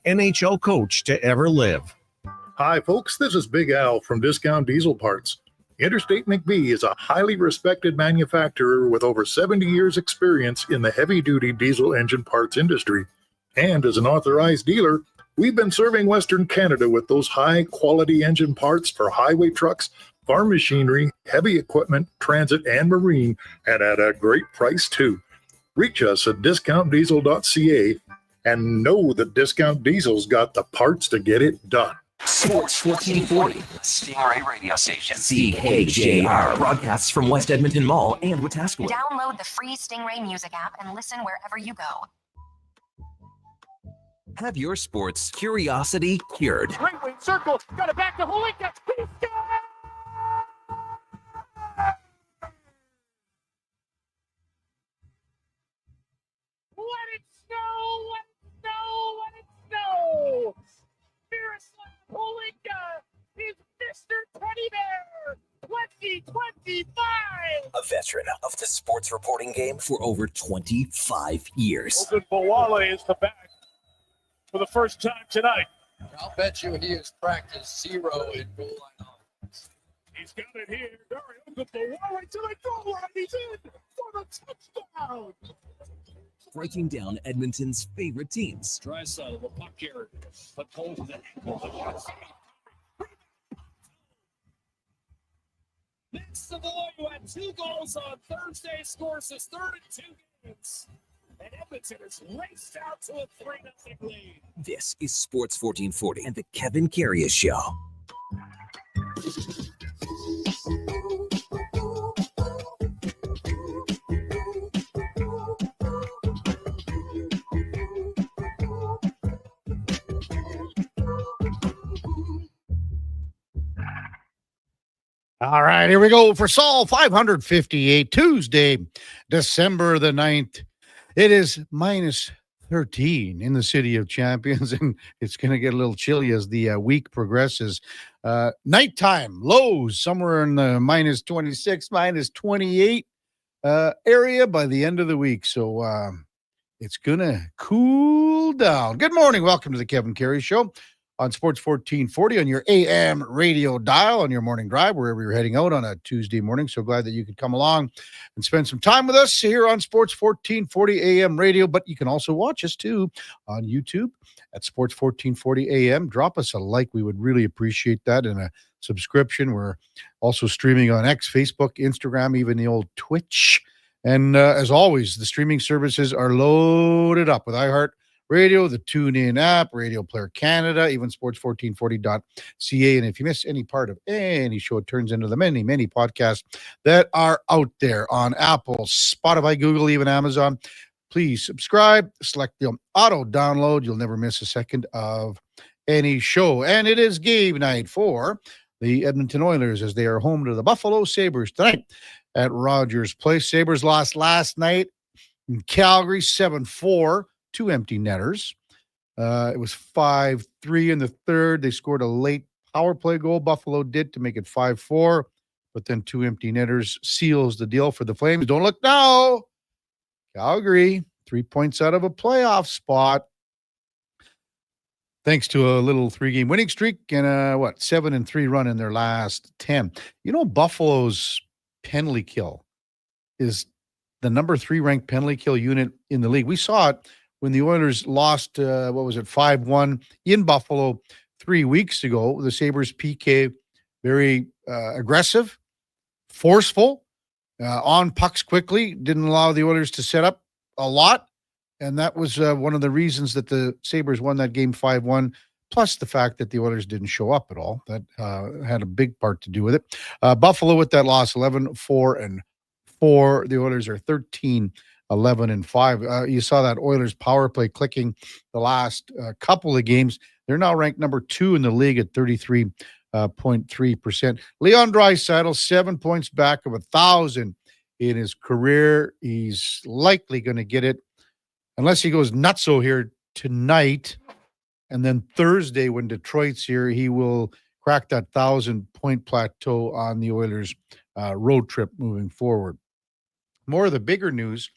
NHL coach to ever live. Hi, folks. This is Big Al from Discount Diesel Parts. Interstate McBee is a highly respected manufacturer with over 70 years' experience in the heavy-duty diesel engine parts industry. And as an authorized dealer, we've been serving Western Canada with those high-quality engine parts for highway trucks, farm machinery, heavy equipment, transit, and marine, and at a great price, too. Reach us at discountdiesel.ca and know that Discount Diesel's got the parts to get it done. Sports 1440, Stingray radio station. CKJR broadcasts from West Edmonton Mall and Wetaskiwin. Download the free Stingray music app and listen wherever you go. Have your sports curiosity cured. Right wing circle, got it back to Holinka. He scored! Let it snow! Let it snow! Let it snow! Miroslav Holinka is Mr. Teddy Bear 2025! A veteran of the sports reporting game for over 25 years. Logan Bawale is the back for the first time tonight. I'll bet you he has practiced zero in goal line offense. He's got it here. Logan Bawale to the goal line. He's in for the touchdown. Breaking down Edmonton's favorite teams. Draisaitl, the puck here. But holds the ankle. Nick Savoy had 2 goals on Thursday, scores his third in 2 games. And Edmonton has raced out to a 3-0 lead. This is Sports 1440 and the Kevin Karius Show. All right, here we go for Sol 558, Tuesday, December the 9th. It is minus 13 in the City of Champions, and it's going to get a little chilly as the week progresses. Nighttime lows somewhere in the minus 26, minus 28 area by the end of the week. So it's going to cool down. Good morning. Welcome to the Kevin Karius Show on Sports 1440 on your AM radio dial on your morning drive, wherever you're heading out on a Tuesday morning. So glad that you could come along and spend some time with us here on Sports 1440 AM radio, but you can also watch us too on YouTube at Sports 1440 AM. Drop us a like. We would really appreciate that, and a subscription. We're also streaming on X, Facebook, Instagram, even the old Twitch. And as always, the streaming services are loaded up with iHeart Radio, the TuneIn app, Radio Player Canada, even sports1440.ca. And if you miss any part of any show, it turns into the many, many podcasts that are out there on Apple, Spotify, Google, even Amazon. Please subscribe, select the auto download. You'll never miss a second of any show. And it is game night for the Edmonton Oilers as they are home to the Buffalo Sabres tonight at Rogers Place. Sabres lost last night in Calgary, 7-4. 2 empty netters. It was 5-3 in the third. They scored a late power play goal. Buffalo did to make it 5-4, but then 2 empty netters seals the deal for the Flames. Don't look now. Calgary, 3 points out of a playoff spot. Thanks to a little 3-game winning streak and a 7-3 run in their last 10. You know, Buffalo's penalty kill is the number 3 ranked penalty kill unit in the league. We saw it when the Oilers lost, 5-1 in Buffalo 3 weeks ago. The Sabres PK, very aggressive, forceful, on pucks quickly, didn't allow the Oilers to set up a lot. And that was one of the reasons that the Sabres won that game 5-1, plus the fact that the Oilers didn't show up at all. That had a big part to do with it. Buffalo with that loss, 11-4-4. The Oilers are 13-11-5. You saw that Oilers power play clicking the last couple of games. They're now ranked number 2 in the league at 33.3%. Leon Draisaitl, 7 points back of 1,000 in his career. He's likely going to get it unless he goes nutso here tonight. And then Thursday, when Detroit's here, he will crack that 1,000-point plateau on the Oilers' road trip moving forward. More of the bigger news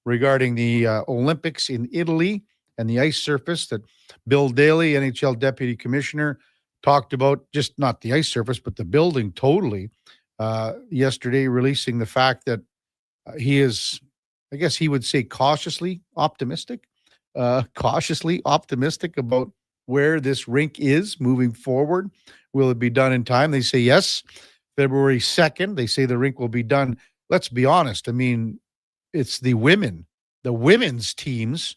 regarding the Olympics in Italy and the ice surface that Bill Daly, NHL Deputy Commissioner, talked about, just not the ice surface, but the building totally, yesterday, releasing the fact that he is, I guess he would say, cautiously optimistic about where this rink is moving forward. Will it be done in time? They say yes, February 2nd. They say the rink will be done. Let's be honest. I mean, it's the women's teams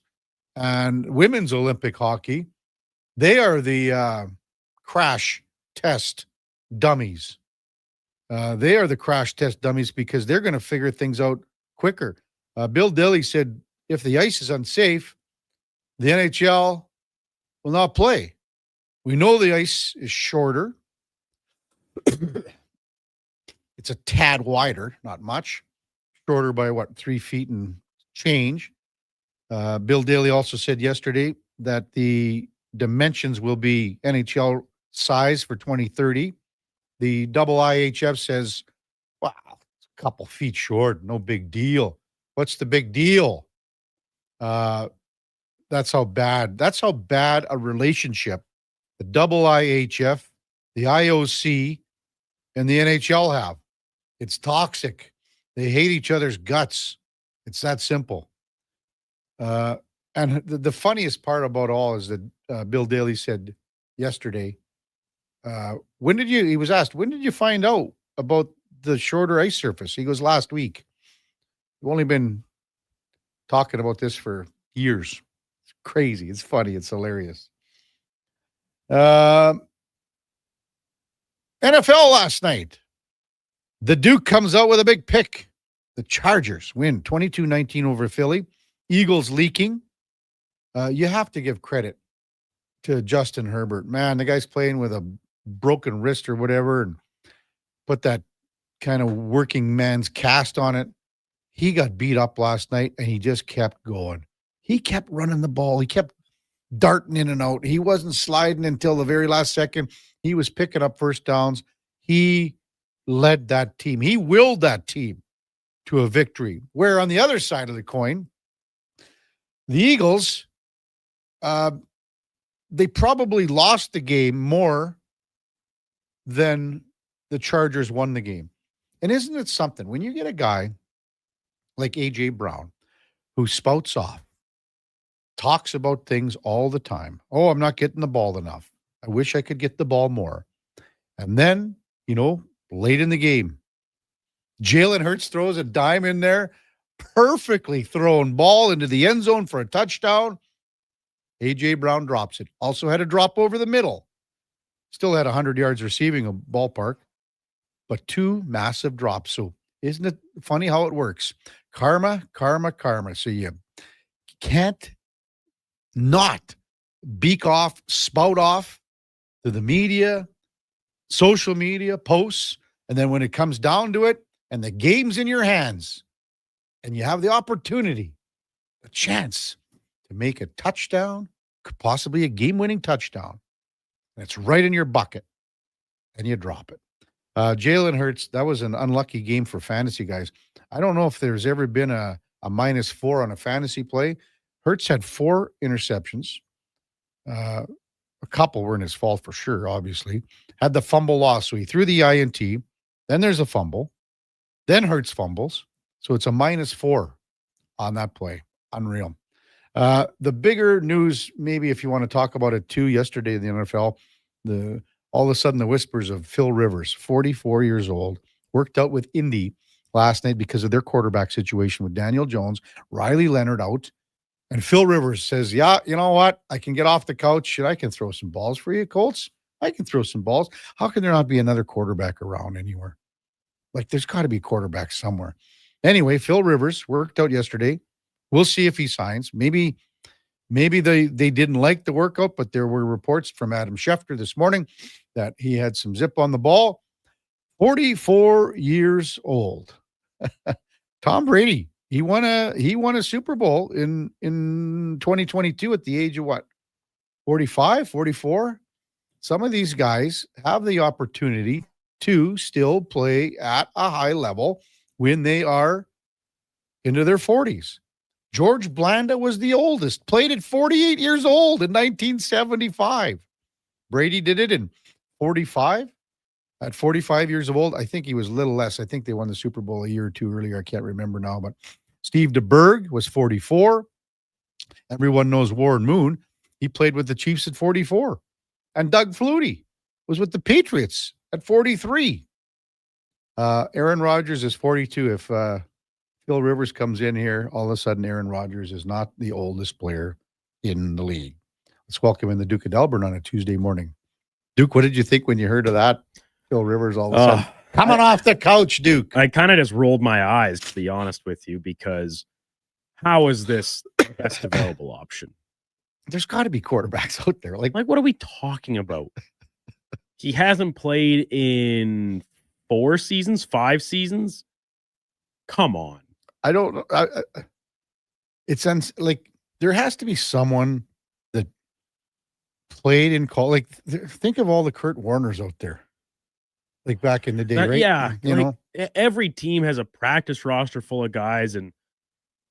and women's Olympic hockey. They are the crash test dummies. They are the crash test dummies because they're going to figure things out quicker. Bill Daly said if the ice is unsafe, the NHL will not play. We know the ice is shorter. It's a tad wider, not much. Shorter by 3 feet and change. Bill Daly also said yesterday that the dimensions will be NHL size for 2030. The IIHF says, wow, it's a couple feet short, no big deal. What's the big deal? That's how bad a relationship the IIHF, the IOC, and the NHL have. It's toxic. They hate each other's guts. It's that simple. And the funniest part about all is that Bill Daly said yesterday, he was asked, when did you find out about the shorter ice surface? He goes, last week. We've only been talking about this for years. It's crazy. It's funny. It's hilarious. NFL last night. The Duke comes out with a big pick. The Chargers win 22-19 over Philly. Eagles leaking. You have to give credit to Justin Herbert. Man, the guy's playing with a broken wrist or whatever and put that kind of working man's cast on it. He got beat up last night and he just kept going. He kept running the ball. He kept darting in and out. He wasn't sliding until the very last second. He was picking up first downs. He led that team. He willed that team to a victory. Where on the other side of the coin, the Eagles, they probably lost the game more than the Chargers won the game. And isn't it something when you get a guy like A.J. Brown who spouts off, talks about things all the time. Oh, I'm not getting the ball enough. I wish I could get the ball more. And then, late in the game, Jalen Hurts throws a dime in there, perfectly thrown ball into the end zone for a touchdown. A.J. Brown drops it. Also had a drop over the middle. Still had 100 yards receiving a ballpark, but 2 massive drops. So isn't it funny how it works? Karma. So you can't not spout off to the media, social media, posts, and then when it comes down to it and the game's in your hands and you have the opportunity, a chance to make a touchdown, possibly a game-winning touchdown, and it's right in your bucket, and you drop it. Jalen Hurts, that was an unlucky game for fantasy guys. I don't know if there's ever been a -4 on a fantasy play. Hurts had 4 interceptions. A couple weren't his fault for sure, obviously. Had the fumble loss, so he threw the INT. Then there's a fumble. Then Hurts fumbles. So it's a -4 on that play. Unreal. The bigger news, maybe if you want to talk about it too, yesterday in the NFL, all of a sudden the whispers of Phil Rivers, 44 years old, worked out with Indy last night because of their quarterback situation with Daniel Jones, Riley Leonard out. And Phil Rivers says, yeah, you know what? I can get off the couch and I can throw some balls for you, Colts. I can throw some balls. How can there not be another quarterback around anywhere? Like, there's got to be a quarterback somewhere. Anyway, Phil Rivers worked out yesterday. We'll see if he signs. Maybe they didn't like the workout, but there were reports from Adam Schefter this morning that he had some zip on the ball. 44 years old. Tom Brady, he won a Super Bowl in 2022 at the age of what? 45, 44? Some of these guys have the opportunity to still play at a high level when they are into their 40s. George Blanda was the oldest, played at 48 years old in 1975. Brady did it in 45. At 45 years old, I think he was a little less. I think they won the Super Bowl a year or two earlier. I can't remember now, but Steve DeBerg was 44. Everyone knows Warren Moon. He played with the Chiefs at 44. And Doug Flutie was with the Patriots at 43. Aaron Rodgers is 42. If Phil Rivers comes in here, all of a sudden Aaron Rodgers is not the oldest player in the league. Let's welcome in the Duke of Delburne on a Tuesday morning. Duke, what did you think when you heard of that? Phil Rivers all of a sudden coming off the couch, Duke. I kind of just rolled my eyes, to be honest with you, because how is this the best available option? There's got to be quarterbacks out there. Like what are we talking about? He hasn't played in 5 seasons. Come on. I don't know. It's like there has to be someone that played in college. Like think of all the Kurt Warners out there. Like back in the day, right? Yeah. You know, every team has a practice roster full of guys, and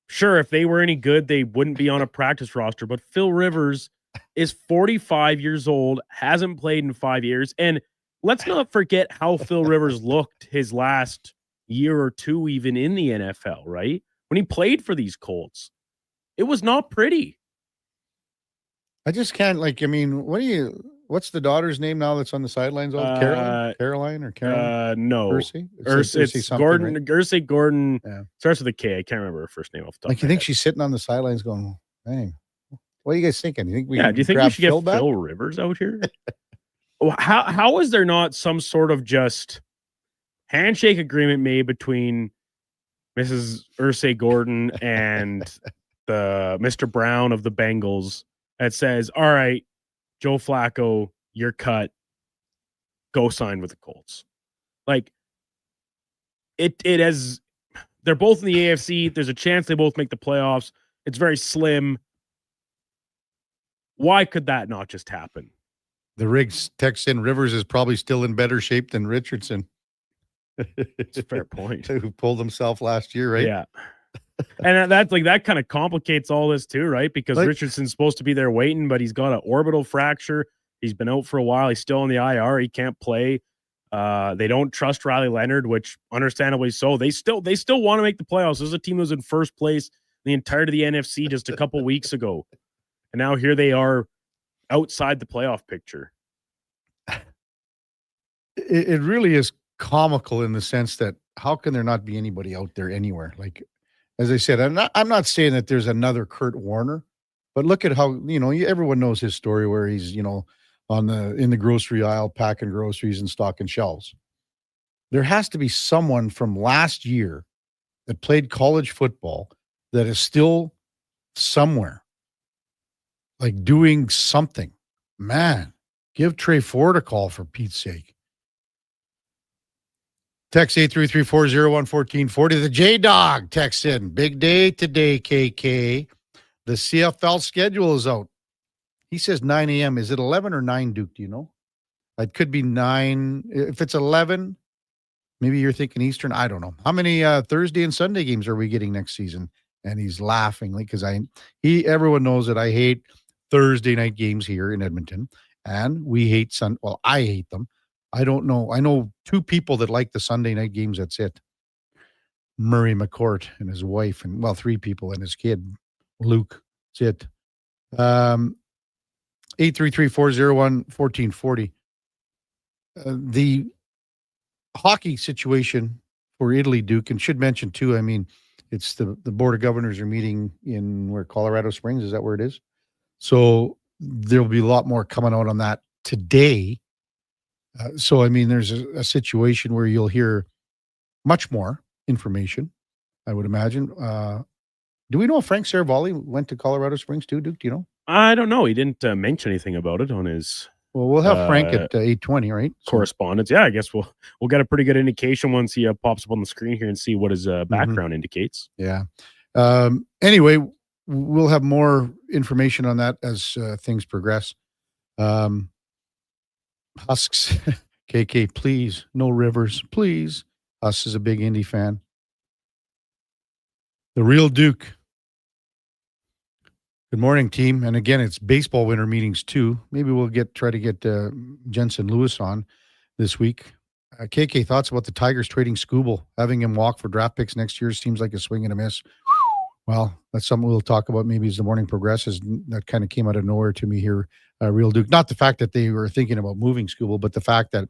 sure, if they were any good, they wouldn't be on a practice roster. But Phil Rivers is 45 years old, hasn't played in 5 years. And let's not forget how Phil Rivers looked his last year or two, even in the NFL, right? When he played for these Colts, it was not pretty. I just can't, what's the daughter's name now that's on the sidelines? Caroline or Caroline? No. Ursay? It's Gordon. Right? Ursay Gordon. Yeah. Starts with a K. I can't remember her first name off the top. Like, you think she's sitting on the sidelines going, "Hey, what are you guys thinking? You think we? Do you think we should get back? Phil Rivers out here? How is there not some sort of just handshake agreement made between Mrs. Ursay Gordon and the Mr. Brown of the Bengals that says, "All right, Joe Flacco, you're cut. Go sign with the Colts." Like it has. They're both in the AFC. There's a chance they both make the playoffs. It's very slim. Why could that not just happen? The Riggs text in Rivers is probably still in better shape than Richardson. It's a fair point. Who pulled himself last year, right? Yeah. And that kind of complicates all this too, right? Because Richardson's supposed to be there waiting, but he's got an orbital fracture. He's been out for a while. He's still in the IR. He can't play. They don't trust Riley Leonard, which understandably so. They still want to make the playoffs. This is a team that was in first place in the entirety of the NFC just a couple weeks ago. And now here they are outside the playoff picture. It really is comical in the sense that how can there not be anybody out there anywhere? Like, as I said, I'm not saying that there's another Kurt Warner, but look at how, everyone knows his story where he's, in the grocery aisle, packing groceries and stocking shelves. There has to be someone from last year that played college football that is still somewhere, like doing something. Man, give Trey Ford a call for Pete's sake. Text 833-401-1440. The J-Dog texts in. Big day today, KK. The CFL schedule is out. He says 9 a.m. Is it 11 or 9, Duke? Do you know? It could be 9. If it's 11, maybe you're thinking Eastern. I don't know. How many Thursday and Sunday games are we getting next season? And he's laughing because everyone knows that I hate Thursday night games here in Edmonton, and we hate I hate them. I don't know. I know 2 people that like the Sunday night games. That's it. Murray McCourt and his wife, and 3 people and his kid, Luke. That's it. 833-401-1440. The hockey situation for Italy, Duke, and should mention too, it's the Board of Governors are meeting in Colorado Springs. Is that where it is? So there'll be a lot more coming out on that today. There's a situation where you'll hear much more information, I would imagine. Do we know if Frank Saravalli went to Colorado Springs too, Duke? Do you know? I don't know. He didn't mention anything about it on his. Well, we'll have Frank at 8:20, right? Correspondence. Yeah, I guess we'll get a pretty good indication once he pops up on the screen here and see what his background indicates. Yeah. Anyway, we'll have more information on that as things progress. Husks, KK, please, no Rivers, please. Us is a big Indy fan. The real Duke Good morning, team. And again, it's baseball winter meetings too. Maybe we'll try to get Jensen Lewis on this week. KK, thoughts about the Tigers trading Skubal, having him walk for draft picks next year seems like a swing and a miss. Well, that's something we'll talk about maybe as the morning progresses. That kind of came out of nowhere to me here, Real Duke. Not the fact that they were thinking about moving Skubal, but the fact that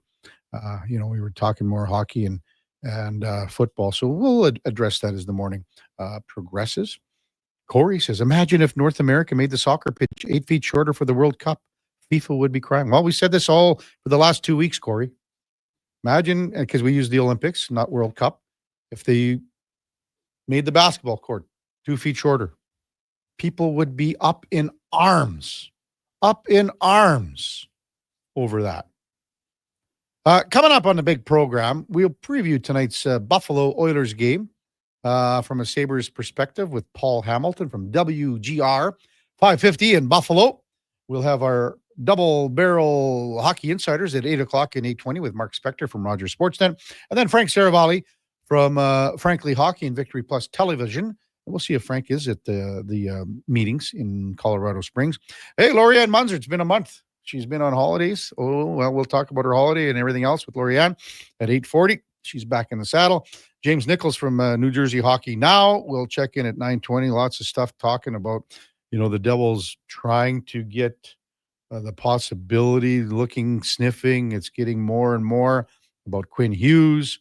we were talking more hockey and football. So we'll address that as the morning progresses. Corey says, imagine if North America made the soccer pitch 8 feet shorter for the World Cup. FIFA would be crying. Well, we said this all for the last 2 weeks, Corey. Imagine, because we use the Olympics, not World Cup, if they made the basketball court 2 feet shorter. People would be up in arms over that. Coming up on the big program, we'll preview tonight's Buffalo Oilers game from a Sabres perspective with Paul Hamilton from WGR 550 in Buffalo. We'll have our double barrel hockey insiders at 8 o'clock and 8:20 with Mark Spector from Rogers Sportsnet. And then Frank Saravalli from Frankly Hockey and Victory Plus Television. And we'll see if Frank is at the meetings in Colorado Springs. Hey, Lorianne Munzer, it's been a month. She's been on holidays. Oh, well, we'll talk about her holiday and everything else with Lorianne at 8:40. She's back in the saddle. James Nichols from New Jersey Hockey Now. We'll check in at 9:20. Lots of stuff talking about, the Devils trying to get the possibility, sniffing. It's getting more and more about Quinn Hughes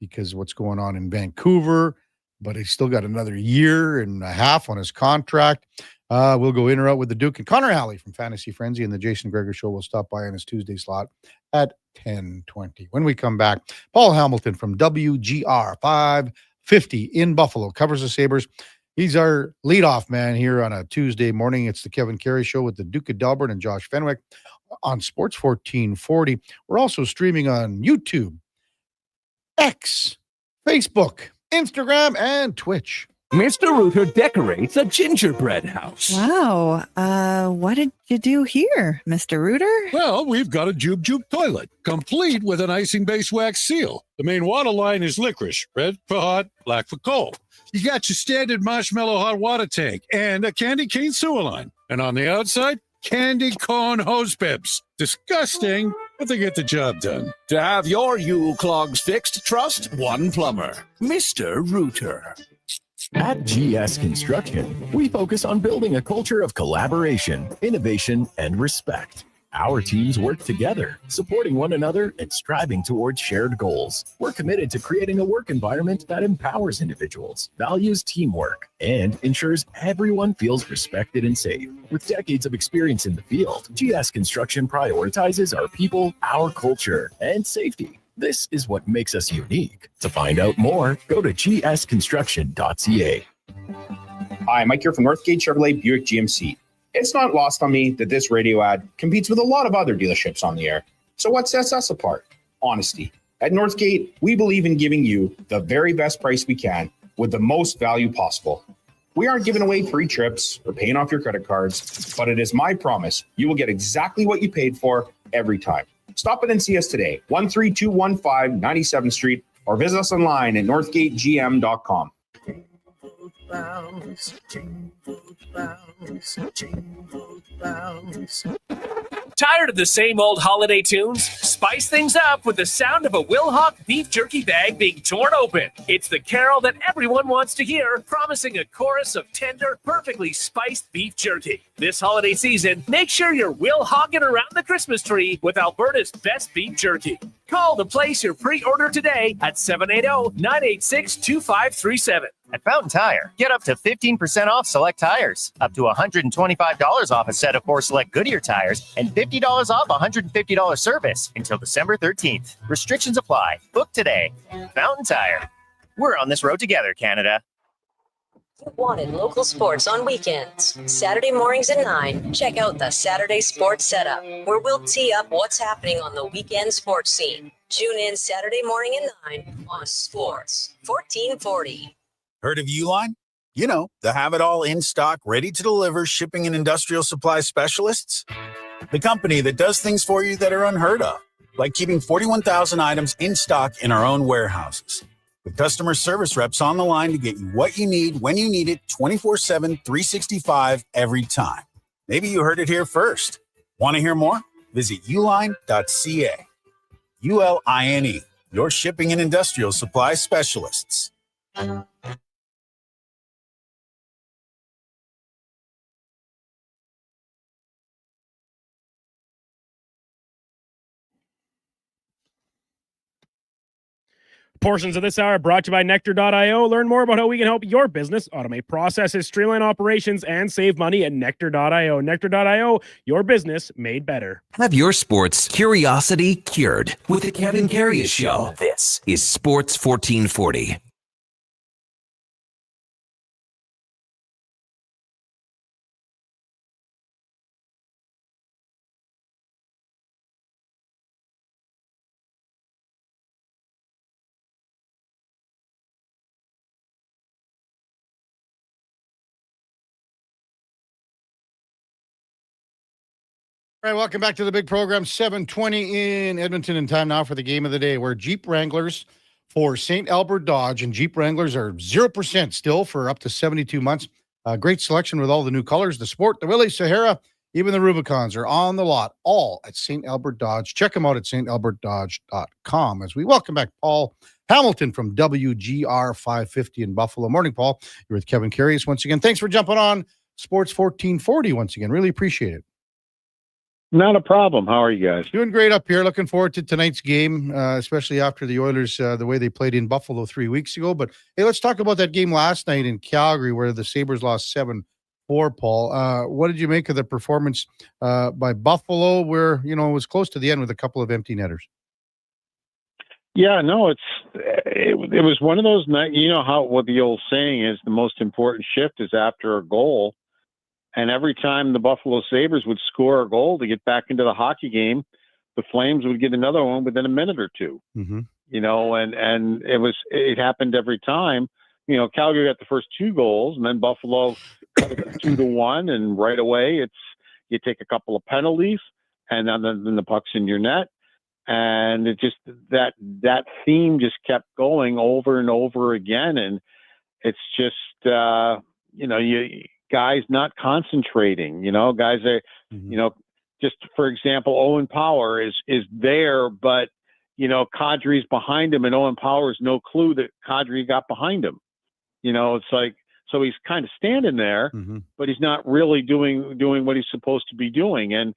because of what's going on in Vancouver. But he's still got another year and a half on his contract. We'll go in or out with the Duke and Connor Alley from Fantasy Frenzy, and the Jason Greger Show will stop by on his Tuesday slot at 10:20. When we come back, Paul Hamilton from WGR 550 in Buffalo covers the Sabres. He's our leadoff man here on a Tuesday morning. It's the Kevin Carey Show with the Duke of Delburne and Josh Fenwick on Sports 1440. We're also streaming on YouTube, X, Facebook, Instagram, and Twitch. Mr. Rooter decorates a gingerbread house. Wow. What did you do here, Mr. Rooter? Well, we've got a Jube Jube toilet, complete with an icing-based wax seal. The main water line is licorice, red for hot, black for cold. You got your standard marshmallow hot water tank and a candy cane sewer line. And on the outside, candy corn hose pips. Disgusting, but they get the job done. To have your Yule clogs fixed, trust one plumber, Mr. Rooter. At GS Construction, we focus on building a culture of collaboration, innovation, and respect. Our teams work together, supporting one another and striving towards shared goals. We're committed to creating a work environment that empowers individuals, values teamwork, and ensures everyone feels respected and safe. With decades of experience in the field, GS Construction prioritizes our people, our culture, and safety. This is what makes us unique. To find out more, go to gsconstruction.ca. Hi, Mike here from Northgate Chevrolet Buick GMC. It's not lost on me that this radio ad competes with a lot of other dealerships on the air. So what sets us apart? Honesty. At Northgate, we believe in giving you the very best price we can with the most value possible. We aren't giving away free trips or paying off your credit cards, but it is my promise you will get exactly what you paid for every time. Stop in and see us today, 13215 97th Street, or visit us online at northgategm.com. Tired of the same old holiday tunes? Spice things up with the sound of a Wilhauk beef jerky bag being torn open. It's the carol that everyone wants to hear, promising a chorus of tender, perfectly spiced beef jerky. This holiday season, make sure you're Wilhauking around the Christmas tree with Alberta's best beef jerky. Call to place your pre-order today at 780-986-2537. At Fountain Tire, get up to 15% off select tires, up to $125 off a set of 4 select Goodyear tires, and $50 off $150 service until December 13th. Restrictions apply. Book today. Fountain Tire. We're on this road together, Canada. You wanted local sports on weekends. Saturday mornings at 9, check out the Saturday Sports Setup, where we'll tee up what's happening on the weekend sports scene. Tune in Saturday morning at 9 on Sports 1440. Heard of Uline? You know, the have-it-all in-stock, ready-to-deliver shipping and industrial supply specialists. The company that does things for you that are unheard of, like keeping 41,000 items in stock in our own warehouses. with customer service reps on the line to get you what you need when you need it 24/7, 365 every time. Maybe you heard it here first. Want to hear more? Visit uline.ca. ULINE, your shipping and industrial supply specialists. Portions of this hour brought to you by Nectar.io. Learn more about how we can help your business automate processes, streamline operations, and save money at Nectar.io. Nectar.io, your business made better. Have your sports curiosity cured with the Kevin Karius Show. This is Sports 1440. All right, welcome back to the big program. 7:20 in Edmonton, and time now for the game of the day, where Jeep Wranglers for St. Albert Dodge and Jeep Wranglers are 0% still for up to 72 months. Great selection with all the new colors, the Sport, the Willys, Sahara, even the Rubicons are on the lot, all at St. Albert Dodge. Check them out at stalbertdodge.com. As we welcome back Paul Hamilton from WGR 550 in Buffalo. Morning, Paul. You're with Kevin Karius once again. Thanks for jumping on Sports 1440 once again. Really appreciate it. Not a problem. How are you guys? Doing great up here. Looking forward to tonight's game, especially after the Oilers, the way they played in Buffalo 3 weeks ago. But, hey, let's talk about that game last night in Calgary where the Sabres lost 7-4, Paul. What did you make of the performance by Buffalo where, it was close to the end with a couple of empty netters? Yeah, no, it was one of those nights. You know what the old saying is, the most important shift is after a goal. And every time the Buffalo Sabres would score a goal to get back into the hockey game, the Flames would get another one within a minute or two. Mm-hmm. And it happened every time. Calgary got the first 2 goals, and then Buffalo got it 2-1, and right away you take a couple of penalties, and then the puck's in your net, and it just that theme just kept going over and over again, and it's just guys not concentrating, guys are, just for example, Owen Power is there, but, Kadri's behind him, and Owen Power has no clue that Kadri got behind him. It's like, so he's kind of standing there, but he's not really doing what he's supposed to be doing. And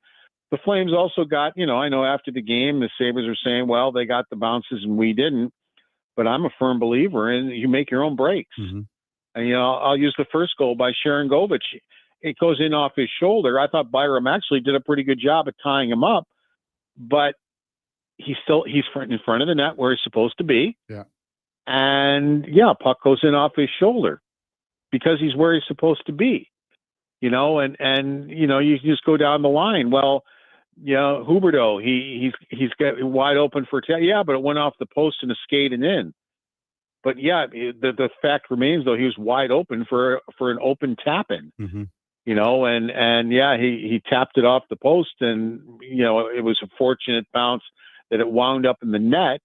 the Flames also got, I know after the game, the Sabres are saying, well, they got the bounces and we didn't, but I'm a firm believer in you make your own breaks. And, I'll use the first goal by Sharon Govich. It goes in off his shoulder. I thought Byram actually did a pretty good job at tying him up, but he's in front of the net where he's supposed to be. Yeah. And puck goes in off his shoulder because he's where he's supposed to be, and you just go down the line. Well, Huberdeau, he's got wide open for, but it went off the post and a skating in. But the fact remains though, he was wide open for an open tap in, he tapped it off the post, and, it was a fortunate bounce that it wound up in the net.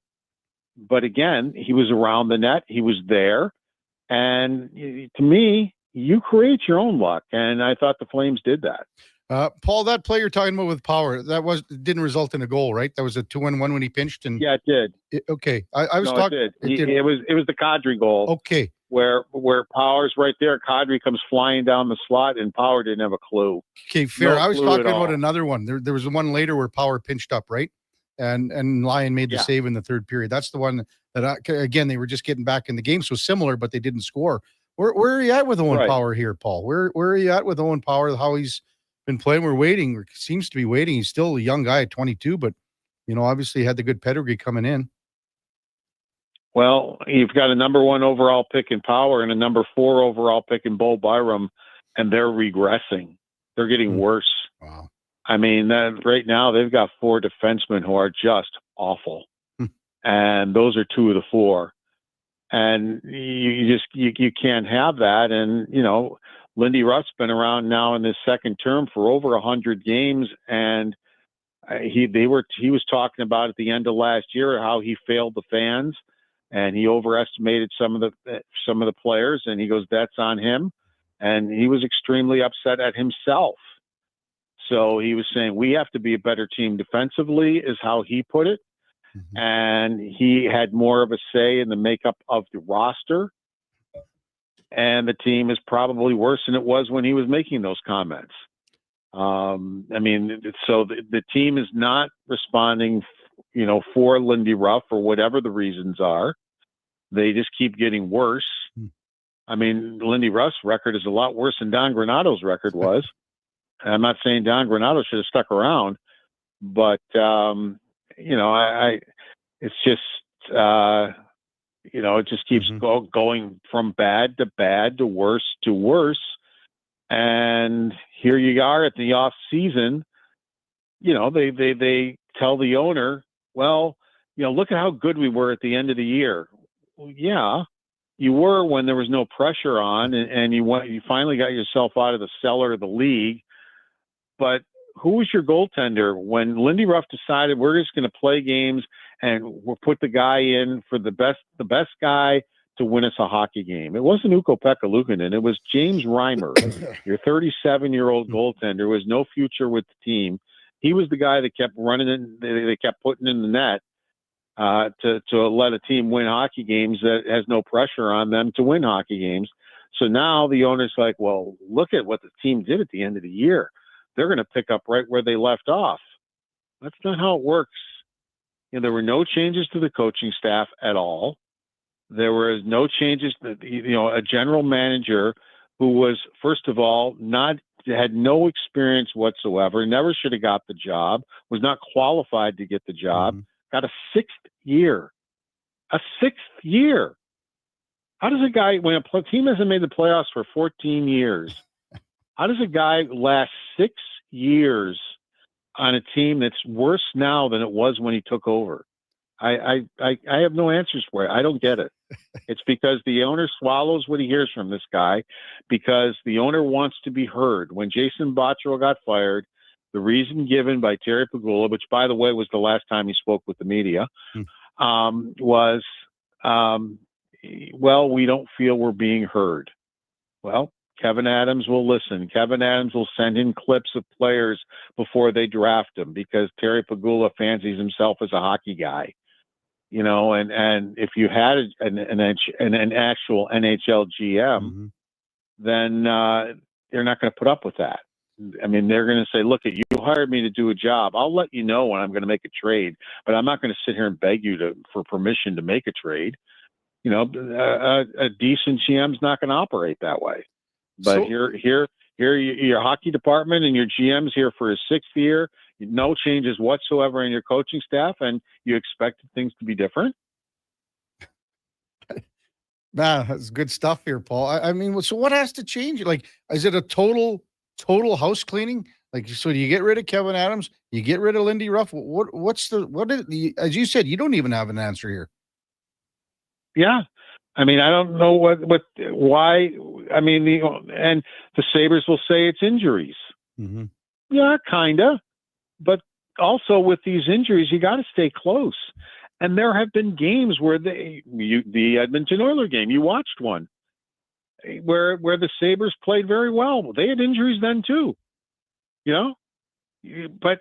But again, he was around the net. He was there. And to me, you create your own luck. And I thought the Flames did that. Paul, that play you're talking about with Power, didn't result in a goal, right? That was a 2-1 when he pinched. And yeah, it did. Okay. I was talking. It was the Kadri goal. Okay. Where Power's right there. Kadri comes flying down the slot, and Power didn't have a clue. Okay, fair. I was talking about another one. There was one later where Power pinched up, right? And Lyon made the save in the third period. That's the one that, again, they were just getting back in the game. So similar, but they didn't score. Where are you at with Owen Power here, Paul? Where are you at with Owen Power? How he's been playing? We're waiting. Seems to be waiting. He's still a young guy at 22, but, obviously had the good pedigree coming in. Well, you've got a number 1 overall pick in Power and a number 4 overall pick in Bo Byram, and they're regressing. They're getting worse. Wow. I mean, right now they've got 4 defensemen who are just awful, and those are 2 of the 4. And you can't have that. And Lindy Ruff's been around now in his second term for over 100 games, and he was talking about at the end of last year how he failed the fans, and he overestimated some of the players, and he goes, that's on him. And he was extremely upset at himself. So he was saying, we have to be a better team defensively, is how he put it. And he had more of a say in the makeup of the roster. And the team is probably worse than it was when he was making those comments. I mean, so the team is not responding, for Lindy Ruff for whatever the reasons are. They just keep getting worse. I mean, Lindy Ruff's record is a lot worse than Don Granato's record was. I'm not saying Don Granato should have stuck around, but it's just it just keeps going from bad to worse to worse. And here you are at the off season. They tell the owner, well, look at how good we were at the end of the year. Well, yeah, you were when there was no pressure on, and you finally got yourself out of the cellar of the league. But who was your goaltender when Lindy Ruff decided we're just going to play games and we'll put the guy in for the best guy to win us a hockey game? It wasn't Ukko-Pekka Luukkonen. It was James Reimer, your 37-year-old goaltender who has no future with the team. He was the guy that kept running in. They kept putting in the net to let a team win hockey games that has no pressure on them to win hockey games. So now the owner's like, well, look at what the team did at the end of the year. They're going to pick up right where they left off. That's not how it works. There were no changes to the coaching staff at all. There was no changes. A general manager who was, first of all, had no experience whatsoever, never should have got the job, was not qualified to get the job, got a sixth year. A sixth year. How does a guy, when a team hasn't made the playoffs for 14 years, how does a guy last 6 years on a team that's worse now than it was when he took over? I have no answers for it. I don't get it. It's because the owner swallows what he hears from this guy, because the owner wants to be heard. When Jason Botterill got fired, the reason given by Terry Pegula, which, by the way, was the last time he spoke with the media, was, well, we don't feel we're being heard. Well, Kevin Adams will listen. Kevin Adams will send in clips of players before they draft them, because Terry Pegula fancies himself as a hockey guy. And if you had an actual NHL GM, then they're not going to put up with that. I mean, they're going to say, look, you hired me to do a job. I'll let you know when I'm going to make a trade, but I'm not going to sit here and beg you for permission to make a trade. A decent GM's not going to operate that way. But here, your hockey department and your GM's here for his sixth year. No changes whatsoever in your coaching staff, and you expected things to be different. Nah, that's good stuff here, Paul. I mean, so what has to change? Like, is it a total house cleaning? Like, so do you get rid of Kevin Adams? You get rid of Lindy Ruff? As you said, you don't even have an answer here. Yeah. I mean, I don't know why. I mean, and the Sabres will say it's injuries. Yeah, kind of. But also with these injuries, you got to stay close. And there have been games where the Edmonton Oilers game, you watched one where the Sabres played very well. They had injuries then too, but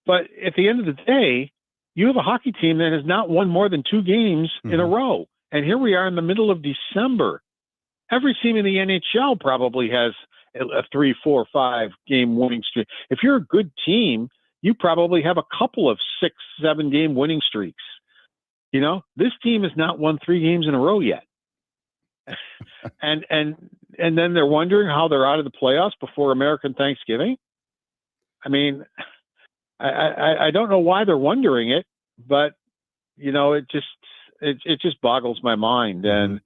at the end of the day, you have a hockey team that has not won more than 2 games in a row. And here we are in the middle of December. Every team in the NHL probably has a 3, 4, 5 game winning streak. If you're a good team, you probably have a couple of 6, 7 game winning streaks. This team has not won 3 games in a row yet. and then they're wondering how they're out of the playoffs before American Thanksgiving. I mean, I don't know why they're wondering it, but it just boggles my mind. And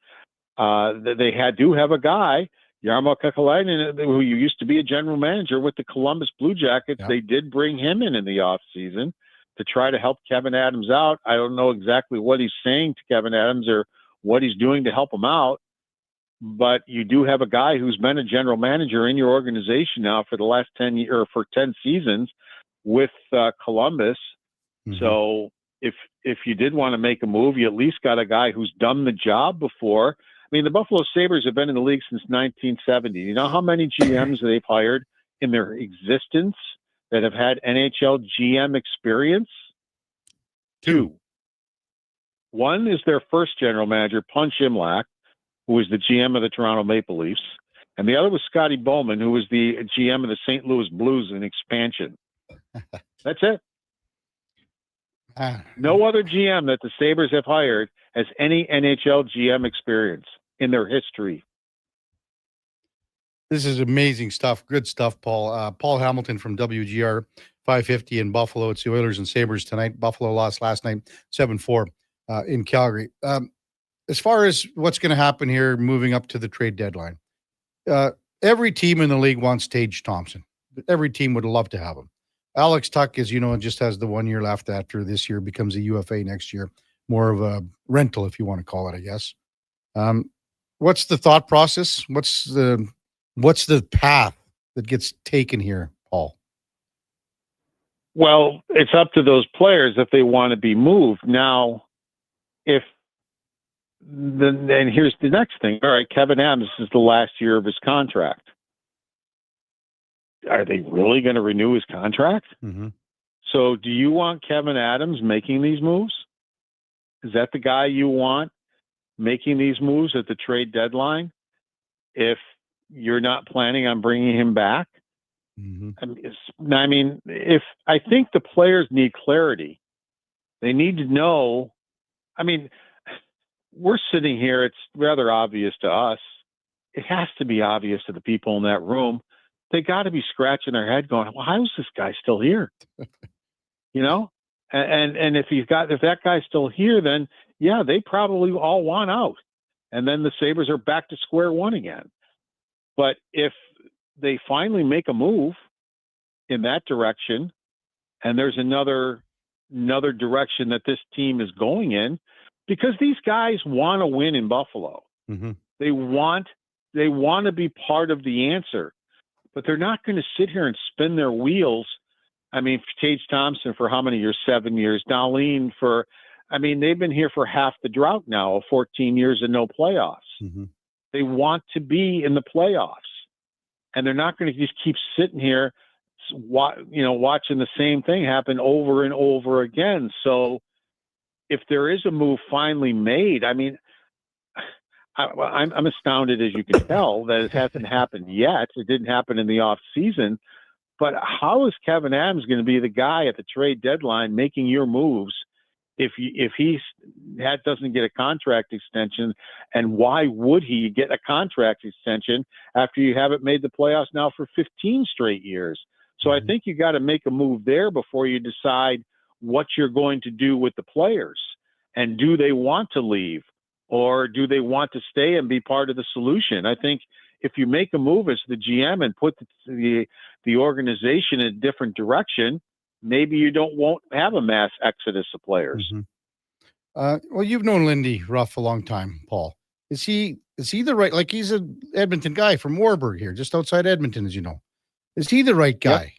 they do have a guy, Jarmo Kekalainen, who used to be a general manager with the Columbus Blue Jackets. They did bring him in the offseason to try to help Kevin Adams out. I don't know exactly what he's saying to Kevin Adams or what he's doing to help him out, but you do have a guy who's been a general manager in your organization now for the last 10 seasons with Columbus. So, if you did want to make a move, you at least got a guy who's done the job before. I mean, the Buffalo Sabres have been in the league since 1970. You know how many GMs they've hired in their existence that have had NHL GM experience? 2. One is their first general manager, Punch Imlach, who was the GM of the Toronto Maple Leafs. And the other was Scotty Bowman, who was the GM of the St. Louis Blues in expansion. That's it. No other GM that the Sabres have hired has any NHL GM experience in their history. This is amazing stuff. Good stuff, Paul. Paul Hamilton from WGR 550 in Buffalo. It's the Oilers and Sabres tonight. Buffalo lost last night 7-4 in Calgary. As far as what's going to happen here moving up to the trade deadline, every team in the league wants Tage Thompson. Every team would love to have him. Alex Tuck, as you know, just has the 1 year left after this year, becomes a UFA next year. More of a rental, if you want to call it, I guess. What's the thought process? What's the path that gets taken here, Paul? Well, it's up to those players if they want to be moved. Now, and here's the next thing. All right, Kevyn Adams is the last year of his contract. Are they really going to renew his contract? Mm-hmm. So do you want Kevyn Adams making these moves? Is that the guy you want making these moves at the trade deadline if you're not planning on bringing him back? Mm-hmm. I think the players need clarity. They need to know. I mean, we're sitting here. It's rather obvious to us. It has to be obvious to the people in that room. They got to be scratching their head going, well, how is this guy still here? You know? And if that guy's still here, then yeah, they probably all want out. And then the Sabres are back to square one again. But if they finally make a move in that direction, and there's another direction that this team is going in, because these guys want to win in Buffalo. Mm-hmm. They want to be part of the answer, but they're not going to sit here and spin their wheels. I mean, Tage Thompson for how many years? 7 years. Darlene they've been here for half the drought now, 14 years and no playoffs. Mm-hmm. They want to be in the playoffs, and they're not going to just keep sitting here, watching the same thing happen over and over again. So if there is a move finally made, I mean, I'm astounded, as you can tell, that it hasn't happened yet. It didn't happen in the off season. But how is Kevyn Adams going to be the guy at the trade deadline making your moves if he doesn't get a contract extension? And why would he get a contract extension after you haven't made the playoffs now for 15 straight years? So I think you got to make a move there before you decide what you're going to do with the players. And do they want to leave, or do they want to stay and be part of the solution? I think if you make a move as the GM and put the organization in a different direction, maybe you won't have a mass exodus of players. Mm-hmm. Well, you've known Lindy Ruff a long time, Paul. Is he the right? Like, he's an Edmonton guy from Warburg here, just outside Edmonton, as you know. Is he the right guy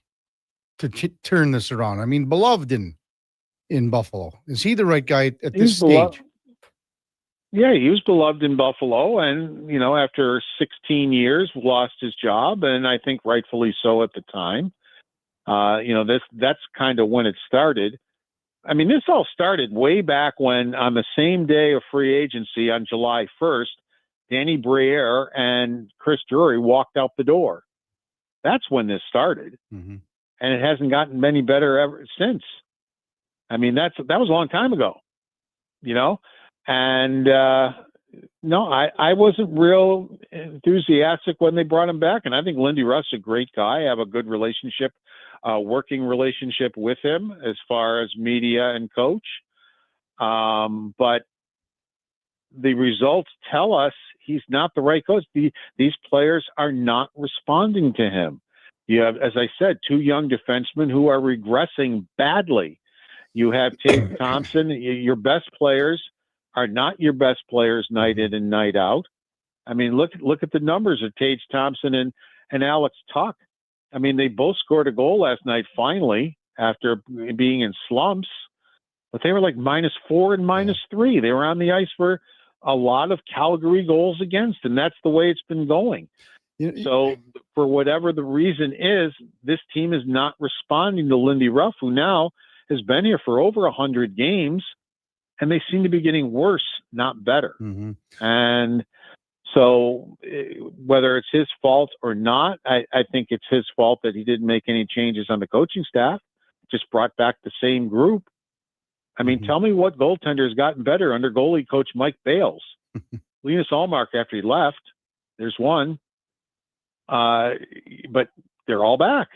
to turn this around? I mean, beloved in Buffalo. Is he the right guy at this stage? Yeah, he was beloved in Buffalo, and after 16 years, lost his job, and I think rightfully so at the time. That's kind of when it started. I mean, this all started way back when, on the same day of free agency, on July 1st, Danny Briere and Chris Drury walked out the door. That's when this started, mm-hmm. and it hasn't gotten any better ever since. I mean, that was a long time ago, And no, I wasn't real enthusiastic when they brought him back, and I think Lindy Ruff's a great guy. I have a good relationship, working relationship with him as far as media and coach. But the results tell us he's not the right coach. These players are not responding to him. You have, as I said, 2 young defensemen who are regressing badly. You have Tage Thompson. Your best players are not your best players night in and night out. I mean, look at the numbers of Tage Thompson and Alex Tuck. I mean, they both scored a goal last night finally after being in slumps. but they were like -4 and -3. They were on the ice for a lot of Calgary goals against, and that's the way it's been going. So for whatever the reason is, this team is not responding to Lindy Ruff, who now has been here for over 100 games, and they seem to be getting worse, not better. And so whether it's his fault or not, I think it's his fault that he didn't make any changes on the coaching staff, just brought back the same group. I mean, tell me what goaltender has gotten better under goalie coach Mike Bales. Linus Allmark, after he left, there's one. But they're all back.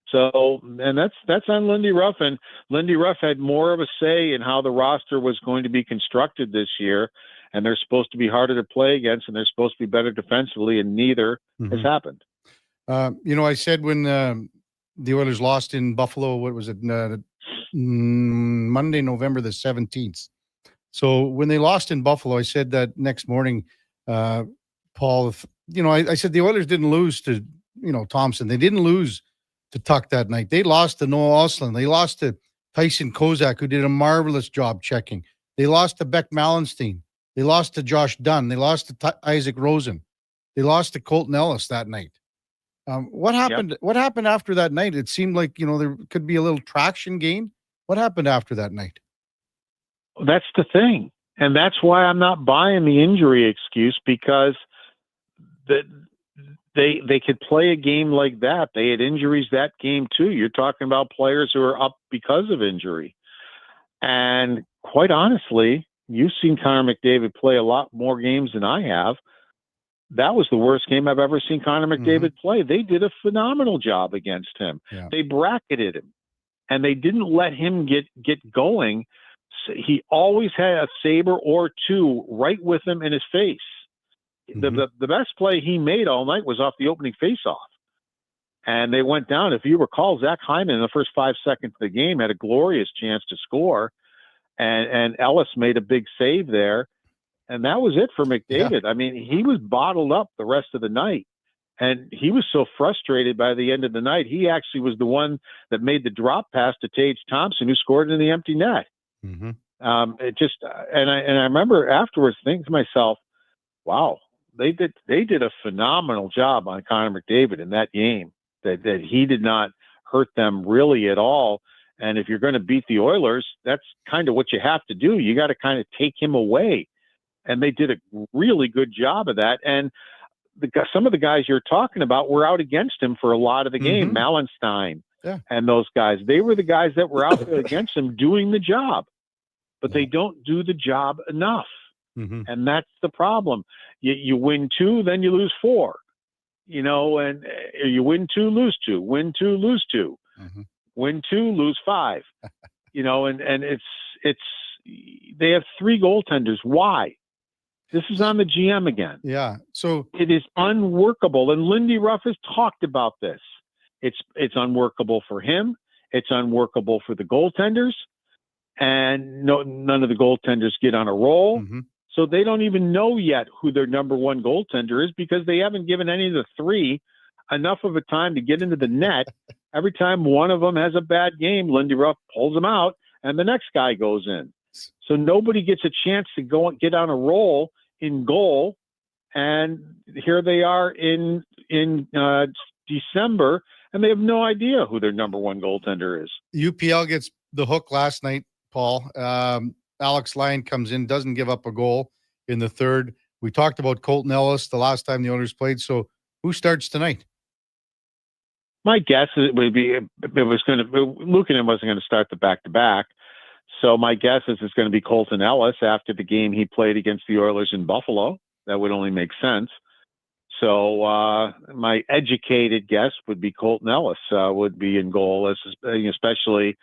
So, and that's on Lindy Ruff. And Lindy Ruff had more of a say in how the roster was going to be constructed this year. And they're supposed to be harder to play against, and they're supposed to be better defensively, and neither has happened. I said when the Oilers lost in Buffalo, what was it, Monday, November the 17th. So when they lost in Buffalo, I said that next morning, Paul, I said the Oilers didn't lose to, Thompson. They didn't lose to Tuck that night. They lost to Noah Osland. They lost to Tyson Kozak, who did a marvelous job checking. They lost to Beck Mallenstein. They lost to Josh Dunn. They lost to Isaac Rosen. They lost to Colton Ellis that night. What happened? Yep. What happened after that night? It seemed like, there could be a little traction gain. What happened after that night? That's the thing. And that's why I'm not buying the injury excuse, because they could play a game like that. They had injuries that game too. You're talking about players who are up because of injury. And quite honestly, you've seen Connor McDavid play a lot more games than I have. That was the worst game I've ever seen Connor McDavid play. They did a phenomenal job against him. Yeah. They bracketed him, and they didn't let him get going. So he always had a saber or two right with him in his face. The best play he made all night was off the opening faceoff. And they went down. If you recall, Zach Hyman in the first 5 seconds of the game had a glorious chance to score. And Ellis made a big save there. And that was it for McDavid. Yeah. I mean, he was bottled up the rest of the night. And he was so frustrated by the end of the night, he actually was the one that made the drop pass to Tage Thompson, who scored in the empty net. And I remember afterwards thinking to myself, wow, they did a phenomenal job on Connor McDavid in that game, that he did not hurt them really at all. And if you're going to beat the Oilers, that's kind of what you have to do. You got to kind of take him away. And they did a really good job of that. And some of the guys you're talking about were out against him for a lot of the game. Mallenstein and those guys. They were the guys that were out there against him doing the job. But they don't do the job enough. And that's the problem. You win 2, then you lose 4. And you win 2, lose 2. Win 2, lose 2. Win 2, lose 5. And it's they have 3 goaltenders. Why? This is on the GM again. Yeah. So it is unworkable. And Lindy Ruff has talked about this. It's unworkable for him. It's unworkable for the goaltenders. And none of the goaltenders get on a roll. So they don't even know yet who their number 1 goaltender is, because they haven't given any of the 3 enough of a time to get into the net. Every time one of them has a bad game, Lindy Ruff pulls them out and the next guy goes in. So nobody gets a chance to go and get on a roll in goal. And here they are in December, and they have no idea who their number 1 goaltender is. UPL gets the hook last night, Paul. Alex Lyon comes in, doesn't give up a goal in the third. We talked about Colton Ellis the last time the Oilers played. So who starts tonight? My guess would be Luukkonen wasn't going to start the back-to-back. So my guess is it's going to be Colton Ellis after the game he played against the Oilers in Buffalo. That would only make sense. So my educated guess would be Colton Ellis would be in goal, especially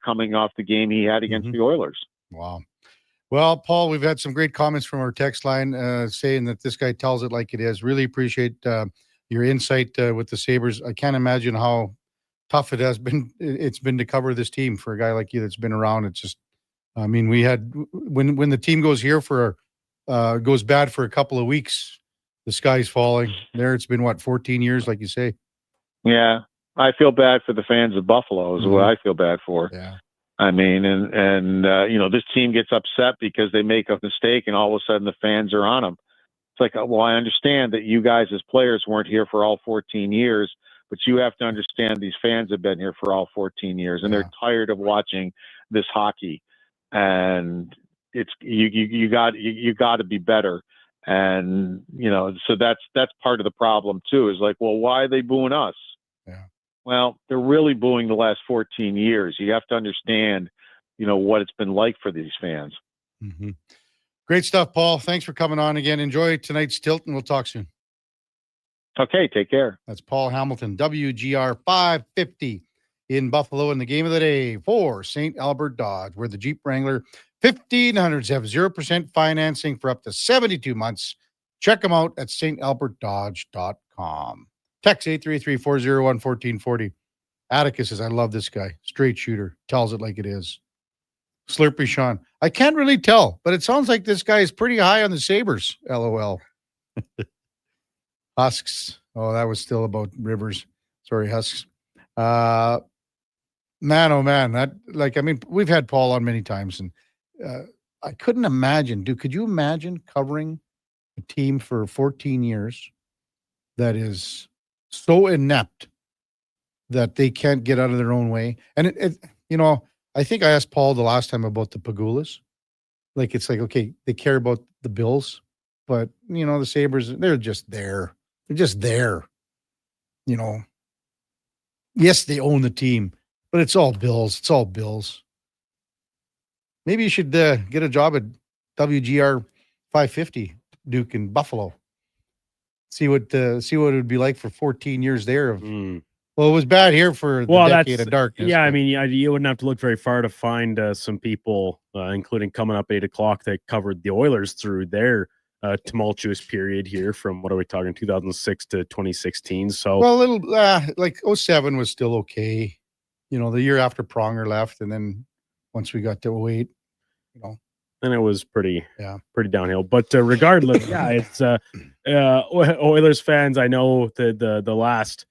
coming off the game he had against the Oilers. Wow. Well, Paul, we've had some great comments from our text line saying that this guy tells it like it is. Really appreciate your insight with the Sabres. I can't imagine how tough it's been to cover this team for a guy like you that's been around. It's just, I mean, we had when the team goes goes bad for a couple of weeks, the sky's falling. There, it's been 14 years, like you say. Yeah, I feel bad for the fans of Buffalo is what I feel bad for. Yeah. I mean, and this team gets upset because they make a mistake and all of a sudden the fans are on them. It's like, well, I understand that you guys as players weren't here for all 14 years, but you have to understand these fans have been here for all 14 years and they're tired of watching this hockey. And it's you got to be better. And so that's part of the problem too, is like, well, why are they booing us? Yeah. Well, they're really booing the last 14 years. You have to understand, what it's been like for these fans. Mm-hmm. Great stuff, Paul. Thanks for coming on again. Enjoy tonight's tilt, and we'll talk soon. Okay, take care. That's Paul Hamilton, WGR 550 in Buffalo, in the game of the day for St. Albert Dodge, where the Jeep Wrangler 1500s have 0% financing for up to 72 months. Check them out at stalbertdodge.com. Text 833-401-1440. Atticus says, I love this guy. Straight shooter. Tells it like it is. Slurpy Sean. I can't really tell, but it sounds like this guy is pretty high on the Sabres. LOL. Husks. Oh, that was still about Rivers. Sorry, Husks. Man, oh man. We've had Paul on many times, and I couldn't imagine. Could you imagine covering a team for 14 years that is so inept that they can't get out of their own way? And I think I asked Paul the last time about the Pagulas. Like, it's like, okay, they care about the Bills, but the Sabres, they're just there. They're just there. Yes, they own the team, but it's all Bills. It's all Bills. Maybe you should get a job at WGR 550, Duke, in Buffalo. See what it would be like for 14 years there. Well, it was bad here for the decade of darkness. Yeah, I mean, you wouldn't have to look very far to find some people, including coming up 8 o'clock, that covered the Oilers through their tumultuous period here from, what are we talking, 2006 to 2016. So, well, a little like 07 was still okay. The year after Pronger left, and then once we got to 08, and it was pretty downhill. But regardless, it's Oilers fans. I know the last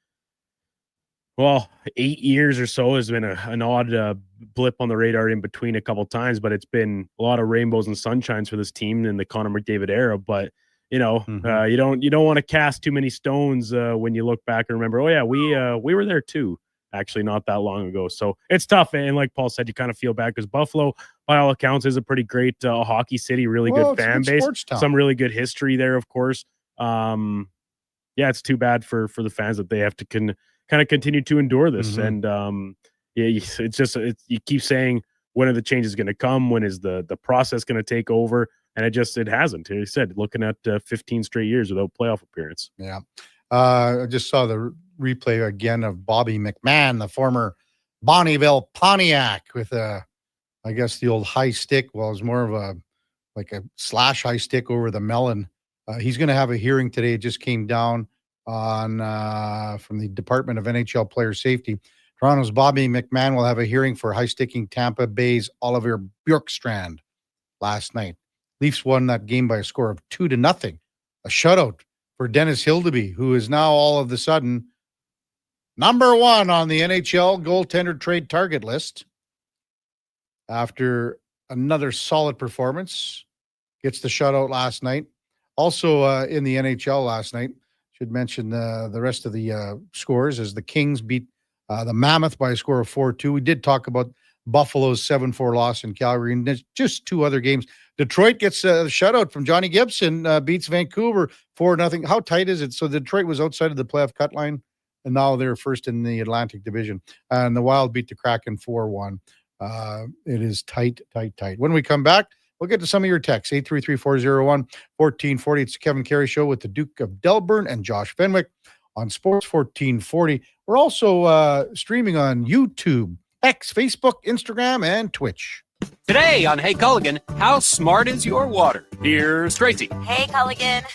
8 years or so has been an odd blip on the radar in between a couple times, but it's been a lot of rainbows and sunshines for this team in the Connor McDavid era. But you don't want to cast too many stones when you look back and remember, we were there too, actually not that long ago. So it's tough, and like Paul said, you kind of feel bad because Buffalo, by all accounts, is a pretty great hockey city, really good fan base, some really good history there, of course. It's too bad for the fans that they have to kind of continue to endure this. And it's just you keep saying, when are the changes going to come? When is the process going to take over? And it hasn't. He said, looking at 15 straight years without playoff appearance. Yeah. I just saw the replay again of Bobby McMahon, the former Bonnieville Pontiac, with I guess the old high stick. Well, it was more of a slash high stick over the melon. He's going to have a hearing today. It just came down on from the Department of NHL Player Safety. Toronto's Bobby McMahon will have a hearing for high-sticking Tampa Bay's Oliver Bjorkstrand last night. Leafs won that game by a score of 2-0. A shutout for Dennis Hildeby, who is now all of a sudden number 1 on the NHL goaltender trade target list after another solid performance. Gets the shutout last night. Also in the NHL last night, should mention the rest of the scores, as the Kings beat the Mammoth by a score of 4-2. We did talk about Buffalo's 7-4 loss in Calgary, and there's just 2 other games. Detroit gets a shutout from Johnny Gibson, beats Vancouver 4-0. How tight is it? So Detroit was outside of the playoff cut line, and now they're first in the Atlantic Division. And the Wild beat the Kraken 4-1. It is tight. When we come back, we'll get to some of your texts. 833-401-1440. It's the Kevin Carey Show with the Duke of Delburne and Josh Fenwick on Sports 1440. We're also streaming on YouTube, X, Facebook, Instagram, and Twitch. Today on Hey Culligan, how smart is your water? Here's Tracy. Hey, Culligan. I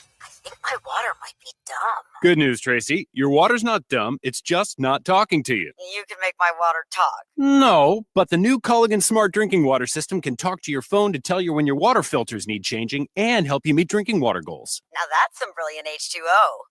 think my water might be dumb. Good news, Tracy. Your water's not dumb. It's just not talking to you. You can make my water talk. No, but the new Culligan Smart Drinking Water System can talk to your phone to tell you when your water filters need changing and help you meet drinking water goals. Now that's some brilliant H2O.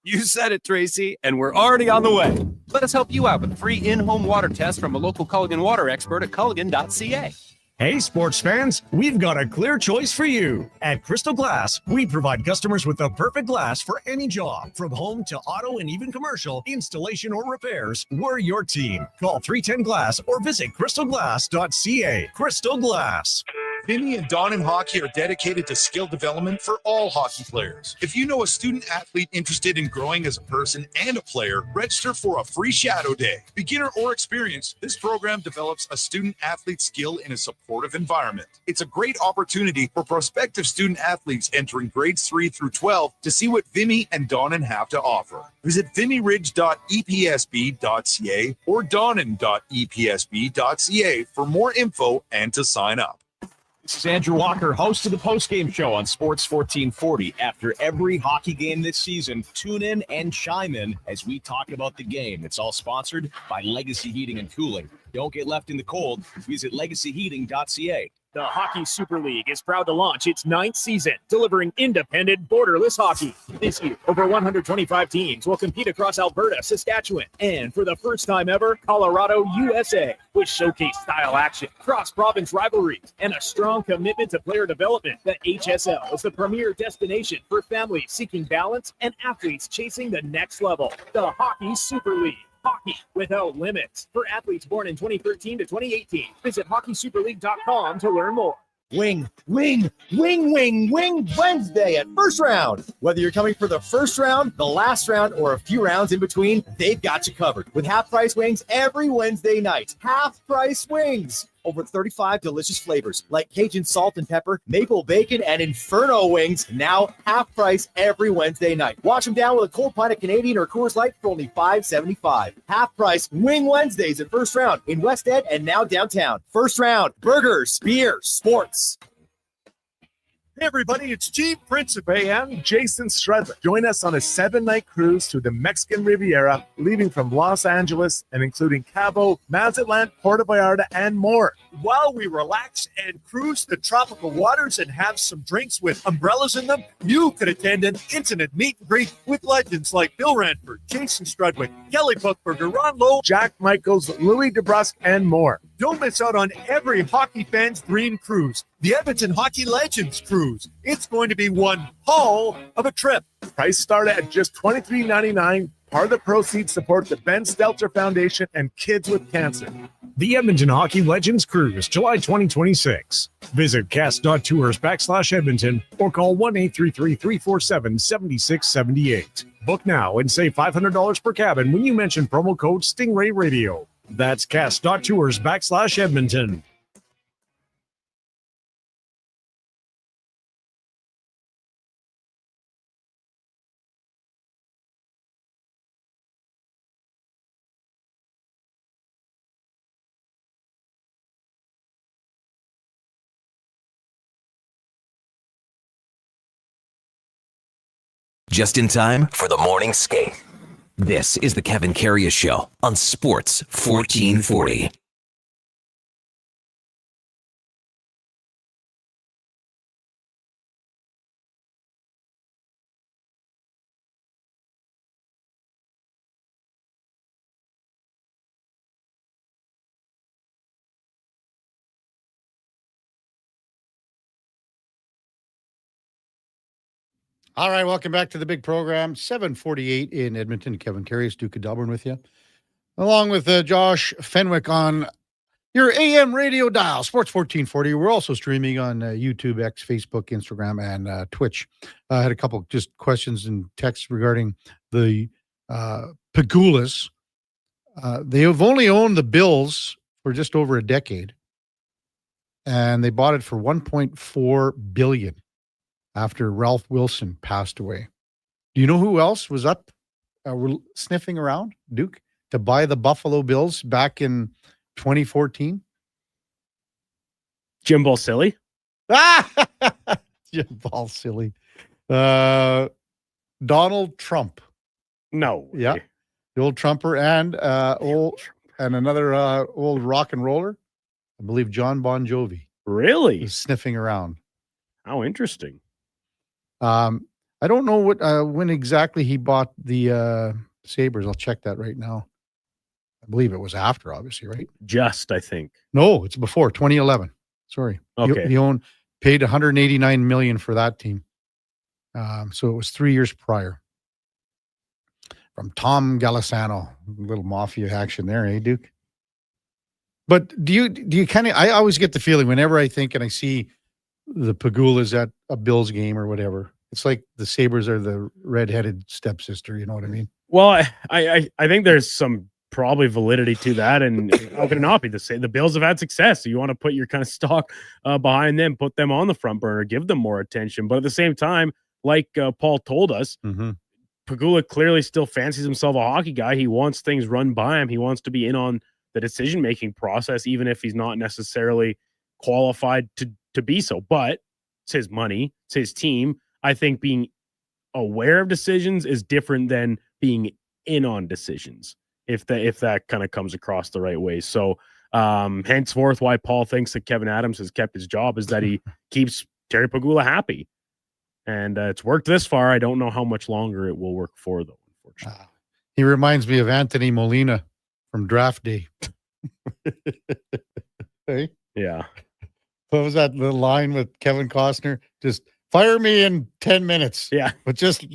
You said it, Tracy, and we're already on the way. Let us help you out with a free in-home water test from a local Culligan water expert at culligan.ca. Hey, sports fans, we've got a clear choice for you. At Crystal Glass, we provide customers with the perfect glass for any job. From home to auto and even commercial, installation or repairs, we're your team. Call 310 Glass or visit crystalglass.ca. Crystal Glass. Vinny and Don in Hockey are dedicated to skill development for all hockey players. If you know a student athlete interested in growing as a person and a player, register for a free shadow day. Beginner or experienced, this program develops a student athlete skill in a supportive environment. It's a great opportunity for prospective student athletes entering grades 3 through 12 to see what Vimy and Donnan have to offer. Visit vimyridge.epsb.ca or donnan.epsb.ca for more info and to sign up. This is Andrew Walker, host of the postgame show on Sports 1440. After every hockey game this season, tune in and chime in as we talk about the game. It's all sponsored by Legacy Heating and Cooling. Don't get left in the cold. Visit legacyheating.ca. The Hockey Super League is proud to launch its 9th season, delivering independent, borderless hockey. This year, over 125 teams will compete across Alberta, Saskatchewan, and for the first time ever, Colorado, USA, which showcase style action, cross-province rivalries, and a strong commitment to player development. The HSL is the premier destination for families seeking balance and athletes chasing the next level. The Hockey Super League. Hockey without limits. For athletes born in 2013 to 2018, visit hockeysuperleague.com to learn more. Wing Wednesday at First Round. Whether you're coming for the first round, the last round, or a few rounds in between, they've got you covered. With half-price wings every Wednesday night. Half-price wings. Over 35 delicious flavors like Cajun salt and pepper, maple bacon, and Inferno wings. Now half price every Wednesday night. Wash them down with a cold pint of Canadian or Coors Light for only $5.75. Half price Wing Wednesdays at First Round in West End and now downtown. First Round, burgers, beer, sports. Hey everybody, it's Chief Principe and Jason Stradler. Join us on a 7-night cruise through the Mexican Riviera, leaving from Los Angeles and including Cabo, Mazatlan, Puerto Vallarta, and more. While we relax and cruise the tropical waters and have some drinks with umbrellas in them, you could attend an intimate meet and greet with legends like Bill Ranford, Jason Strudwick, Kelly Buchberger, Ron Lowe, Jack Michaels, Louis DeBrusque, and more. Don't miss out on every hockey fan's dream cruise, the Edmonton Hockey Legends Cruise. It's going to be one hell of a trip. Price start at just $23.99. Part of the proceeds support the Ben Stelter Foundation and Kids with Cancer. The Edmonton Hockey Legends Cruise, July 2026. Visit cast.tours/Edmonton or call 1-833-347-7678. Book now and save $500 per cabin when you mention promo code Stingray Radio. That's cast.tours/Edmonton. Just in time for the morning skate. This is the Kevin Karius Show on Sports 1440. All right, welcome back to the big program. 748 in Edmonton. Kevin Karius, Duke of Delburne with you. Along with Josh Fenwick on your AM radio dial, Sports 1440. We're also streaming on YouTube, X, Facebook, Instagram, and Twitch. I had a couple just questions and texts regarding the Pegulas. They have only owned the Bills for just over a decade, and they bought it for $1.4 billion. After Ralph Wilson passed away. Do you know who else was up sniffing around, Duke, to buy the Buffalo Bills back in 2014? Jim Balsillie. Jim Balsillie. Donald Trump. No. Yeah. The old Trumper and another old rock and roller. I believe John Bon Jovi. Really? Was sniffing around. How interesting. I don't know when exactly he bought the Sabres. I'll check that right now. I believe it was after, obviously, right? Just, I think. No, it's before 2011. Sorry. Okay. He paid $189 million for that team. So it was 3 years prior. From Tom Golisano, a little mafia action there, eh, Duke? But do you kind of? I always get the feeling whenever I think and I see the Pagulas at a Bills game or whatever, it's like the Sabres are the redheaded stepsister. You know what I mean? Well, I think there's some probably validity to that, and how can it not be the same? The Bills have had success, so you want to put your kind of stock behind them, put them on the front burner, give them more attention. But at the same time, like Paul told us, Pagula clearly still fancies himself a hockey guy. He wants things run by him. He wants to be in on the decision-making process, even if he's not necessarily qualified to be so. But it's his money, it's his team. I think being aware of decisions is different than being in on decisions, if that kind of comes across the right way. So henceforth, why Paul thinks that Kevin Adams has kept his job is that he keeps Terry Pagula happy. And it's worked this far. I don't know how much longer it will work for, though, unfortunately. He reminds me of Anthony Molina from Draft Day. Hey? Yeah. What was that little line with Kevin Costner? Just fire me in 10 minutes. Yeah. But just,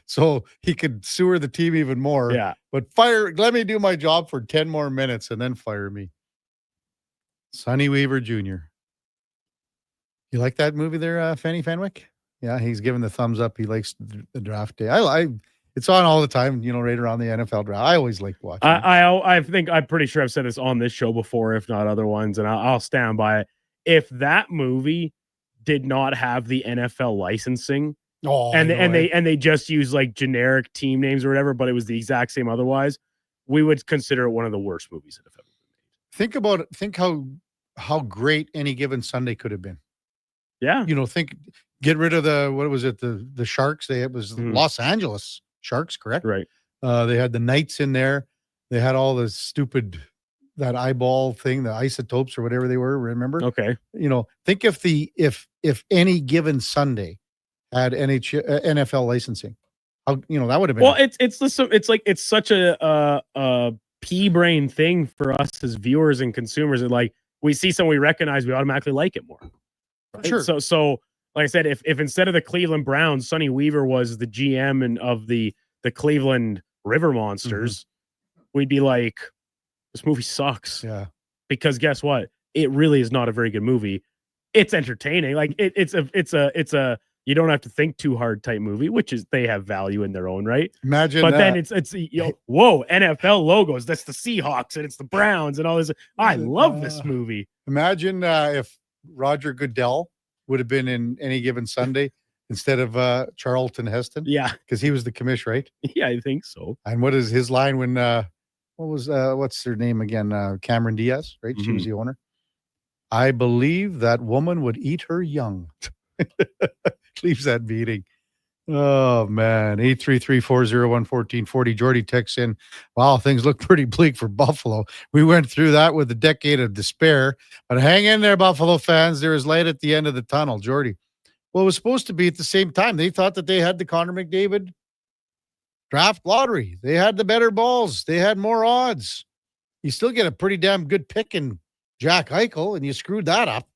so he could sewer the team even more. Yeah. But let me do my job for 10 more minutes and then fire me. Sonny Weaver Jr. You like that movie there, Fanny Fenwick? Yeah, he's giving the thumbs up. He likes the Draft Day. It's on all the time, right around the NFL draft. I always like watching. I think I'm pretty sure I've said this on this show before, if not other ones, and I'll stand by it. If that movie did not have the NFL licensing, and they just use like generic team names or whatever, but it was the exact same otherwise, we would consider it one of the worst movies that have ever been made. Think how great Any Given Sunday could have been. Yeah. Get rid of the Sharks. It was Los Angeles Sharks, correct? Right. They had the Knights in there. They had all the stupid, that eyeball thing, the isotopes or whatever they were, remember? Okay. Think if Any Given Sunday had NFL licensing, how, that would have been. Well, it's such a pea brain thing for us as viewers and consumers. And like, we see something we recognize, we automatically like it more. Right? Sure. So like I said, if instead of the Cleveland Browns, Sonny Weaver was the GM and of the Cleveland River Monsters, we'd be like, this movie sucks. Yeah. Because guess what? It really is not a very good movie. It's entertaining. Like it's a you don't have to think too hard type movie, which is they have value in their own right. Imagine, but then it's whoa, NFL logos. That's the Seahawks and it's the Browns and all this. I love this movie. Imagine if Roger Goodell would have been in Any Given Sunday instead of Charlton Heston. Yeah. Because he was the commish, right? Yeah, I think so. And what is his line when what's her name again? Cameron Diaz, right? She was the owner. I believe that woman would eat her young. Leaves that meeting. Oh man. 833-401-1440. Jordy texts in. Wow, things look pretty bleak for Buffalo. We went through that with a decade of despair. But hang in there, Buffalo fans. There is light at the end of the tunnel. Jordy. Well, it was supposed to be at the same time. They thought that they had the Connor McDavid draft lottery. They had the better balls. They had more odds. You still get a pretty damn good pick in Jack Eichel, and you screwed that up.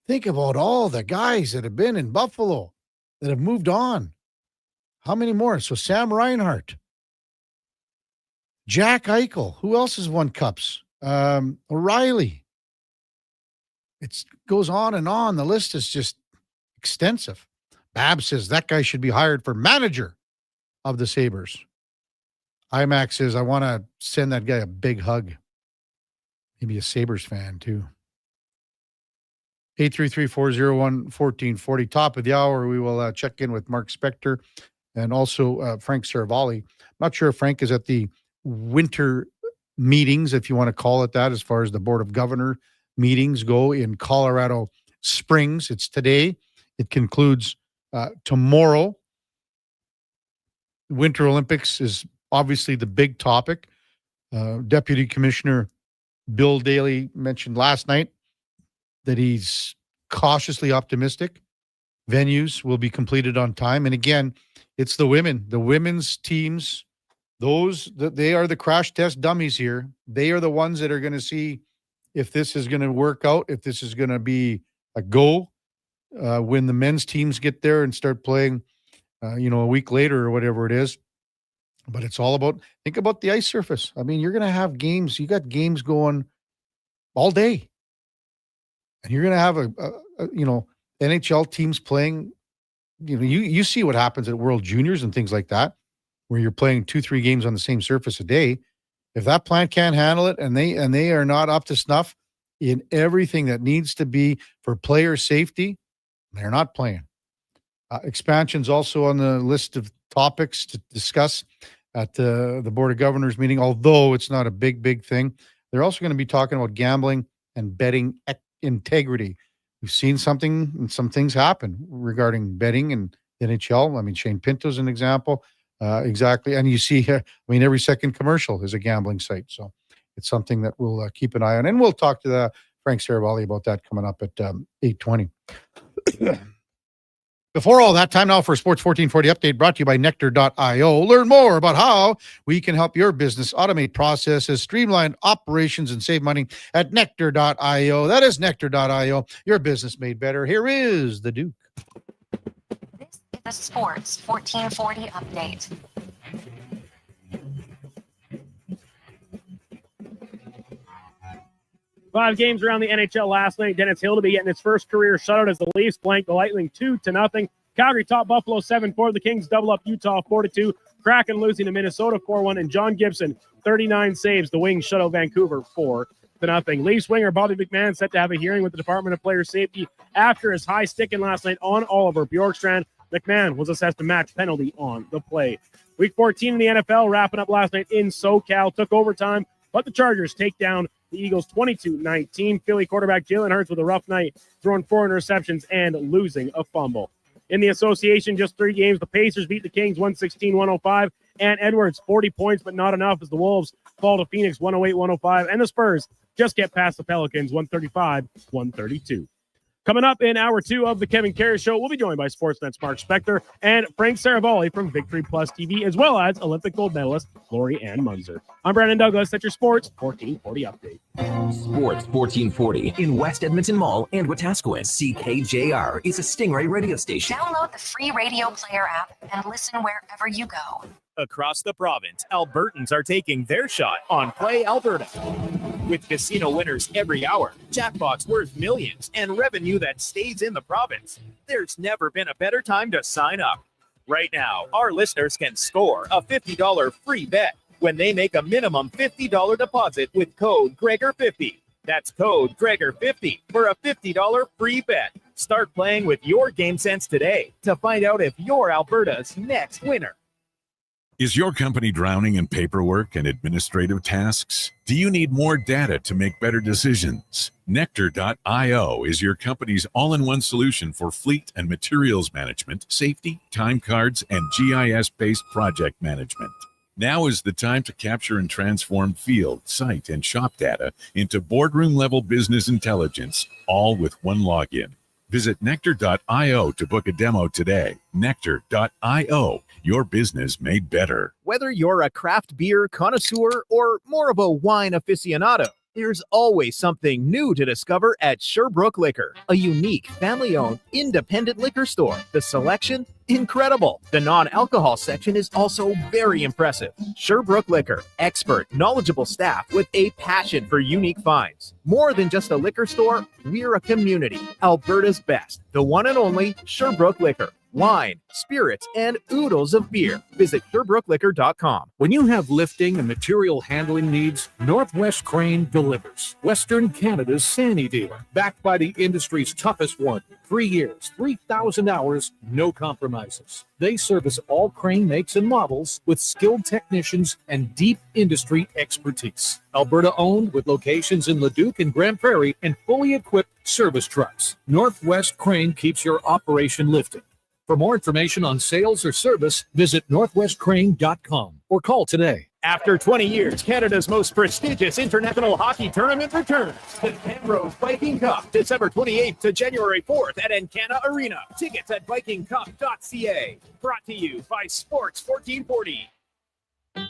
Think about all the guys that have been in Buffalo that have moved on. How many more? So Sam Reinhart, Jack Eichel. Who else has won cups? O'Reilly. It goes on and on. The list is just extensive. Bab says that guy should be hired for manager of the Sabres. IMAX says, I want to send that guy a big hug. Maybe a Sabres fan too. 833-401-1440. Top of the hour, we will check in with Mark Spector and also Frank Saravalli. I'm not sure if Frank is at the winter meetings, if you want to call it that, as far as the Board of Governor meetings go in Colorado Springs. It's today. It concludes tomorrow. Winter Olympics is obviously the big topic. Deputy Commissioner Bill Daly mentioned last night that he's cautiously optimistic. Venues will be completed on time. And again, it's the women's teams. They are the crash test dummies here. They are the ones that are going to see if this is going to work out, if this is going to be a go. When the men's teams get there and start playing, a week later or whatever it is. But it's all about, think about the ice surface. I mean, you're going to have games. You got games going all day. And you're going to have NHL teams playing. You see what happens at World Juniors and things like that, where you're playing 2-3 games on the same surface a day. If that plant can't handle it and they are not up to snuff in everything that needs to be for player safety, they're not playing. Expansion's also on the list of topics to discuss at the Board of Governors meeting, although it's not a big thing. They're also going to be talking about gambling and betting integrity. We've seen some things happen regarding betting and NHL. I mean, Shane Pinto's an example. Exactly. And you see, every second commercial is a gambling site. So it's something that we'll keep an eye on. And we'll talk to Frank Saravalli about that coming up at 8:20. Before all that, time now for a Sports 1440 update brought to you by Nectar.io. Learn more about how we can help your business automate processes, streamline operations, and save money at Nectar.io. That is Nectar.io, your business made better. Here is the Duke. This is the Sports 1440 update. Five games around the NHL last night. Dennis Hildeby getting his first career shutout as the Leafs blanked the Lightning 2-0. Calgary topped Buffalo 7-4. The Kings double up Utah 4-2. Kraken losing to Minnesota 4-1. And John Gibson, 39 saves. The Wings shut out Vancouver 4-0. Leafs winger Bobby McMahon set to have a hearing with the Department of Player Safety after his high sticking last night on Oliver Bjorkstrand. McMahon was assessed a match penalty on the play. Week 14 in the NFL wrapping up last night in SoCal. Took overtime, but the Chargers take down the Eagles 22-19. Philly quarterback Jalen Hurts with a rough night, throwing 4 interceptions and losing a fumble. In the association, just 3 games. The Pacers beat the Kings 116-105. And Edwards, 40 points, but not enough as the Wolves fall to Phoenix 108-105. And the Spurs just get past the Pelicans 135-132. Coming up in hour 2 of the Kevin Karius Show, we'll be joined by Sportsnet's Mark Spector and Frank Saravalli from Victory Plus TV, as well as Olympic gold medalist Lori Ann Munzer. I'm Brandon Douglas. That's your Sports 1440 update. Sports 1440 in West Edmonton Mall and Wetaskiwin. CKJR is a Stingray radio station. Download the free radio player app and listen wherever you go. Across the province, Albertans are taking their shot on Play Alberta. With casino winners every hour, jackpots worth millions, and revenue that stays in the province, there's never been a better time to sign up. Right now, our listeners can score a $50 free bet when they make a minimum $50 deposit with code Gregor50. That's code Gregor50 for a $50 free bet. Start playing with your game sense today to find out if you're Alberta's next winner. Is your company drowning in paperwork and administrative tasks? Do you need more data to make better decisions? Nectar.io is your company's all-in-one solution for fleet and materials management, safety, time cards, and GIS-based project management. Now is the time to capture and transform field, site, and shop data into boardroom-level business intelligence, all with one login. Visit Nectar.io to book a demo today. Nectar.io, your business made better. Whether you're a craft beer connoisseur or more of a wine aficionado, there's always something new to discover at Sherbrooke Liquor, a unique family-owned independent liquor store. The selection, incredible. The non-alcohol section is also very impressive. Sherbrooke Liquor, expert, knowledgeable staff with a passion for unique finds. More than just a liquor store, we're a community. Alberta's best, the one and only Sherbrooke Liquor. Wine, spirits, and oodles of beer. Visit SherbrookeLiquor.com. When you have lifting and material handling needs, Northwest Crane delivers. Western Canada's Sandy dealer, backed by the industry's toughest one. 3 years, 3,000 hours, no compromises. They service all crane makes and models with skilled technicians and deep industry expertise. Alberta owned with locations in Leduc and Grand Prairie and fully equipped service trucks. Northwest Crane keeps your operation lifting. For more information on sales or service, visit northwestcrane.com or call today. After 20 years, Canada's most prestigious international hockey tournament returns. The Penrose Viking Cup, December 28th to January 4th at Encana Arena. Tickets at vikingcup.ca. Brought to you by Sports 1440.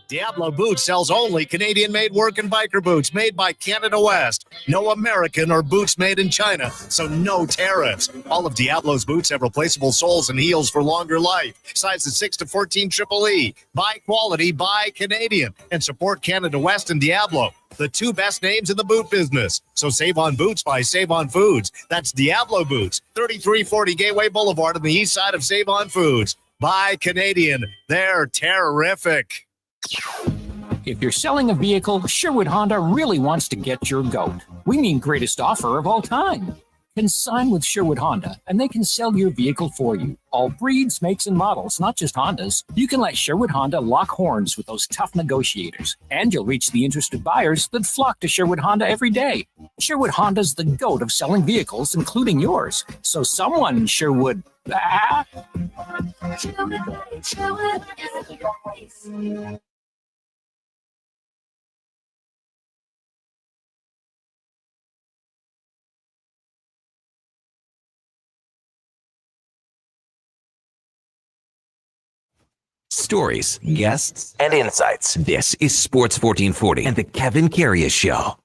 Diablo Boots sells only Canadian-made work and biker boots made by Canada West. No American or boots made in China, so no tariffs. All of Diablo's boots have replaceable soles and heels for longer life. Sizes 6 to 14 Triple E. Buy quality, buy Canadian. And support Canada West and Diablo, the two best names in the boot business. So save on boots by Save On Foods. That's Diablo Boots, 3340 Gateway Boulevard on the east side of Save On Foods. Buy Canadian. They're terrific. If you're selling a vehicle, Sherwood Honda really wants to get your goat. We mean greatest offer of all time. Consign with Sherwood Honda, and they can sell your vehicle for you. All breeds, makes, and models, not just Hondas. You can let Sherwood Honda lock horns with those tough negotiators, and you'll reach the interested buyers that flock to Sherwood Honda every day. Sherwood Honda's the goat of selling vehicles, including yours. So someone sure would... Stories, guests, and insights. This is Sports 1440 and the Kevin Karius Show.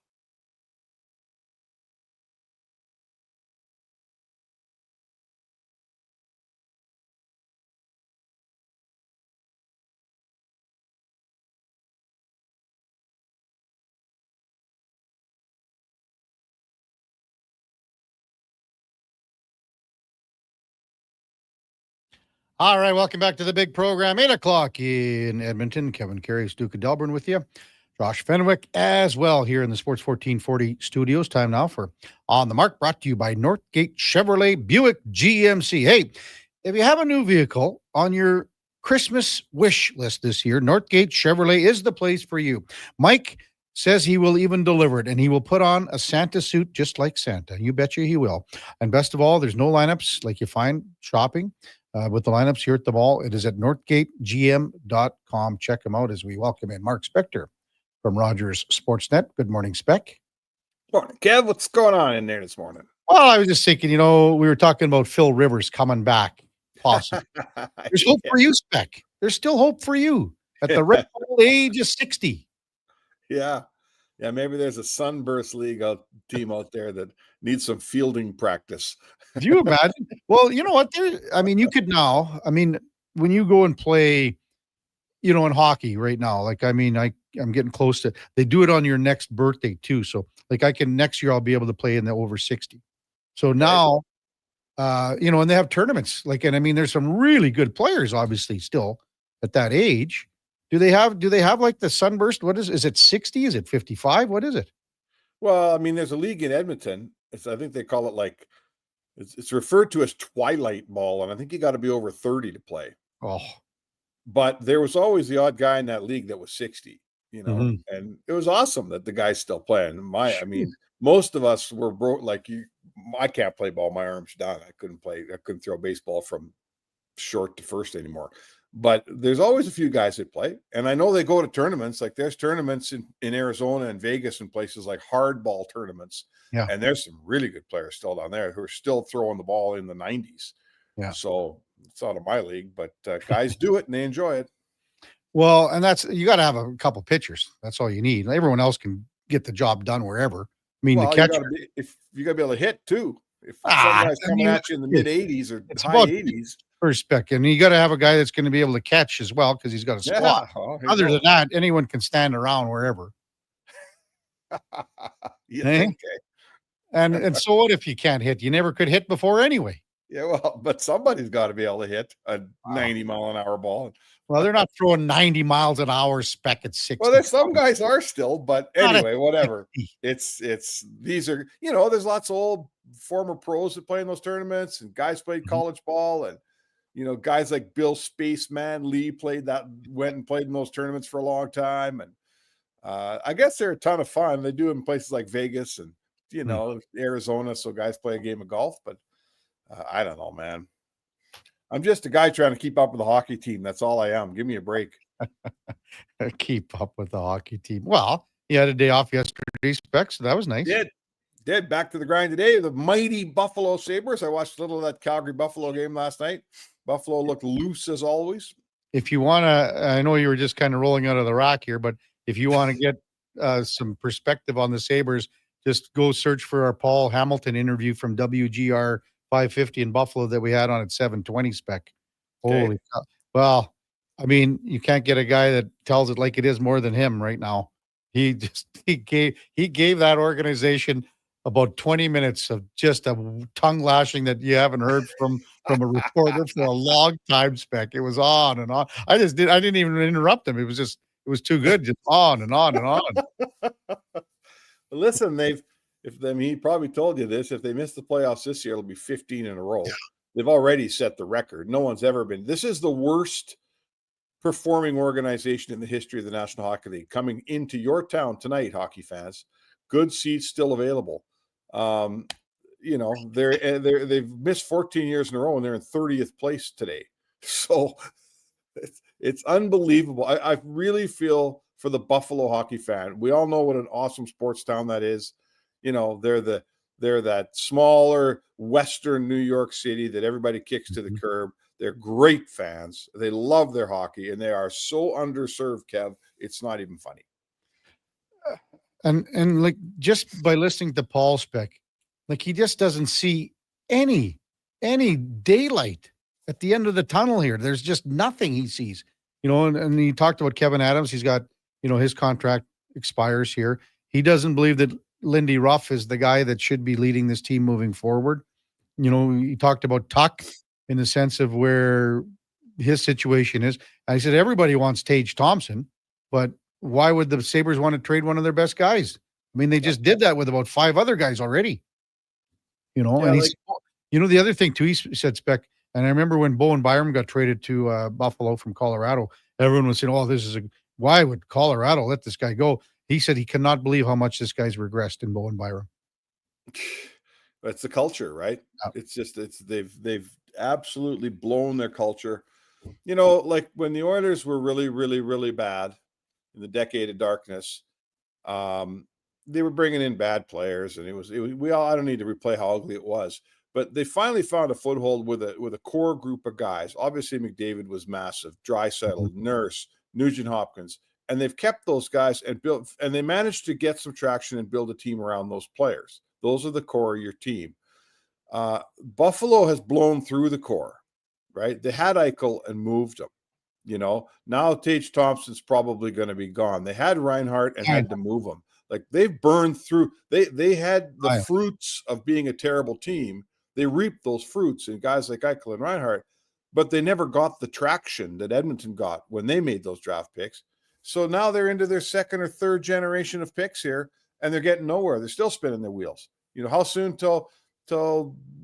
All right, welcome back to the big program. 8 o'clock in Edmonton. Kevin Karius, Duke of Delburne with you. Josh Fenwick as well here in the Sports 1440 studios. Time now for On the Mark, brought to you by Northgate Chevrolet Buick GMC. Hey, if you have a new vehicle on your Christmas wish list this year, Northgate Chevrolet is the place for you. Mike says he will even deliver it, and he will put on a Santa suit just like Santa. You betcha he will. And best of all, there's no lineups like you find shopping. With the lineups here at the mall, it is at northgategm.com. Check them out as we welcome in Mark Spector from Rogers Sportsnet. Good morning, Spec. Morning, Kev. What's going on in there this morning? Well, I was just thinking, we were talking about Phil Rivers coming back, possibly. There's hope for you, Spec. There's still hope for you at the red old age of 60. Yeah. Yeah, maybe there's a Sunburst League team out there that needs some fielding practice. Do you imagine? Well, you know what? You could now. When you go and play, in hockey right now, I'm getting close to. They do it on your next birthday too. So, next year I'll be able to play in the over 60. So now, and they have tournaments. There's some really good players, obviously, still at that age. Do they have like the Sunburst? What is it 60? Is it 55? What is it? Well, there's a league in Edmonton. I think they call it it's referred to as Twilight Ball, and I think you got to be over 30 to play. Oh, but there was always the odd guy in that league that was 60, and it was awesome that the guy's still playing. Most of us were broke. I can't play ball. My arm's done. I couldn't throw baseball from short to first anymore. But there's always a few guys that play. And I know they go to tournaments. There's tournaments in Arizona and Vegas and places like hardball tournaments. Yeah. And there's some really good players still down there who are still throwing the ball in the 90s. Yeah. So it's out of my league, but guys do it and they enjoy it. Well, and you got to have a couple pitchers. That's all you need. Everyone else can get the job done wherever. The catcher. You got to be able to hit too. If some guy's coming at you in the mid 80s or high 80s. First spec, and you got to have a guy that's going to be able to catch as well because he's got a squat. Yeah. Other than that, anyone can stand around wherever. Okay. And so what if you can't hit? You never could hit before anyway. Yeah, well, but somebody's got to be able to hit a 90-mile-an-hour ball. Well, they're not throwing 90 miles an hour spec at 60. Well, there's some guys are still, but anyway, whatever. It's these are, there's lots of old former pros that play in those tournaments, and guys played college ball, and guys like Bill Spaceman Lee went and played in those tournaments for a long time. And I guess they're a ton of fun. They do them in places like Vegas and, Arizona. So guys play a game of golf, but I don't know, man. I'm just a guy trying to keep up with the hockey team. That's all I am. Give me a break. Keep up with the hockey team. Well, he had a day off yesterday, Spec, so that was nice. Did back to the grind today. The mighty Buffalo Sabres. I watched a little of that Calgary Buffalo game last night. Buffalo looked loose as always. If you want to, I know you were just kind of rolling out of the rack here, but if you want to get some perspective on the Sabres, just go search for our Paul Hamilton interview from WGR 550 in Buffalo that we had on at 720 Spec. Okay. Holy cow. Well, I mean, you can't get a guy that tells it like it is more than him right now. He gave that organization about 20 minutes of just a tongue lashing that you haven't heard from a reporter for a long time, Spec. It was on and on. I didn't even interrupt him. It was too good, just on and on and on. Listen, he probably told you this. If they miss the playoffs this year, it'll be 15 in a row. Yeah. They've already set the record. No one's ever been. This is the worst performing organization in the history of the National Hockey League. Coming into your town tonight, hockey fans, good seats still available. They've missed 14 years in a row and they're in 30th place today. So it's unbelievable. I really feel for the Buffalo hockey fan. We all know what an awesome sports town that is. You know, they're that smaller Western New York City that everybody kicks to the curb. They're great fans. They love their hockey, and they are so underserved, Kev. It's not even funny. And like just by listening to Paul Spec, like he just doesn't see any daylight at the end of the tunnel here. There's just nothing he sees, and he talked about Kevin Adams. He's got, his contract expires here. He doesn't believe that Lindy Ruff is the guy that should be leading this team moving forward. He talked about Tuck in the sense of where his situation is. And I said, everybody wants Tage Thompson, but why would the Sabres want to trade one of their best guys? I mean, they just did that with about 5 other guys already, and the other thing too, he said, Spec, and I remember when Bowen Byram got traded to Buffalo from Colorado, everyone was saying, why would Colorado let this guy go? He said he cannot believe how much this guy's regressed in Bowen Byram. It's the culture, right? Yeah. They've absolutely blown their culture. Like when the Oilers were really, really, really bad in the decade of darkness, they were bringing in bad players, and I don't need to replay how ugly it was, but they finally found a foothold with a core group of guys. Obviously, McDavid was massive, Draisaitl, Nurse, Nugent Hopkins, and they've kept those guys and they managed to get some traction and build a team around those players. Those are the core of your team. Buffalo has blown through the core, right? They had Eichel and moved him. Now Tage Thompson's probably going to be gone. They had Reinhart and had to move him. Like they've burned through. They had the fruits of being a terrible team. They reaped those fruits in guys like Eichel and Reinhart, but they never got the traction that Edmonton got when they made those draft picks. So now they're into their second or third generation of picks here, and they're getting nowhere. They're still spinning their wheels. How soon till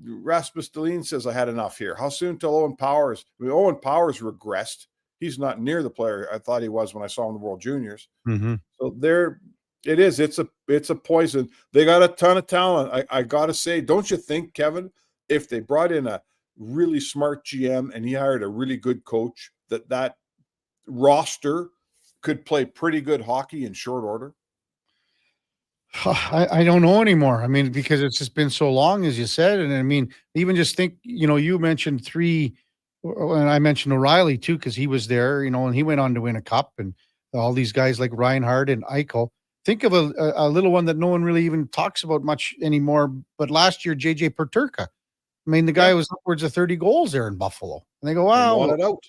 Rasmus Dahlin says I had enough here? How soon till Owen Powers? Owen Powers regressed. He's not near the player I thought he was when I saw him in the World Juniors. Mm-hmm. So it's a poison. They got a ton of talent. I gotta say, don't you think, Kevin, if they brought in a really smart GM and he hired a really good coach, that roster could play pretty good hockey in short order? I don't know anymore. I mean, because it's just been so long, as you said. And I mean, even just think, you mentioned 3, and I mentioned O'Reilly too, because he was there, and he went on to win a cup, and all these guys like Reinhart and Eichel. Think of a little one that no one really even talks about much anymore. But last year, JJ Peterka. I mean, the guy was upwards of 30 goals there in Buffalo. And they go, wow. Want it out.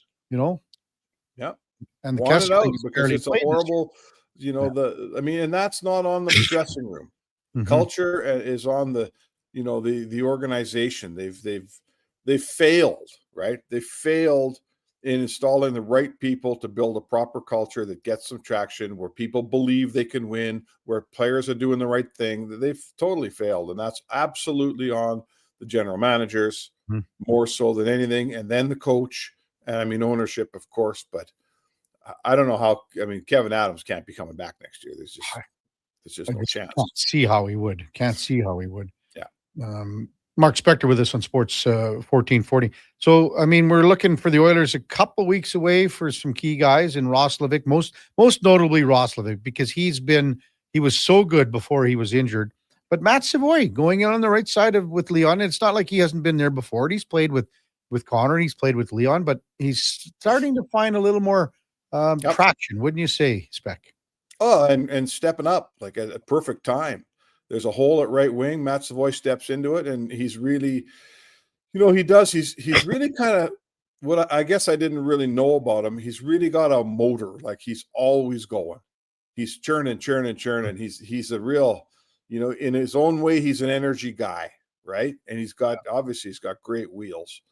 Yeah. And the want it out because it's a horrible, and that's not on the dressing room. Mm-hmm. Culture is on the, the organization. They've failed, right? They failed in installing the right people to build a proper culture that gets some traction, where people believe they can win, where players are doing the right thing. They've totally failed. And that's absolutely on the general managers, more so than anything. And then the coach, and ownership, of course, but I don't know how. Kevin Adams can't be coming back next year. There's just no chance. Can't see how he would. Yeah. Mark Spector with us on Sports 1440. So, I mean, we're looking for the Oilers a couple weeks away for some key guys in Roslovic, most notably Roslovic, because he was so good before he was injured. But Matt Savoy going in on the right side with Leon. It's not like he hasn't been there before. He's played with Connor, he's played with Leon, but he's starting to find a little more traction, wouldn't you say, Spec? Oh, and stepping up like at a perfect time. There's a hole at right wing. Matt Savoy steps into it, and he's really, he's really kind of what I guess I didn't really know about him. He's really got a motor, like he's always going. He's churning. He's a real, in his own way, he's an energy guy, right? And he's got great wheels.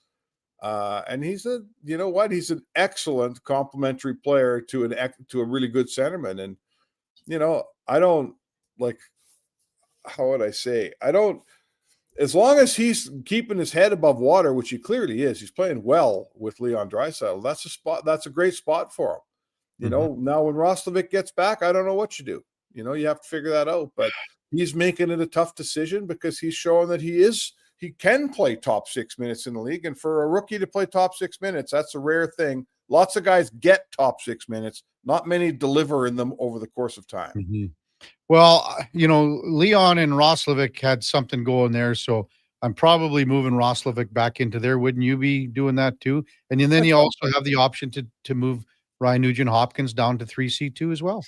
And he's he's an excellent complementary player to a really good centerman. And, I don't how would I say? As long as he's keeping his head above water, which he clearly is, he's playing well with Leon Draisaitl. That's a great spot for him. Now when Roslovic gets back, I don't know what you do. You have to figure that out. But he's making it a tough decision because he's showing that he can play top 6 minutes in the league. And for a rookie to play top 6 minutes, that's a rare thing. Lots of guys get top 6 minutes. Not many deliver in them over the course of time. Mm-hmm. Well, Leon and Roslovic had something going there, so I'm probably moving Roslovic back into there. Wouldn't you be doing that too? And then you also have the option to move Ryan Nugent-Hopkins down to 3C2 as well.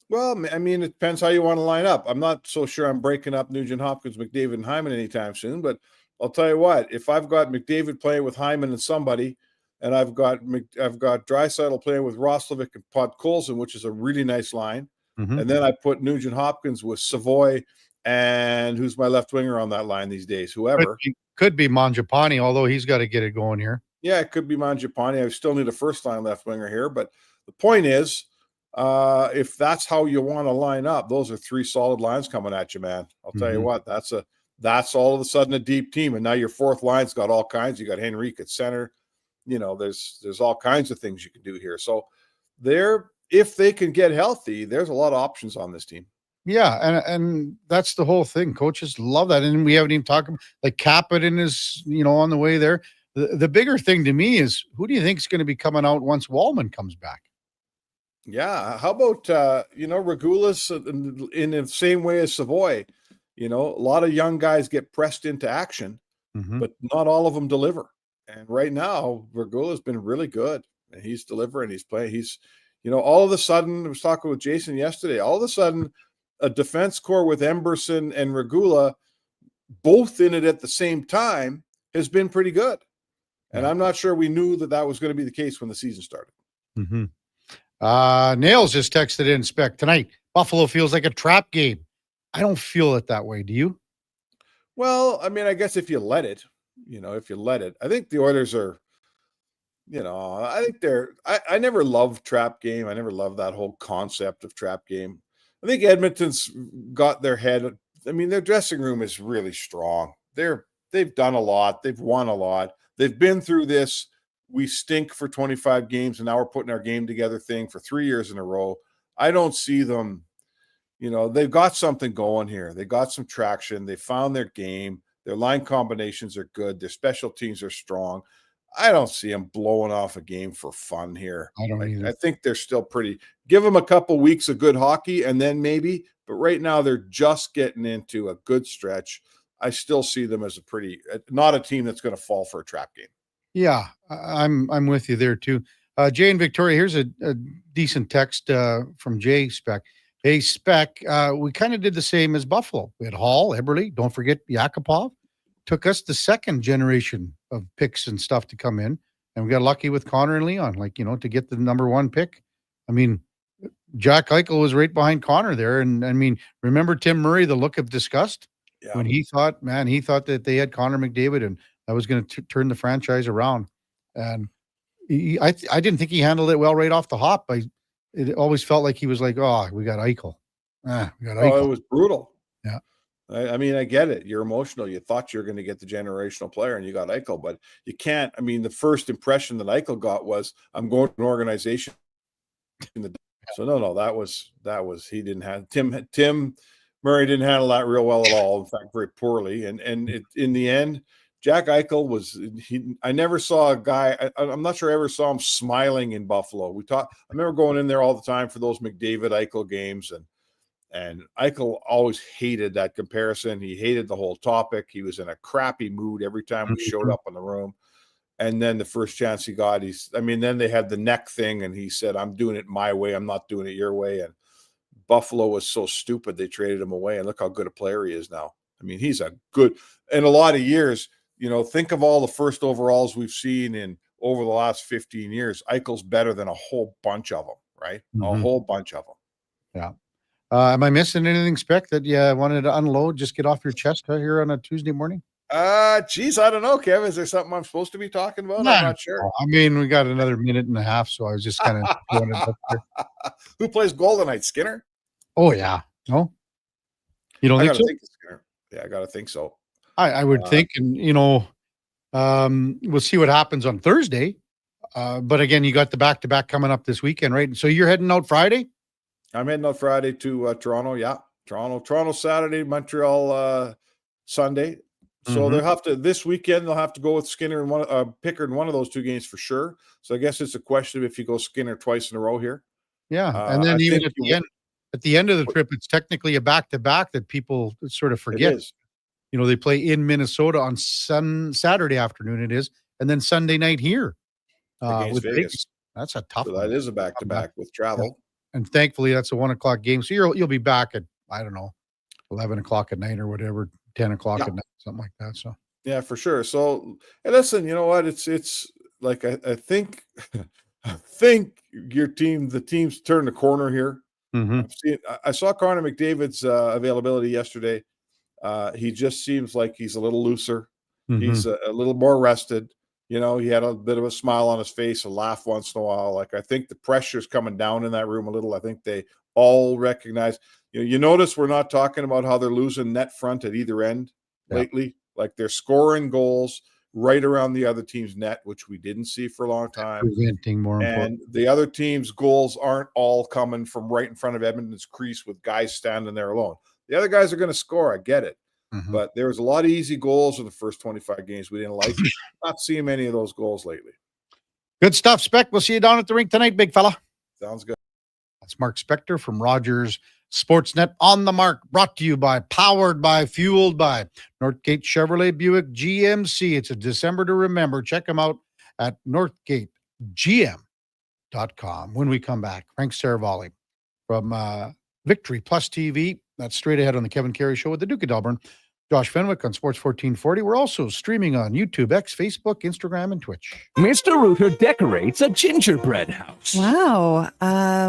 Well, I mean, it depends how you want to line up. I'm not so sure I'm breaking up Nugent-Hopkins, McDavid, and Hyman anytime soon, but I'll tell you what, if I've got McDavid playing with Hyman and somebody, and I've got Draisaitl playing with Roslovic and Podkolzin, which is a really nice line, mm-hmm. and then I put Nugent-Hopkins with Savoy, and who's my left winger on that line these days? Whoever. Could be Mangiapane, although he's got to get it going here. Yeah, it could be Mangiapane. I still need a first-line left winger here, but the point is, if that's how you want to line up, those are 3 solid lines coming at you, man. I'll tell you what, that's all of a sudden a deep team, and now your fourth line's got all kinds. You got Henrique at center. There's all kinds of things you can do here. So if they can get healthy, there's a lot of options on this team. Yeah, and that's the whole thing. Coaches love that, and we haven't even talked about like Kapanen is on the way there. The bigger thing to me is who do you think is going to be coming out once Wallman comes back? Yeah, how about Regula's in the same way as Savoy? A lot of young guys get pressed into action, but not all of them deliver. And right now, Regula's been really good, and he's delivering. He's playing. All of a sudden, I was talking with Jason yesterday. All of a sudden, a defense core with Emberson and Regula, both in it at the same time, has been pretty good. And I'm not sure we knew that was going to be the case when the season started. Mm-hmm. Nails just texted in, Spec, tonight, Buffalo feels like a trap game. I don't feel it that way. Do you? Well, I mean, I guess if you let it, I think the Oilers are, I think I never loved trap game. I never loved that whole concept of trap game. I think Edmonton's got their head. I mean, their dressing room is really strong. They've done a lot. They've won a lot. They've been through this. We stink for 25 games, and now we're putting our game together thing for 3 years in a row. I don't see them. They've got something going here. They got some traction. They found their game. Their line combinations are good. Their special teams are strong. I don't see them blowing off a game for fun here. I don't either. I think they're still pretty. Give them a couple weeks of good hockey, and then maybe. But right now, they're just getting into a good stretch. I still see them as not a team that's going to fall for a trap game. Yeah, I'm with you there too. Jay and Victoria, here's a decent text from Jay Spec. Hey, Spec, we kind of did the same as Buffalo. We had Hall, Eberle, don't forget Yakupov. Took us the second generation of picks and stuff to come in, and we got lucky with Connor and Leon, to get the number 1 pick. I mean, Jack Eichel was right behind Connor there, and I mean, remember Tim Murray, the look of disgust when he thought that they had Connor McDavid, and that was going to turn the franchise around. And I didn't think he handled it well right off the hop. It always felt like he was like, "Oh, we got Eichel." It was brutal. Yeah. I mean, I get it. You're emotional. You thought you were going to get the generational player, and you got Eichel, but you can't. I mean, the first impression that Eichel got was, "I'm going to an organization." So no, that was he didn't have Tim Murray didn't handle that real well at all. In fact, very poorly. And in the end, Jack Eichel I never saw a guy. I'm not sure I ever saw him smiling in Buffalo. I remember going in there all the time for those McDavid Eichel games, and Eichel always hated that comparison. He hated the whole topic. He was in a crappy mood every time we showed up in the room. And then the first chance he got, then they had the neck thing, and he said, "I'm doing it my way. I'm not doing it your way." And Buffalo was so stupid they traded him away. And look how good a player he is now. I mean, he's in a lot of years. Think of all the first overalls we've seen over the last 15 years. Eichel's better than a whole bunch of them, right? A whole bunch of them. Yeah. Am I missing anything, Spec, that you wanted to unload? Just get off your chest here on a Tuesday morning? Geez, I don't know, Kev. Is there something I'm supposed to be talking about? I'm not sure. I mean, we got another minute and a half, so I was just kind of doing it up there. Who plays Golden Knights? Skinner? Oh, yeah. No? You don't think so? Think Skinner. Yeah, I got to think so. I would think, and we'll see what happens on Thursday. But again, you got the back-to-back coming up this weekend, right? So you're heading out Friday? I'm heading out Friday to Toronto. Yeah, Toronto Saturday, Montreal Sunday. So they'll have to this weekend. They'll have to go with Skinner and Pickard in one of those two games for sure. So I guess it's a question of if you go Skinner twice in a row here. Yeah, and then even at the end of the trip, it's technically a back-to-back that people sort of forget. They play in Minnesota on Saturday afternoon. It is, and then Sunday night here with Vegas. That's a tough one. That is a back-to-back with travel. Yeah. And thankfully, that's a 1:00 game. So you'll be back at 11 o'clock at night or whatever, 10 o'clock at night, something like that. So yeah, for sure. So listen, you know what? It's like I think the team's turned the corner here. I saw Connor McDavid's availability yesterday. He just seems like he's a little looser. He's a little more rested. He had a bit of a smile on his face, a laugh once in a while. Like, I think the pressure's coming down in that room a little. I think they all recognize. You notice we're not talking about how they're losing net front at either end lately. Like, they're scoring goals right around the other team's net, which we didn't see for a long time. Preventing more important. And the other team's goals aren't all coming from right in front of Edmonton's crease with guys standing there alone. The other guys are going to score. I get it. But there was a lot of easy goals in the first 25 games we didn't like. Not seeing many of those goals lately. Good stuff, Spec. We'll see you down at the rink tonight, big fella. Sounds good. That's Mark Spector from Rogers Sportsnet. On the Mark, brought to you by, powered by, fueled by Northgate Chevrolet Buick GMC. It's a December to remember. Check them out at northgategm.com. When we come back, Frank Saravalli from Victory Plus TV. That's straight ahead on the Kevin Carey Show with the Duke of Delburne. Josh Fenwick on Sports 1440. We're also streaming on YouTube, X, Facebook, Instagram, and Twitch. Mr. Rooter decorates a gingerbread house. Wow.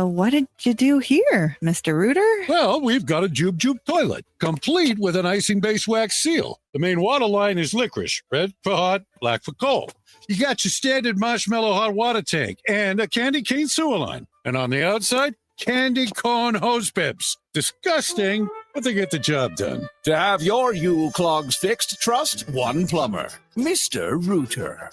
What did you do here, Mr. Rooter? Well, we've got a Jube Jube toilet, complete with an icing-based wax seal. The main water line is licorice, red for hot, black for cold. You got your standard marshmallow hot water tank and a candy cane sewer line. And on the outside, candy corn hose pips. Disgusting, but they get the job done. To have your Yule clogs fixed, trust one plumber, Mr. Rooter.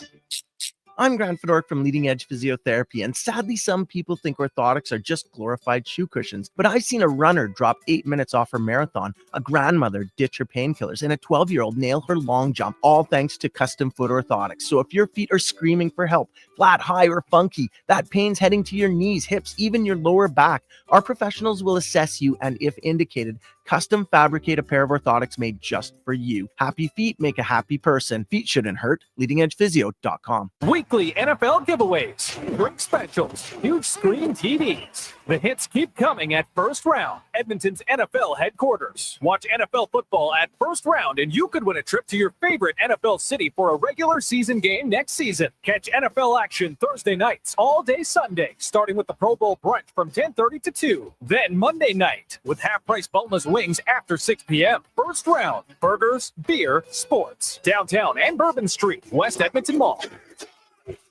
I'm Grant Fedork from Leading Edge Physiotherapy, and sadly some people think orthotics are just glorified shoe cushions. But I've seen a runner drop 8 minutes off her marathon, a grandmother ditch her painkillers, and a 12-year-old nail her long jump, all thanks to custom foot orthotics. So if your feet are screaming for help, flat, high, or funky, that pain's heading to your knees, hips, even your lower back, our professionals will assess you and, if indicated, custom fabricate a pair of orthotics made just for you. Happy feet make a happy person. Feet shouldn't hurt. LeadingEdgePhysio.com. Weekly NFL giveaways, drink specials, huge screen TVs. The hits keep coming at First Round, Edmonton's NFL headquarters. Watch NFL football at First Round, and you could win a trip to your favorite NFL city for a regular season game next season. Catch NFL action Thursday nights, all day Sunday, starting with the Pro Bowl brunch from 10:30 to 2. Then Monday night with half-price boneless wings after 6 p.m. First Round, burgers, beer, sports. Downtown and Bourbon Street, West Edmonton Mall.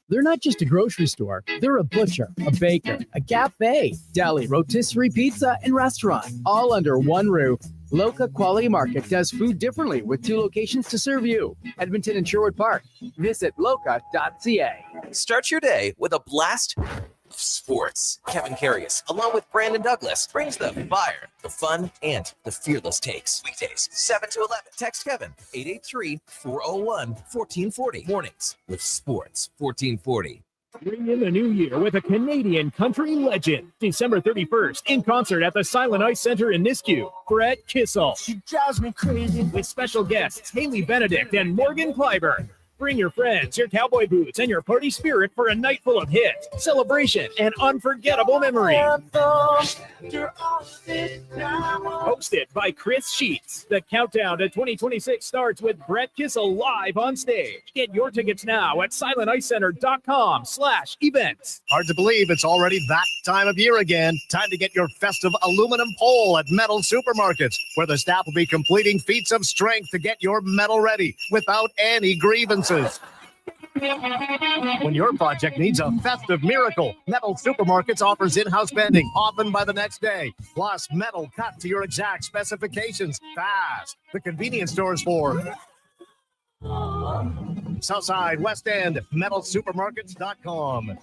They're not just a grocery store. They're a butcher, a baker, a cafe, deli, rotisserie pizza, and restaurant, all under one roof. Loca Quality Market does food differently with 2 locations to serve you. Edmonton and Sherwood Park. Visit loca.ca. Start your day with a blast Sports. Kevin Karius, along with Brandon Douglas, brings the fire, the fun, and the fearless takes. Weekdays, 7 to 11. Text Kevin, 883-401-1440. Mornings with Sports 1440. Bring in the new year with a Canadian country legend. December 31st, in concert at the Silent Ice Center in Nisku. Brett Kissel. She drives me crazy. With special guests Haley Benedict and Morgan Clyburn. Bring your friends, your cowboy boots, and your party spirit for a night full of hits, celebration, and unforgettable memories. Hosted by Chris Sheets. The countdown to 2026 starts with Brett Kissel live on stage. Get your tickets now at silenticecenter.com/events. Hard to believe it's already that time of year again. Time to get your festive aluminum pole at Metal Supermarkets, where the staff will be completing feats of strength to get your metal ready without any grievances. When your project needs a festive miracle, Metal Supermarkets offers in-house bending, often by the next day. Plus, metal cut to your exact specifications, fast. The convenience stores for Southside, West End, metalsupermarkets.com.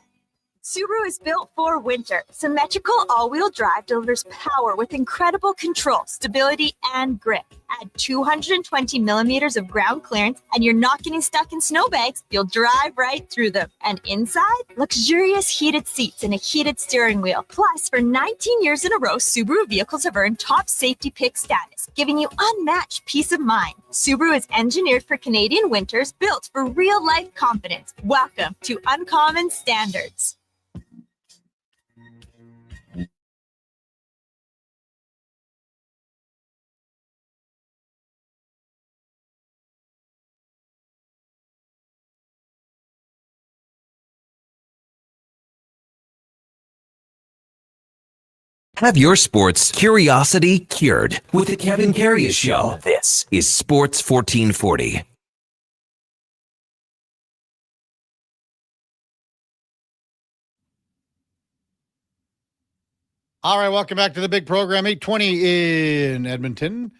Subaru is built for winter. Symmetrical all-wheel drive delivers power with incredible control, stability, and grip. Add 220 millimeters of ground clearance, and you're not getting stuck in snowbanks. You'll drive right through them. And inside, luxurious heated seats and a heated steering wheel. Plus, for 19 years in a row, Subaru vehicles have earned top safety pick status, giving you unmatched peace of mind. Subaru is engineered for Canadian winters, built for real-life confidence. Welcome to Uncommon Standards. Have your sports curiosity cured with the Kevin Karius Show. This is Sports 1440. All right, welcome back to the big program, 8:20 in Edmonton.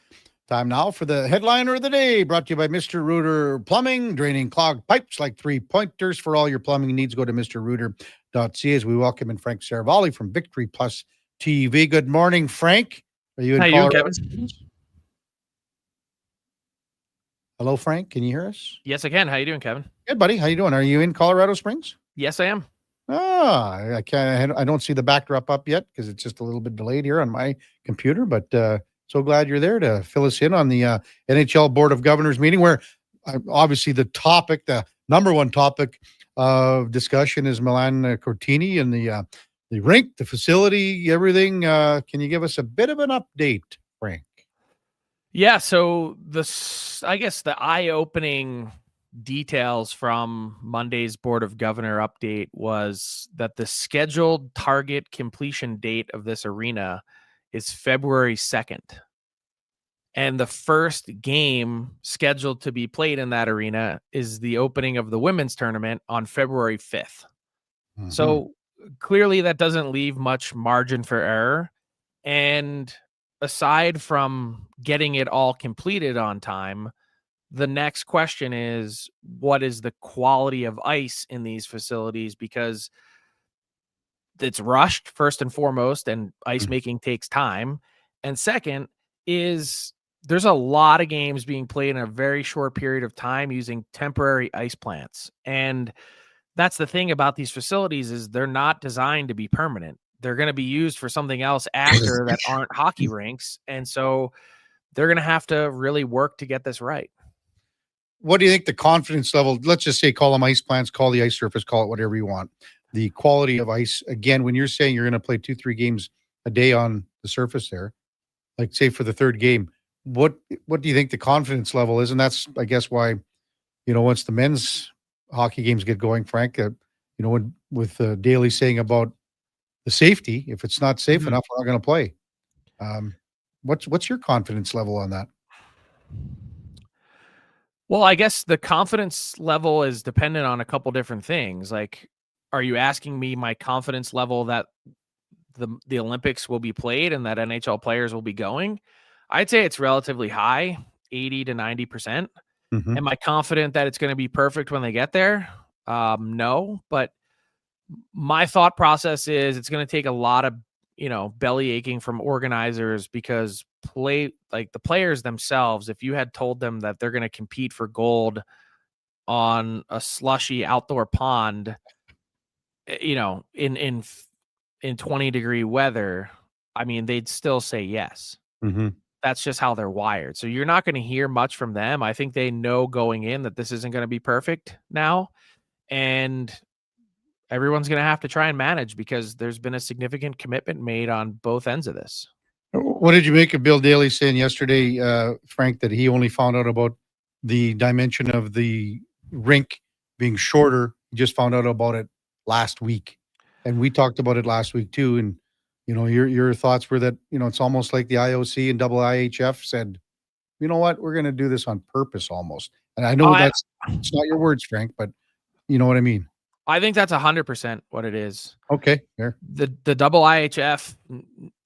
Time now for the headliner of the day, brought to you by Mr. Rooter Plumbing, draining clogged pipes like 3-pointers. For all your plumbing needs, go to mrrooter.ca as we welcome in Frank Saravalli from Victory Plus TV. Good morning, Frank. Are you in Colorado? Kevin? Hello, Frank. Can you hear us? Yes, I can. How you doing, Kevin? Good, buddy. How you doing? Are you in Colorado Springs? Yes, I am. I don't see the backdrop up yet because it's just a little bit delayed here on my computer, but so glad you're there to fill us in on the NHL Board of Governors meeting, where obviously the number one topic of discussion is Milan Cortini and the rink, the facility, everything. Can you give us a bit of an update, Frank? Yeah, so I guess the eye-opening details from Monday's Board of Governor update was that the scheduled target completion date of this arena is February 2nd. And the first game scheduled to be played in that arena is the opening of the women's tournament on February 5th. Mm-hmm. So clearly that doesn't leave much margin for error. And aside from getting it all completed on time, the next question is, what is the quality of ice in these facilities? Because it's rushed, first and foremost, and ice making takes time. And second is there's a lot of games being played in a very short period of time using temporary ice plants. And that's the thing about these facilities is they're not designed to be permanent. They're going to be used for something else after that aren't hockey rinks. And so they're going to have to really work to get this right. What do you think the confidence level, let's just say call them ice plants, call the ice surface, call it whatever you want. The quality of ice, again, when you're saying you're going to play 2-3 games a day on the surface there, like say for the third game, what do you think the confidence level is? And that's, I guess, why, once the men's hockey games get going, Frank, with Daly saying about the safety, if it's not safe enough, we're not going to play. What's your confidence level on that? Well, I guess the confidence level is dependent on a couple different things. Like, are you asking me my confidence level that the Olympics will be played and that NHL players will be going? I'd say it's relatively high, 80 to 90%. Am I confident that it's going to be perfect when they get there? No, but My thought process is it's going to take a lot of, belly aching from organizers, because the players themselves, if you had told them that they're going to compete for gold on a slushy outdoor pond, in 20-degree weather, I mean, they'd still say yes. Mm-hmm. That's just how they're wired. So you're not going to hear much from them. I think they know going in that this isn't going to be perfect now. And everyone's going to have to try and manage, because there's been a significant commitment made on both ends of this. What did you make of Bill Daly saying yesterday, Frank, that he only found out about the dimension of the rink being shorter? He just found out about it last week. And we talked about it last week too. And, your thoughts were that, it's almost like the IOC and IIHF said, you know what, we're going to do this on purpose almost. And I know it's not your words, Frank, but you know what I mean? I think that's 100% what it is. Okay. There. The IIHF,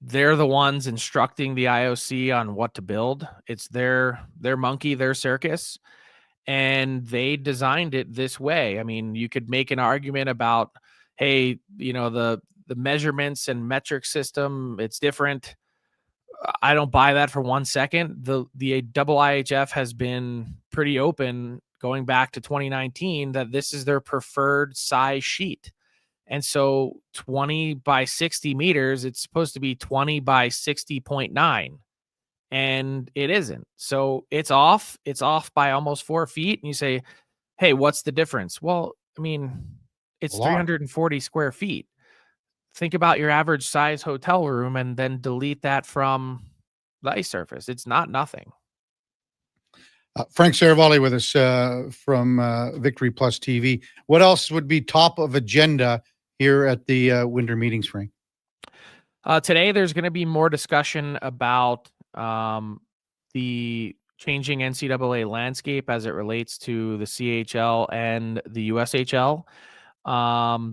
they're the ones instructing the IOC on what to build. It's their monkey, their circus, and they designed it this way. I mean, you could make an argument about, hey, the measurements and metric system, it's different. I don't buy that for 1 second. The IIHF has been pretty open going back to 2019 that this is their preferred size sheet. And so 20 by 60 meters, it's supposed to be 20 by 60.9. And it isn't. So it's off. It's off by almost 4 feet. And you say, hey, what's the difference? Well, I mean, it's 340 square feet. Think about your average size hotel room and then delete that from the ice surface. It's not nothing. Frank Saravalli with us from Victory Plus TV. What else would be top of agenda here at the winter meetings, Frank? Today, there's going to be more discussion about the changing NCAA landscape as it relates to the CHL and the USHL.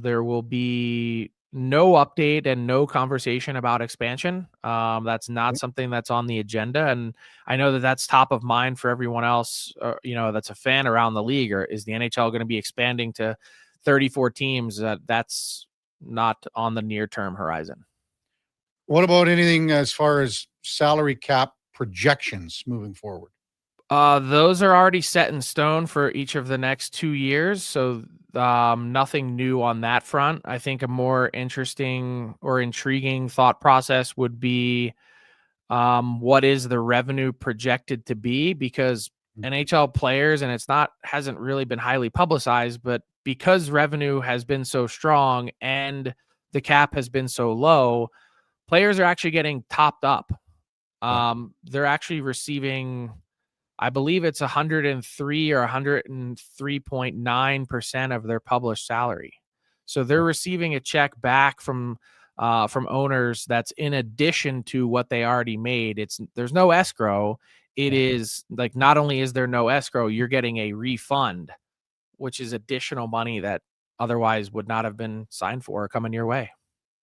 There will be no update and no conversation about expansion. That's not something that's on the agenda. And I know that that's top of mind for everyone else, that's a fan around the league. Or is the NHL going to be expanding to 34 teams? That's not on the near-term horizon. What about anything as far as salary cap projections moving forward? Those are already set in stone for each of the next 2 years. So nothing new on that front. I think a more interesting or intriguing thought process would be what is the revenue projected to be, because NHL players, and hasn't really been highly publicized, but because revenue has been so strong and the cap has been so low, players are actually getting topped up. They're actually receiving, I believe it's 103 or 103.9% of their published salary. So they're receiving a check back from owners that's in addition to what they already made. There's no escrow. It is like, not only is there no escrow, you're getting a refund, which is additional money that otherwise would not have been signed for or coming your way.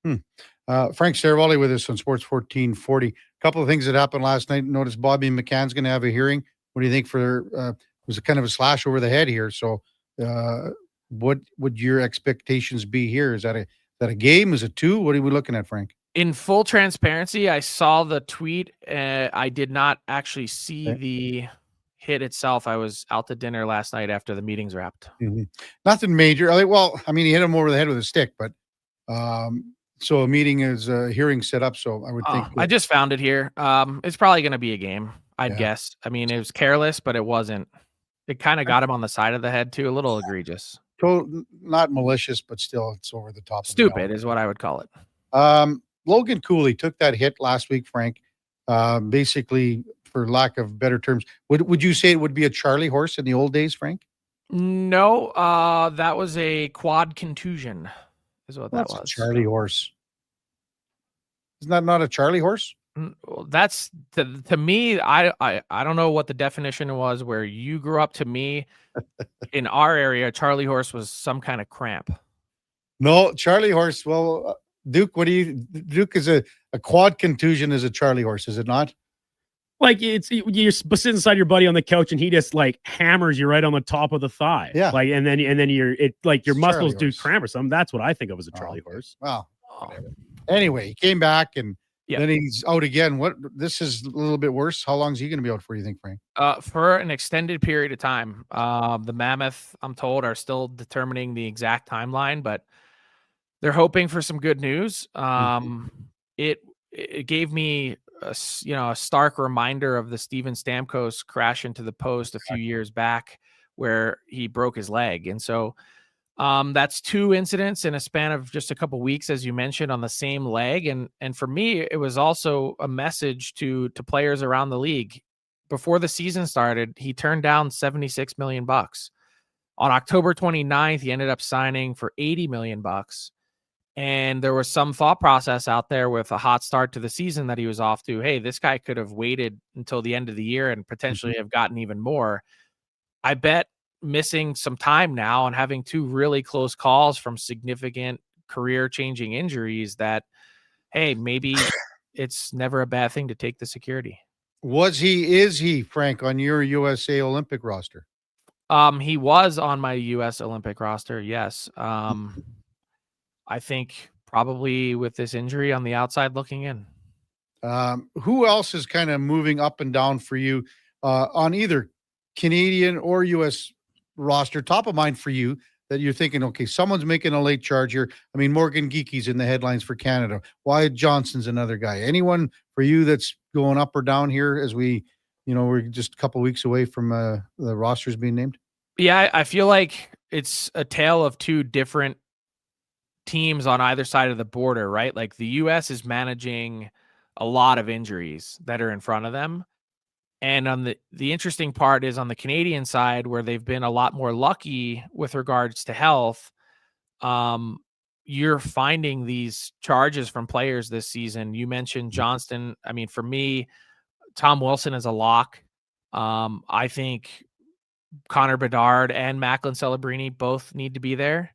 Frank Saravalli with us on Sports 1440. A couple of things that happened last night. Notice Bobby McCann's going to have a hearing. What do you think it was a kind of a slash over the head here. So what would your expectations be here? Is that a game? Is it 2? What are we looking at, Frank? In full transparency, I saw the tweet. I did not actually see the hit itself. I was out to dinner last night after the meetings wrapped. Mm-hmm. Nothing major. He hit him over the head with a stick, but so a meeting is a hearing set up. So I would think. I just found it here. It's probably going to be a game, I'd guess. I mean, it was careless, but it wasn't. It kind of got him on the side of the head too. A little egregious. Not malicious, but still, it's over the top. Stupid is what I would call it. Logan Cooley took that hit last week, Frank. Basically, for lack of better terms, would you say it would be a Charlie horse in the old days, Frank? No, that was a quad contusion. Is what that was. A Charlie horse. Isn't that not a Charlie horse? That's to me. I don't know what the definition was where you grew up. To me, in our area, Charlie horse was some kind of cramp. No, Charlie horse. Well, Duke, Duke is a quad contusion is a Charlie horse, is it not? Like you're sitting beside your buddy on the couch and he just like hammers you right on the top of the thigh. Yeah. Like and then your It's muscles Charlie do horse. cramp or something. That's what I think of as a Charlie horse. Well, anyway, he came back and Yeah. then he's out again. This is a little bit worse. How long is he going to be out for, you think, Frank? For an extended period of time. The Mammoth, I'm told, are still determining the exact timeline, but they're hoping for some good news. It gave me a stark reminder of the Steven Stamkos crash into the post a few years back where he broke his leg. And so that's 2 incidents in a span of just a couple weeks, as you mentioned, on the same leg. And for me, it was also a message to players around the league. Before the season started, he turned down $76 million. On October 29th, he ended up signing for $80 million. And there was some thought process out there with a hot start to the season that he was off to. Hey, this guy could have waited until the end of the year and potentially have gotten even more. I bet missing some time now and having 2 really close calls from significant career-changing injuries that, hey, maybe it's never a bad thing to take the security. Is he, Frank, on your USA Olympic roster? He was on my U.S. Olympic roster, yes. I think probably with this injury on the outside looking in. Who else is kind of moving up and down for you on either Canadian or U.S. roster? Top of mind for you that you're thinking, okay, someone's making a late charge here. I mean, Morgan Geekie's in the headlines for Canada. Wyatt Johnson's another guy. Anyone for you that's going up or down here as we're just a couple weeks away from the rosters being named? Yeah, I feel like it's a tale of 2 different teams on either side of the border, right? Like the U.S. is managing a lot of injuries that are in front of them. And on the interesting part is on the Canadian side, where they've been a lot more lucky with regards to health. You're finding these charges from players this season. You mentioned Johnston. I mean, for me, Tom Wilson is a lock. I think Connor Bedard and Macklin Celebrini both need to be there.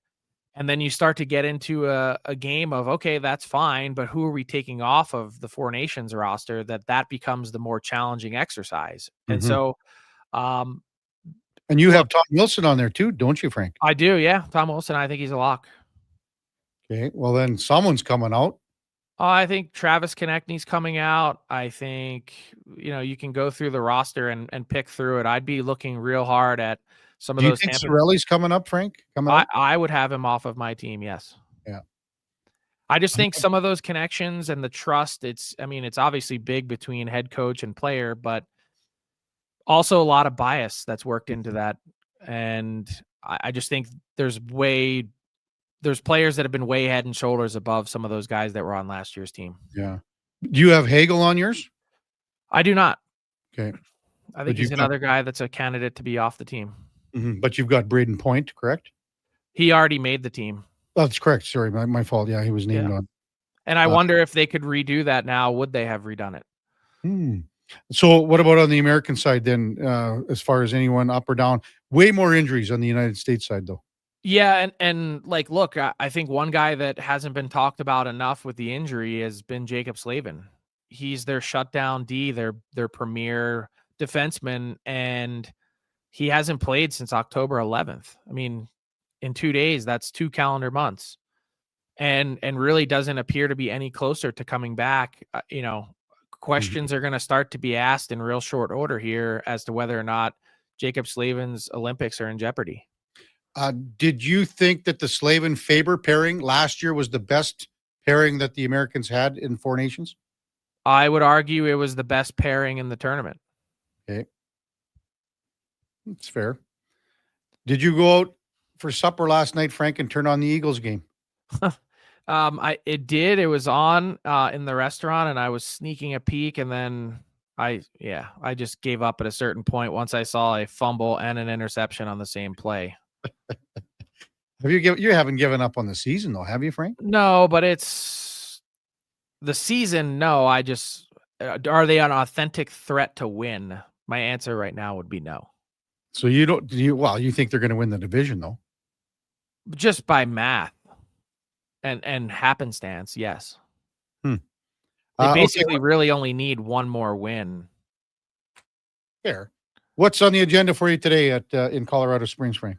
And then you start to get into a game of, okay, that's fine, but who are we taking off of the Four Nations roster that becomes the more challenging exercise? And so, and you have Tom Wilson on there too, don't you, Frank? I do. Yeah. Tom Wilson. I think he's a lock. Okay. Well, then someone's coming out. I think Travis Konechny's coming out. I think, you can go through the roster and pick through it. I'd be looking real hard at some of Do you those. think Cirelli's coming up, Frank? I would have him off of my team. Yes. Yeah. I just think some of those connections and the trust, it's obviously big between head coach and player, but also a lot of bias that's worked into that. And I just think there's players that have been way head and shoulders above some of those guys that were on last year's team. Yeah. Do you have Hagel on yours? I do not. Okay. I think he's another guy that's a candidate to be off the team. But you've got Braden Point, correct? He already made the team. Oh, that's correct. Sorry, my fault. Yeah, he was named on. And I wonder if they could redo that now. Would they have redone it? So what about on the American side then, as far as anyone up or down? Way more injuries on the United States side, though. Yeah, and like, look, I think one guy that hasn't been talked about enough with the injury has been Jacob Slavin. He's their shutdown D, their premier defenseman, and he hasn't played since October 11th. I mean, in 2 days, that's 2 calendar months, and really doesn't appear to be any closer to coming back. Questions are going to start to be asked in real short order here as to whether or not Jacob Slavin's Olympics are in jeopardy. Did you think that the Slavin-Faber pairing last year was the best pairing that the Americans had in Four Nations? I would argue it was the best pairing in the tournament. Okay. That's fair. Did you go out for supper last night, Frank, and turn on the Eagles game? It did. It was on in the restaurant, and I was sneaking a peek, and then I just gave up at a certain point once I saw a fumble and an interception on the same play. You haven't given up on the season though, have you, Frank? No, but it's the season. No, I just are they an authentic threat to win? My answer right now would be no. So you think they're going to win the division though? Just by math and happenstance, yes. They basically really only need one more win Fair. What's on the agenda for you today in Colorado Springs, Frank?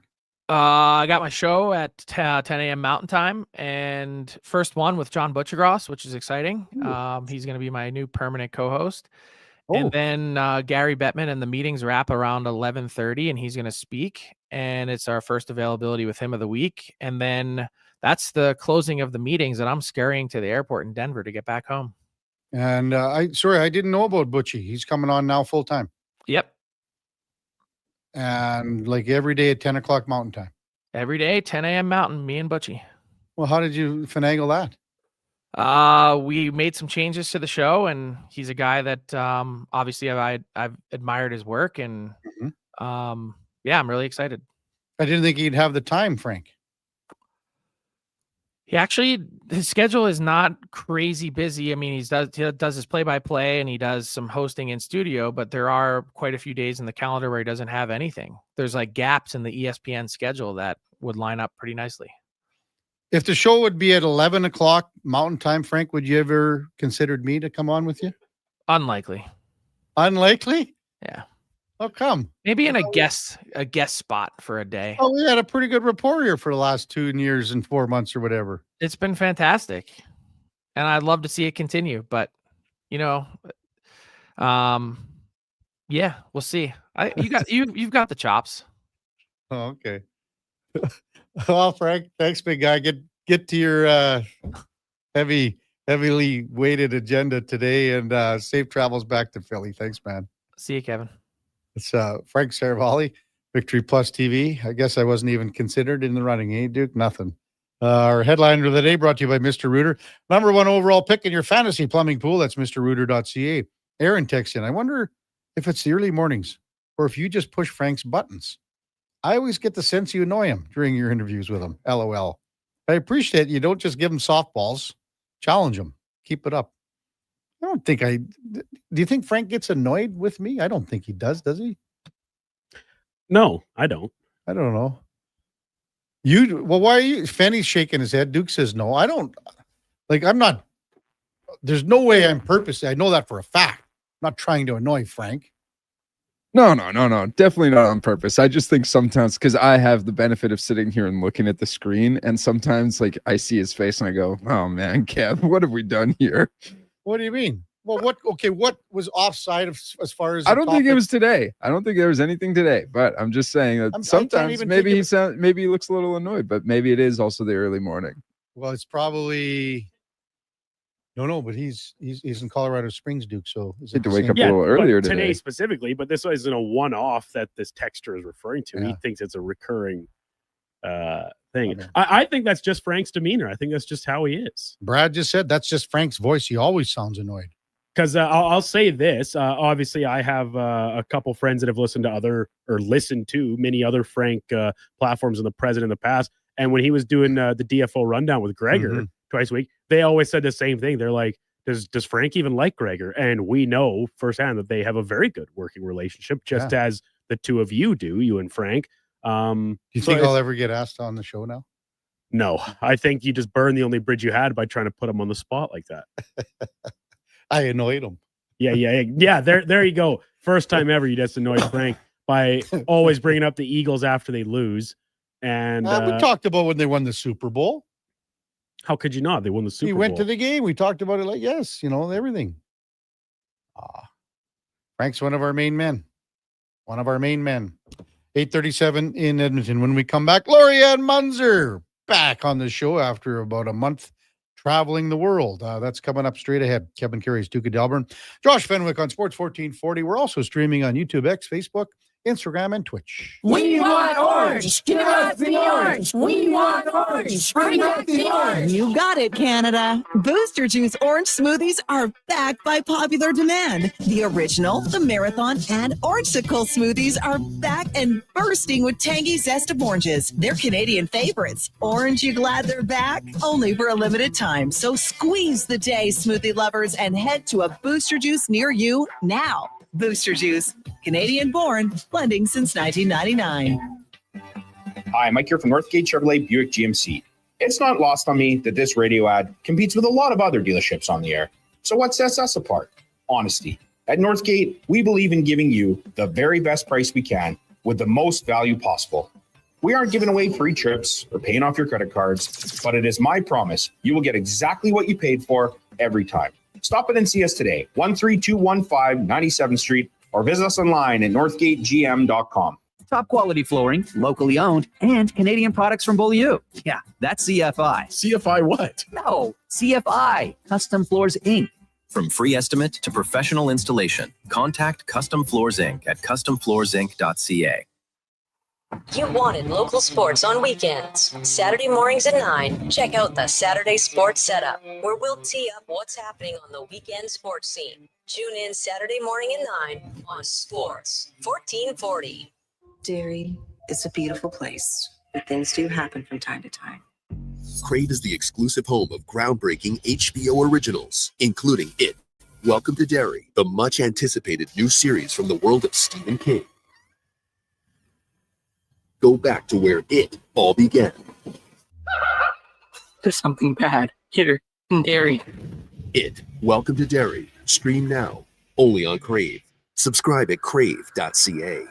I got my show at 10 a.m. Mountain Time, and first one with John Butchergross, which is exciting. He's going to be my new permanent co-host. And then Gary Bettman and the meetings wrap around 11:30, and he's going to speak. And it's our first availability with him of the week. And then that's the closing of the meetings, and I'm scurrying to the airport in Denver to get back home. And I didn't know about Butchie. He's coming on now full time. Yep. And like every day at 10 o'clock Mountain Time. Every day, 10 a.m. Mountain, me and Butchie. Well, how did you finagle that? We made some changes to the show, and he's a guy that obviously I've admired his work, and I'm really excited. I didn't think he'd have the time, Frank. His schedule is not crazy busy. I mean, he does his play-by-play, and he does some hosting in studio, but there are quite a few days in the calendar where he doesn't have anything. There's like gaps in the ESPN schedule that would line up pretty nicely. If the show would be at 11 o'clock Mountain Time, Frank, would you ever considered me to come on with you? Unlikely. Unlikely? Yeah. How come? Maybe in a guest spot for a day. Oh, we had a pretty good rapport here for the last 2 years and 4 months or whatever. It's been fantastic, and I'd love to see it continue. But we'll see. You've got the chops. Oh, okay. Well, Frank, thanks, big guy. Get to your heavily weighted agenda today, and safe travels back to Philly. Thanks, man. See you, Kevin. It's Frank Saravalli, Victory Plus TV. I guess I wasn't even considered in the running, eh, Duke? Nothing. Our headliner of the day brought to you by Mr. Rooter. Number 1 overall pick in your fantasy plumbing pool. That's MrRooter.ca. Aaron texts in. I wonder if it's the early mornings or if you just push Frank's buttons. I always get the sense you annoy him during your interviews with him. LOL. I appreciate you don't just give him softballs. Challenge him. Keep it up. Do you think Frank gets annoyed with me? I don't think he does he? No, I don't. I don't know. Why are you? Fanny's shaking his head. Duke says no. I don't. I'm not. There's no way I'm purposely. I know that for a fact. I'm not trying to annoy Frank. No. Definitely not on purpose. I just think sometimes, because I have the benefit of sitting here and looking at the screen, and sometimes I see his face and I go, oh man, Kev, what have we done here? What do you mean? Well, what was offside as far as I don't think it was today. I don't think there was anything today, but I'm just saying that sometimes maybe he looks a little annoyed, but maybe it is also the early morning. Well, it's probably no, but he's in Colorado Springs, Duke. So he had to wake up a little earlier today specifically, but this isn't a one-off that this texture is referring to. Yeah. He thinks it's a recurring thing. Okay. I think that's just Frank's demeanor. I think that's just how he is. Brad just said that's just Frank's voice. He always sounds annoyed. Because I'll say this. Obviously, I have a couple friends that have listened to many other Frank platforms in the past. And when he was doing the DFO rundown with Gregor twice a week, they always said the same thing. They're like, does Frank even like Gregor? And we know firsthand that they have a very good working relationship, just as the two of you do, you and Frank. Do you think I'll ever get asked on the show now? No, I think you just burned the only bridge you had by trying to put him on the spot like that. I annoyed him. Yeah. There you go. First time ever you just annoyed Frank by always bringing up the Eagles after they lose. And we talked about when they won the Super Bowl. How could you not? They won the Super Bowl. He went to the game. We talked about it everything. Frank's one of our main men. 8:37 in Edmonton. When we come back, Lori-Ann Munzer back on the show after about a month traveling the world. That's coming up straight ahead. Kevin Karius, Duke of Delburne. Josh Fenwick on Sports 1440. We're also streaming on YouTube, X, Facebook, Instagram, and Twitch. We want orange. Give us the orange. We want orange. Bring up the orange. You got it, Canada. Booster Juice orange smoothies are back by popular demand. The original, the marathon, and orangesicle smoothies are back and bursting with tangy zest of oranges. They're Canadian favorites. Orange, you glad they're back? Only for a limited time. So squeeze the day, smoothie lovers, and head to a Booster Juice near you now. Booster Juice, Canadian born, blending since 1999. Hi, Mike here from Northgate Chevrolet Buick GMC. It's not lost on me that this radio ad competes with a lot of other dealerships on the air. So what sets us apart? Honesty, At Northgate, we believe in giving you the very best price we can with the most value possible. We aren't giving away free trips or paying off your credit cards, but it is my promise you will get exactly what you paid for every time. Stop in and see us today, 13215 97th Street, or visit us online at northgategm.com. Top quality flooring, locally owned, and Canadian products from Beaulieu. Yeah, that's CFI. CFI what? No, CFI, Custom Floors Inc. From free estimate to professional installation, contact Custom Floors Inc. at customfloorsinc.ca. You wanted local sports on weekends. Saturday mornings at 9, check out the Saturday Sports Setup, where we'll tee up what's happening on the weekend sports scene. Tune in Saturday morning at 9 on Sports 1440. Derry is a beautiful place, but things do happen from time to time. Crave is the exclusive home of groundbreaking HBO originals, including It, Welcome to Derry, the much-anticipated new series from the world of Stephen King. Go back to where it all began. There's something bad here in Derry. It, Welcome to Derry. Stream now, only on Crave. Subscribe at crave.ca.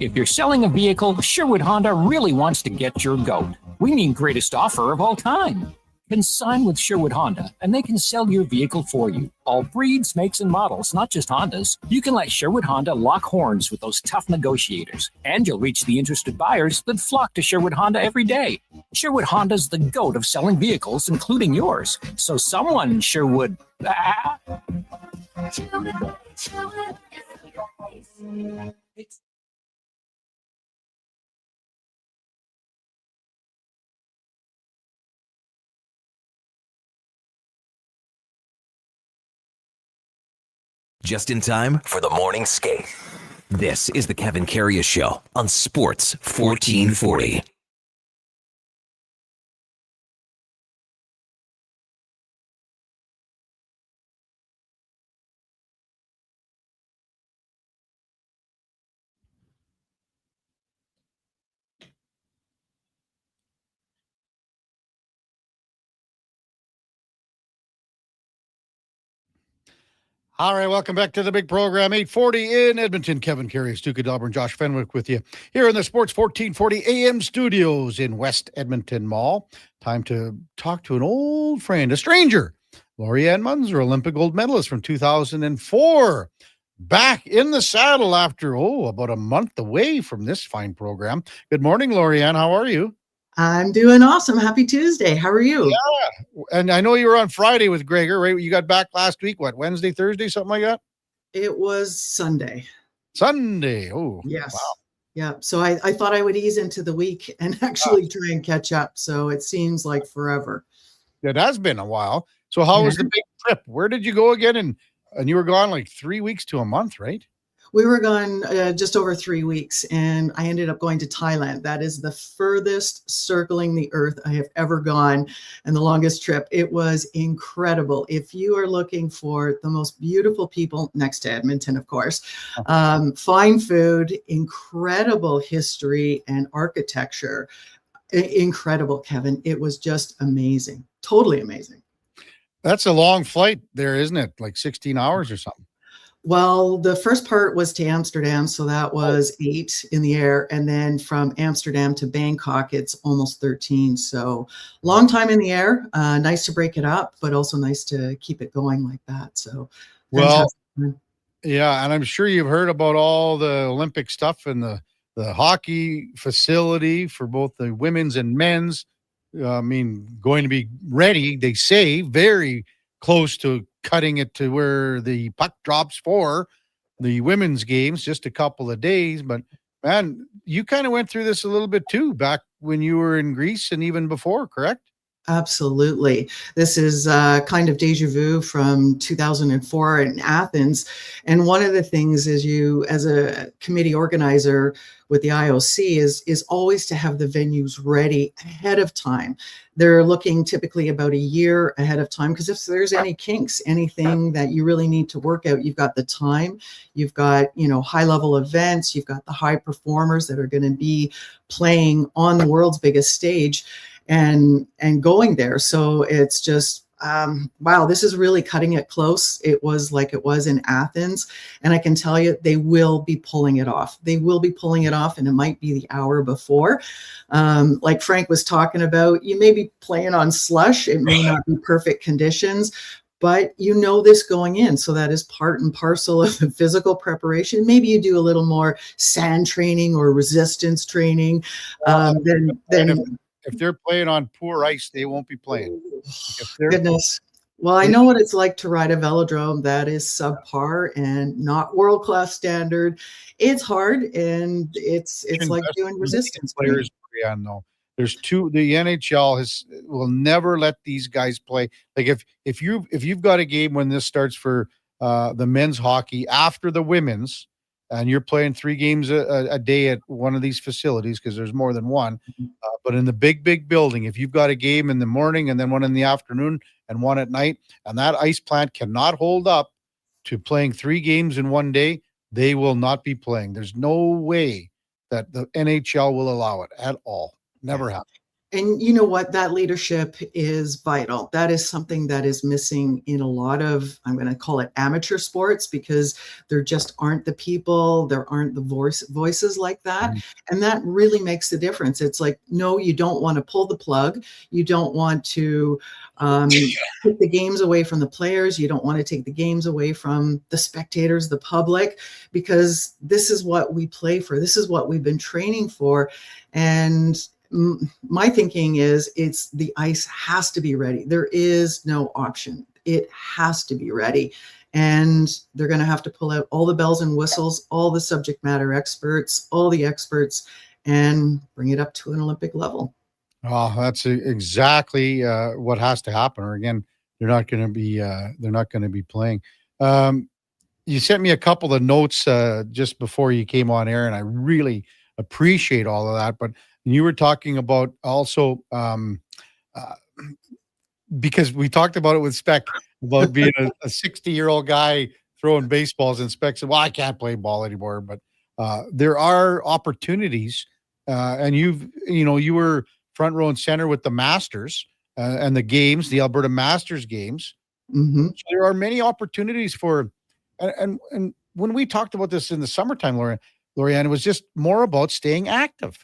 If you're selling a vehicle, Sherwood Honda really wants to get your goat. We mean greatest offer of all time. Consign with Sherwood Honda, and they can sell your vehicle for you. All breeds, makes, and models, not just Hondas. You can let Sherwood Honda lock horns with those tough negotiators, and you'll reach the interested buyers that flock to Sherwood Honda every day. Sherwood Honda's the GOAT of selling vehicles, including yours. So someone sure would... Just in time for the morning skate. This is the Kevin Karius Show on Sports 1440. All right, welcome back to the big program. 840 in Edmonton. Kevin Karius, Duke of Delburne, Josh Fenwick with you here in the Sports 1440 AM studios in West Edmonton Mall. Time to talk to an old friend, a stranger. Lori-Ann Munzer, Olympic gold medalist from 2004. Back in the saddle after, about a month away from this fine program. Good morning, Lori-Ann. How are you? I'm doing awesome. Happy Tuesday. How are you? Yeah. And I know you were on Friday with Gregor, right? You got back last week, what, Wednesday, Thursday, something like that? It was Sunday. Sunday. Oh, yes. Wow. Yeah. So I thought I would ease into the week and actually try and catch up. So it seems like forever. It has been a while. So how was the big trip? Where did you go again? And you were gone like 3 weeks to a month, right? We were gone just over 3 weeks, and I ended up going to Thailand. That is the furthest circling the earth I have ever gone, and the longest trip. It was incredible. If you are looking for the most beautiful people, next to Edmonton, of course, fine food, incredible history and architecture, incredible, Kevin. It was just amazing, totally amazing. That's a long flight there, isn't it? Like 16 hours or something. Well, the first part was to Amsterdam, so that was 8 in the air. And then from Amsterdam to Bangkok, it's almost 13. So long time in the air. Nice to break it up, but also nice to keep it going like that. So, well, yeah, and I'm sure you've heard about all the Olympic stuff and the hockey facility for both the women's and men's. I mean, going to be ready, they say, very close to cutting it to where the puck drops for the women's games, just a couple of days. But man, you kind of went through this a little bit too back when you were in Greece and even before, correct? Absolutely. This is kind of deja vu from 2004 in Athens. And one of the things is you, as a committee organizer with the IOC, is always to have the venues ready ahead of time. They're looking typically about a year ahead of time, because if there's any kinks, anything that you really need to work out, you've got the time, you've got, high level events, you've got the high performers that are going to be playing on the world's biggest stage and going there. So it's just wow, this is really cutting it close. It was like it was in Athens. And I can tell you, they will be pulling it off. They will be pulling it off, and it might be the hour before. Like Frank was talking about, you may be playing on slush. It may not be perfect conditions, but you know this going in. So that is part and parcel of the physical preparation. Maybe you do a little more sand training or resistance training. If they're playing on poor ice, they won't be playing. Goodness. Well, I know what it's like to ride a velodrome that is subpar and not world-class standard. It's hard, and it's like doing resistance training. Players, no. There's two. The NHL will never let these guys play. Like if you've got a game when this starts for the men's hockey after the women's, and you're playing 3 games a day at one of these facilities, because there's more than one. But in the big building, if you've got a game in the morning and then one in the afternoon and one at night, and that ice plant cannot hold up to playing 3 games in one day, they will not be playing. There's no way that the NHL will allow it at all. Never happened. And you know what? That leadership is vital. That is something that is missing in a lot of, I'm going to call it amateur sports, because there just aren't the people, there aren't the voices like that. And that really makes the difference. It's like, no, you don't want to pull the plug. You don't want to take the games away from the players. You don't want to take the games away from the spectators, the public, because this is what we play for. This is what we've been training for. And my thinking is the ice has to be ready. There is no option. It has to be ready. And they're going to have to pull out all the bells and whistles, all the subject matter experts, all the experts, and bring it up to an Olympic level. Oh, that's exactly what has to happen. Or again, they're not going to be playing. You sent me a couple of notes just before you came on air, and I really appreciate all of that. But you were talking about also, because we talked about it with Spec, about being a 60-year-old guy throwing baseballs, and Spec said, well, I can't play ball anymore. But there are opportunities, and you were front row and center with the Masters and the games, the Alberta Masters games. Mm-hmm. So there are many opportunities for, and when we talked about this in the summertime, Lorianne, it was just more about staying active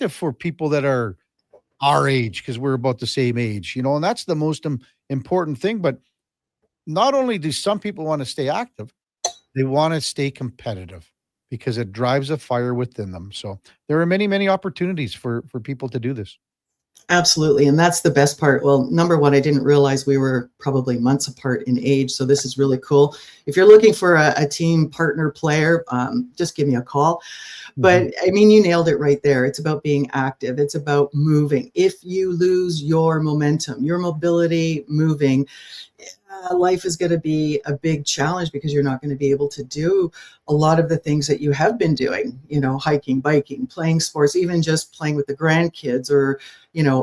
for people that are our age, because we're about the same age, and that's the most important thing. But not only do some people want to stay active, they want to stay competitive, because it drives a fire within them. So there are many opportunities for people to do this. Absolutely. And that's the best part. Well, number one, I didn't realize we were probably months apart in age. So this is really cool. If you're looking for a team partner player, just give me a call. But I mean, you nailed it right there. It's about being active. It's about moving. If you lose your momentum, your mobility, moving, life is going to be a big challenge, because you're not going to be able to do a lot of the things that you have been doing, hiking, biking, playing sports, even just playing with the grandkids, or,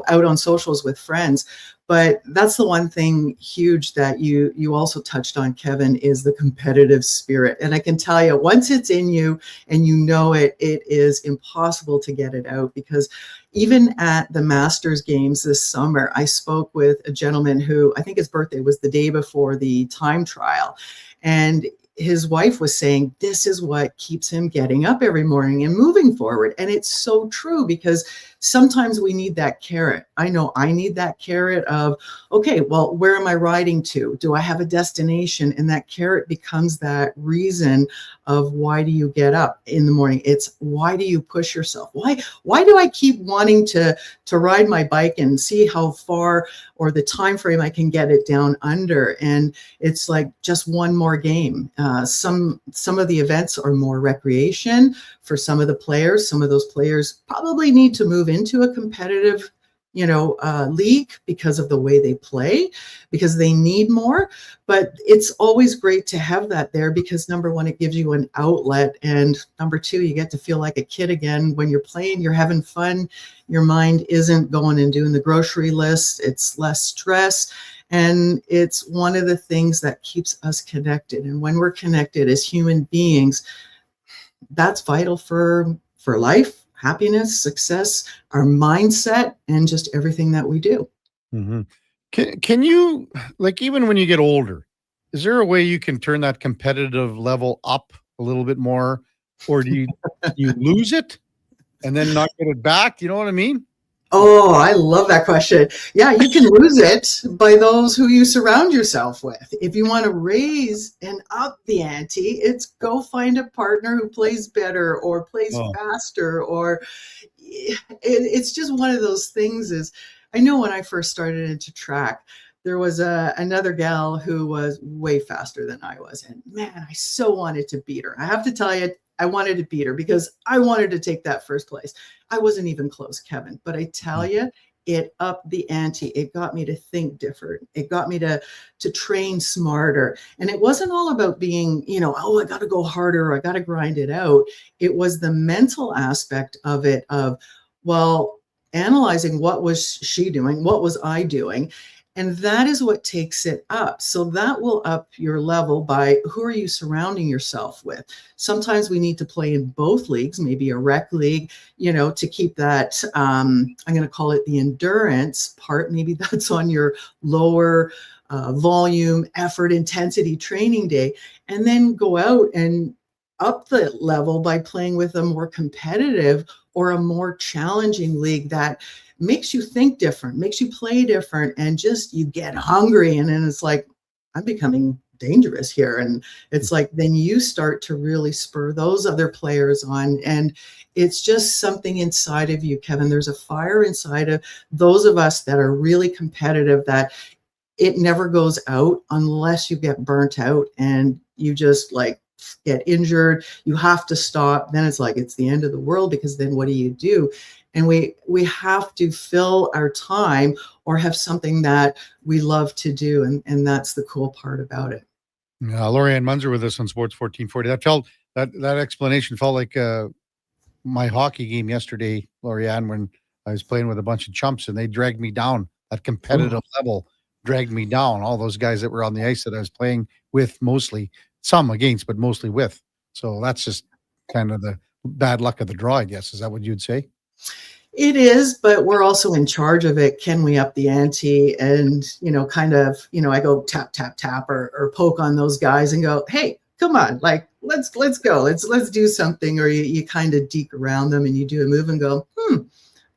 out on socials with friends. But that's the one thing huge that you also touched on, Kevin, is the competitive spirit. And I can tell you, once it's in you and you know it, it is impossible to get it out. Because even at the Masters games this summer, I spoke with a gentleman who, I think his birthday was the day before the time trial. And his wife was saying, this is what keeps him getting up every morning and moving forward. And it's so true, because sometimes we need that carrot. I know I need that carrot of, okay, well, where am I riding to? Do I have a destination? And that carrot becomes that reason of, why do you get up in the morning? It's, why do you push yourself? Why do I keep wanting to ride my bike and see how far, or the time frame I can get it down under? And it's like just one more game. Some of the events are more recreation for some of the players. Some of those players probably need to move into a competitive, league, because of the way they play, because they need more. But it's always great to have that there, because number one, it gives you an outlet. And number two, you get to feel like a kid again. When you're playing, you're having fun. Your mind isn't going and doing the grocery list. It's less stress. And it's one of the things that keeps us connected. And when we're connected as human beings, that's vital for life, happiness, success, our mindset, and just everything that we do. Mm-hmm. Can you, like, even when you get older, is there a way you can turn that competitive level up a little bit more, or do you lose it and then not get it back? You know what I mean? Oh, I love that question. Yeah, you can lose it by those who you surround yourself with. If you want to raise and up the ante, it's go find a partner who plays better or plays faster, or it's just one of those things. Is I know when I first started into track, there was another gal who was way faster than I was, and man, I so wanted to beat her. I have to tell you, I wanted to beat her because I wanted to take that first place. I wasn't even close, Kevin, but I tell you, it upped the ante. It got me to think different. It got me to train smarter. And it wasn't all about being, oh, I got to go harder, or I got to grind it out. It was the mental aspect of it, of, well, analyzing what was she doing, what was I doing, and that is what takes it up. So that will up your level by who are you surrounding yourself with. Sometimes we need to play in both leagues, maybe a rec league, to keep that, I'm going to call it the endurance part. Maybe that's on your lower volume, effort, intensity training day, and then go out and up the level by playing with a more competitive or a more challenging league that makes you think different, makes you play different, and just you get hungry. And then it's like, I'm becoming dangerous here. And it's like, then you start to really spur those other players on. And it's just something inside of you, Kevin. There's a fire inside of those of us that are really competitive, that it never goes out unless you get burnt out and you just like get injured. You have to stop. Then it's like, it's the end of the world, because then what do? And we have to fill our time or have something that we love to do. And that's the cool part about it. Yeah, Lorianne Munzer with us on Sports 1440. That explanation felt like my hockey game yesterday, Lorianne, when I was playing with a bunch of chumps and they dragged me down. That competitive level dragged me down. All those guys that were on the ice that I was playing with, mostly, some against, but mostly with. So that's just kind of the bad luck of the draw, I guess. Is that what you'd say? It is, but we're also in charge of it. Can we up the ante? And, I go tap, tap, tap, or poke on those guys and go, hey, come on, like, let's go. Let's do something. Or you kind of deke around them and you do a move and go,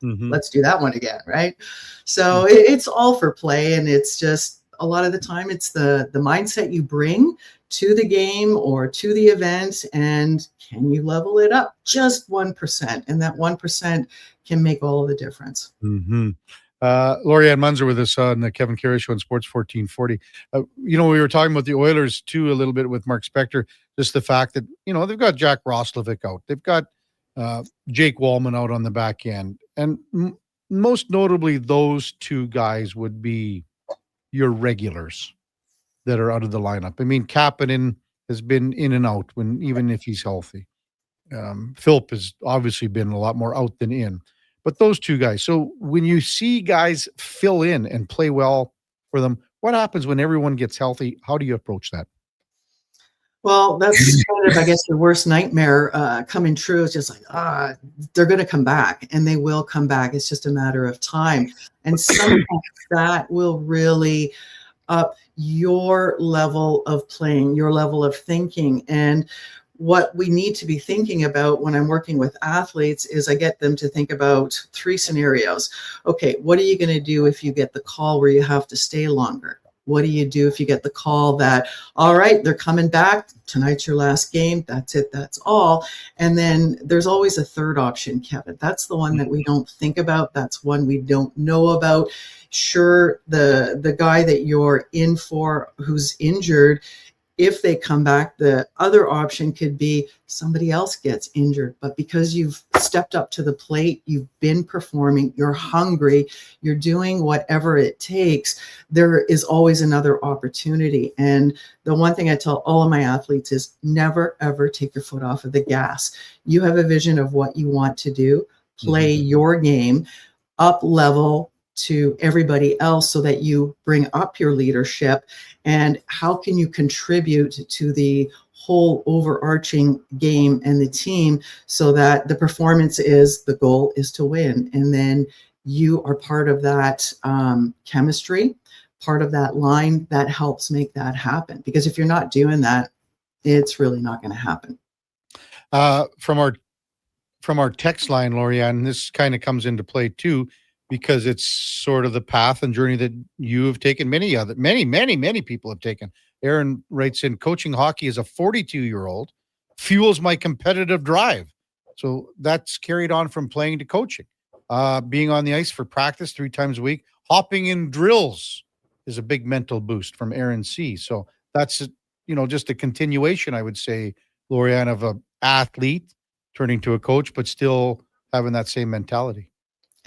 let's do that one again. Right. So it's all for play. And it's just, a lot of the time it's the mindset you bring to the game or to the event, and can you level it up just 1%? And that 1% can make all of the difference. Lorianne Munzer with us on the Kevin Karius Show on Sports 1440. We were talking about the Oilers too a little bit with Mark Spector. Just the fact that they've got Jack Roslovic out, they've got Jake Wallman out on the back end, and most notably, those two guys would be your regulars that are out of the lineup. I mean, Kapanen has been in and out even if he's healthy. Philp has obviously been a lot more out than in. But those two guys. So when you see guys fill in and play well for them, what happens when everyone gets healthy? How do you approach that? Well, that's kind of, I guess, your worst nightmare coming true. It's just like, they're going to come back, and they will come back. It's just a matter of time. And sometimes that will really up your level of playing, your level of thinking. And what we need to be thinking about when I'm working with athletes is I get them to think about 3 scenarios. Okay, what are you going to do if you get the call where you have to stay longer? What do you do if you get the call that, all right, they're coming back, tonight's your last game, that's it, that's all? And then there's always a third option, Kevin. That's the one that we don't think about. That's one we don't know about. Sure, the guy that you're in for who's injured, if they come back, the other option could be somebody else gets injured. But because you've stepped up to the plate, you've been performing, you're hungry, you're doing whatever it takes, there is always another opportunity. And the one thing I tell all of my athletes is never, ever take your foot off of the gas. You have a vision of what you want to do, play your game, up level to everybody else so that you bring up your leadership. And how can you contribute to the whole overarching game and the team so that the performance is, the goal is to win. And then you are part of that chemistry, part of that line that helps make that happen. Because if you're not doing that, it's really not going to happen. From our text line, Lorianne, this kind of comes into play too, because it's sort of the path and journey that you have taken. Many people have taken. Aaron writes in, coaching hockey as a 42-year-old fuels my competitive drive. So that's carried on from playing to coaching. Being on the ice for practice 3 times a week, hopping in drills is a big mental boost from Aaron C. So that's, just a continuation, I would say, Lorianne, of an athlete turning to a coach, but still having that same mentality.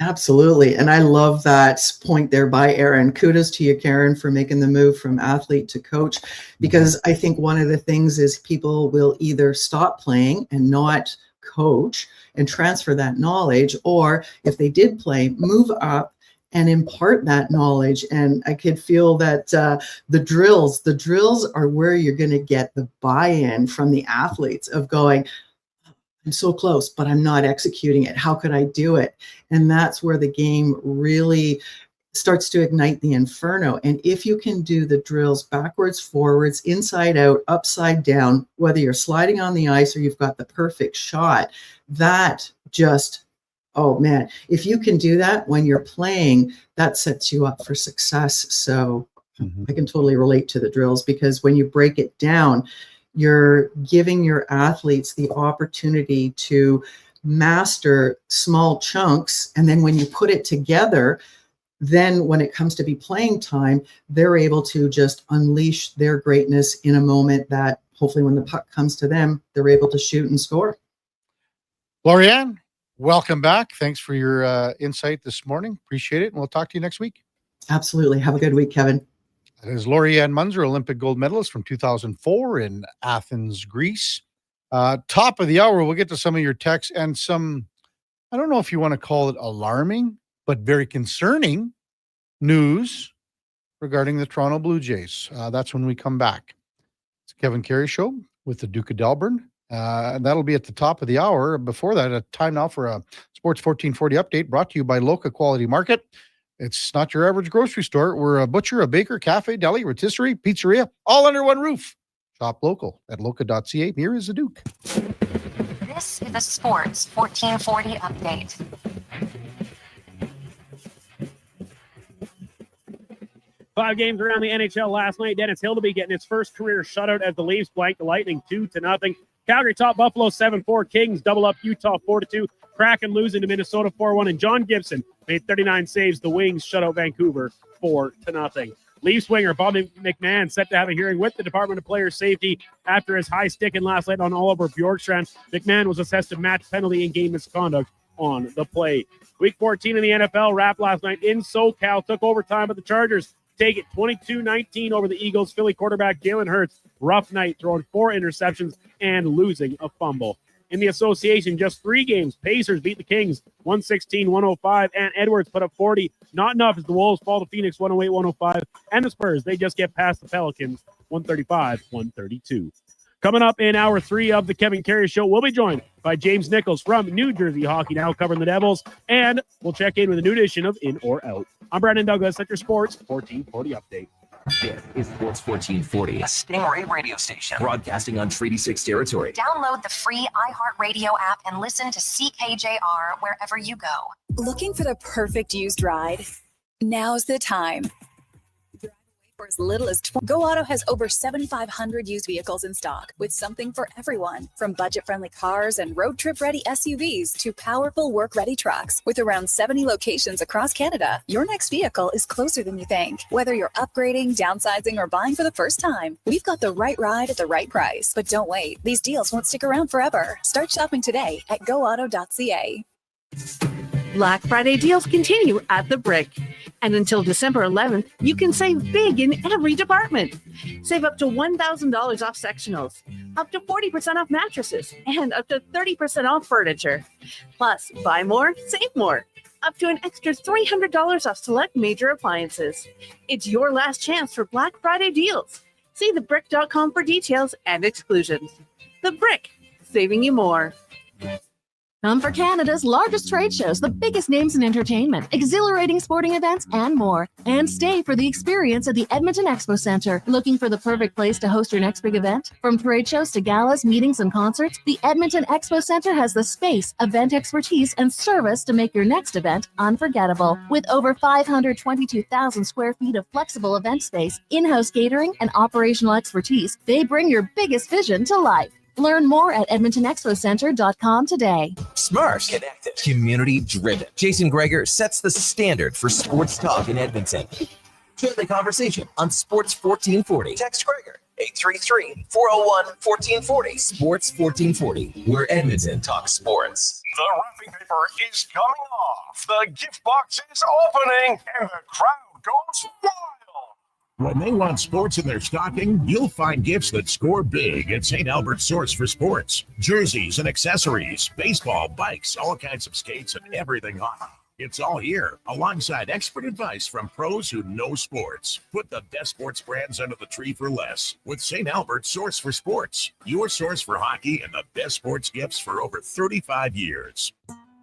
Absolutely. And I love that point there by Aaron. Kudos to you, Karen, for making the move from athlete to coach, because I think one of the things is people will either stop playing and not coach and transfer that knowledge, or if they did play, move up and impart that knowledge. And I could feel that the drills are where you're going to get the buy-in from the athletes of going, I'm so close, but I'm not executing it. How could I do it? And that's where the game really starts to ignite the inferno. And if you can do the drills backwards, forwards, inside out, upside down, whether you're sliding on the ice or you've got the perfect shot, that just, oh man, if you can do that when you're playing, that sets you up for success. So I can totally relate to the drills, because when you break it down, you're giving your athletes the opportunity to master small chunks. And then when you put it together, then when it comes to be playing time, they're able to just unleash their greatness in a moment that hopefully when the puck comes to them, they're able to shoot and score. Lorianne, welcome back. Thanks for your insight this morning. Appreciate it. And we'll talk to you next week. Absolutely. Have a good week, Kevin. That is Lorianne Munzer, Olympic gold medalist from 2004 in Athens, Greece. Top of the hour, we'll get to some of your texts and some, I don't know if you want to call it alarming, but very concerning news regarding the Toronto Blue Jays. That's when we come back. It's Kevin Karius Show with the Duke of Delburne. And that'll be at the top of the hour. Before that, a time now for a Sports 1440 update brought to you by Loca Quality Market. It's not your average grocery store. We're a butcher, a baker, cafe, deli, rotisserie, pizzeria, all under one roof. Shop local at loca.ca. Here is the Duke. This is a Sports 1440 update. Five games around the NHL last night. Dennis Hildeby getting his first career shutout as the Leafs blanked the Lightning 2-0. Calgary top Buffalo 7-4. Kings double up Utah 4-2. Kraken losing to Minnesota 4-1. And John Gibson made 39 saves. The Wings shut out Vancouver 4-0. Leafs winger Bobby McMahon set to have a hearing with the Department of Player Safety after his high sticking last night on Oliver Bjorkstrand. McMahon was assessed a match penalty and game misconduct on the play. Week 14 in the NFL wrapped last night in SoCal. Took overtime, but the Chargers take it 22-19 over the Eagles. Philly quarterback Jalen Hurts, rough night, throwing 4 interceptions and losing a fumble. In the association, just 3 games. Pacers beat the Kings 116-105, and Edwards put up 40. Not enough as the Wolves fall to Phoenix 108-105, and the Spurs, they just get past the Pelicans 135-132. Coming up in hour 3 of the Kevin Karius Show, we'll be joined by James Nichols from New Jersey Hockey Now, covering the Devils, and we'll check in with a new edition of In or Out. I'm Brandon Douglas at your Sports 1440 update. This is Sports 1440, a Stingray radio station broadcasting on Treaty 6 territory. Download the free iHeartRadio app and listen to CKJR wherever you go. Looking for the perfect used ride? Now's the time. For as little as Go Auto has over 7,500 used vehicles in stock, with something for everyone, from budget-friendly cars and road trip-ready SUVs to powerful work-ready trucks. With around 70 locations across Canada, your next vehicle is closer than you think. Whether you're upgrading, downsizing, or buying for the first time, we've got the right ride at the right price. But don't wait, these deals won't stick around forever. Start shopping today at goauto.ca. Black Friday deals continue at The Brick. And until December 11th, you can save big in every department. Save up to $1,000 off sectionals, up to 40% off mattresses, and up to 30% off furniture. Plus, buy more, save more. Up to an extra $300 off select major appliances. It's your last chance for Black Friday deals. See thebrick.com for details and exclusions. The Brick, saving you more. Come for Canada's largest trade shows, the biggest names in entertainment, exhilarating sporting events, and more. And stay for the experience at the Edmonton Expo Centre. Looking for the perfect place to host your next big event? From trade shows to galas, meetings, and concerts, the Edmonton Expo Centre has the space, event expertise, and service to make your next event unforgettable. With over 522,000 square feet of flexible event space, in-house catering, and operational expertise, they bring your biggest vision to life. Learn more at edmontonexpocentre.com today. Smart, connected, community driven. Jason Greger sets the standard for sports talk in Edmonton. Join the conversation on Sports 1440. Text Greger 833-401-1440. Sports 1440, where Edmonton talks sports. The wrapping paper is coming off. The gift box is opening, and the crowd goes wild. When they want sports in their stocking, you'll find gifts that score big at St. Albert's Source for Sports. Jerseys and accessories, baseball, bikes, all kinds of skates, and everything hockey. It's all here, alongside expert advice from pros who know sports. Put the best sports brands under the tree for less with St. Albert's Source for Sports, your source for hockey and the best sports gifts for over 35 years.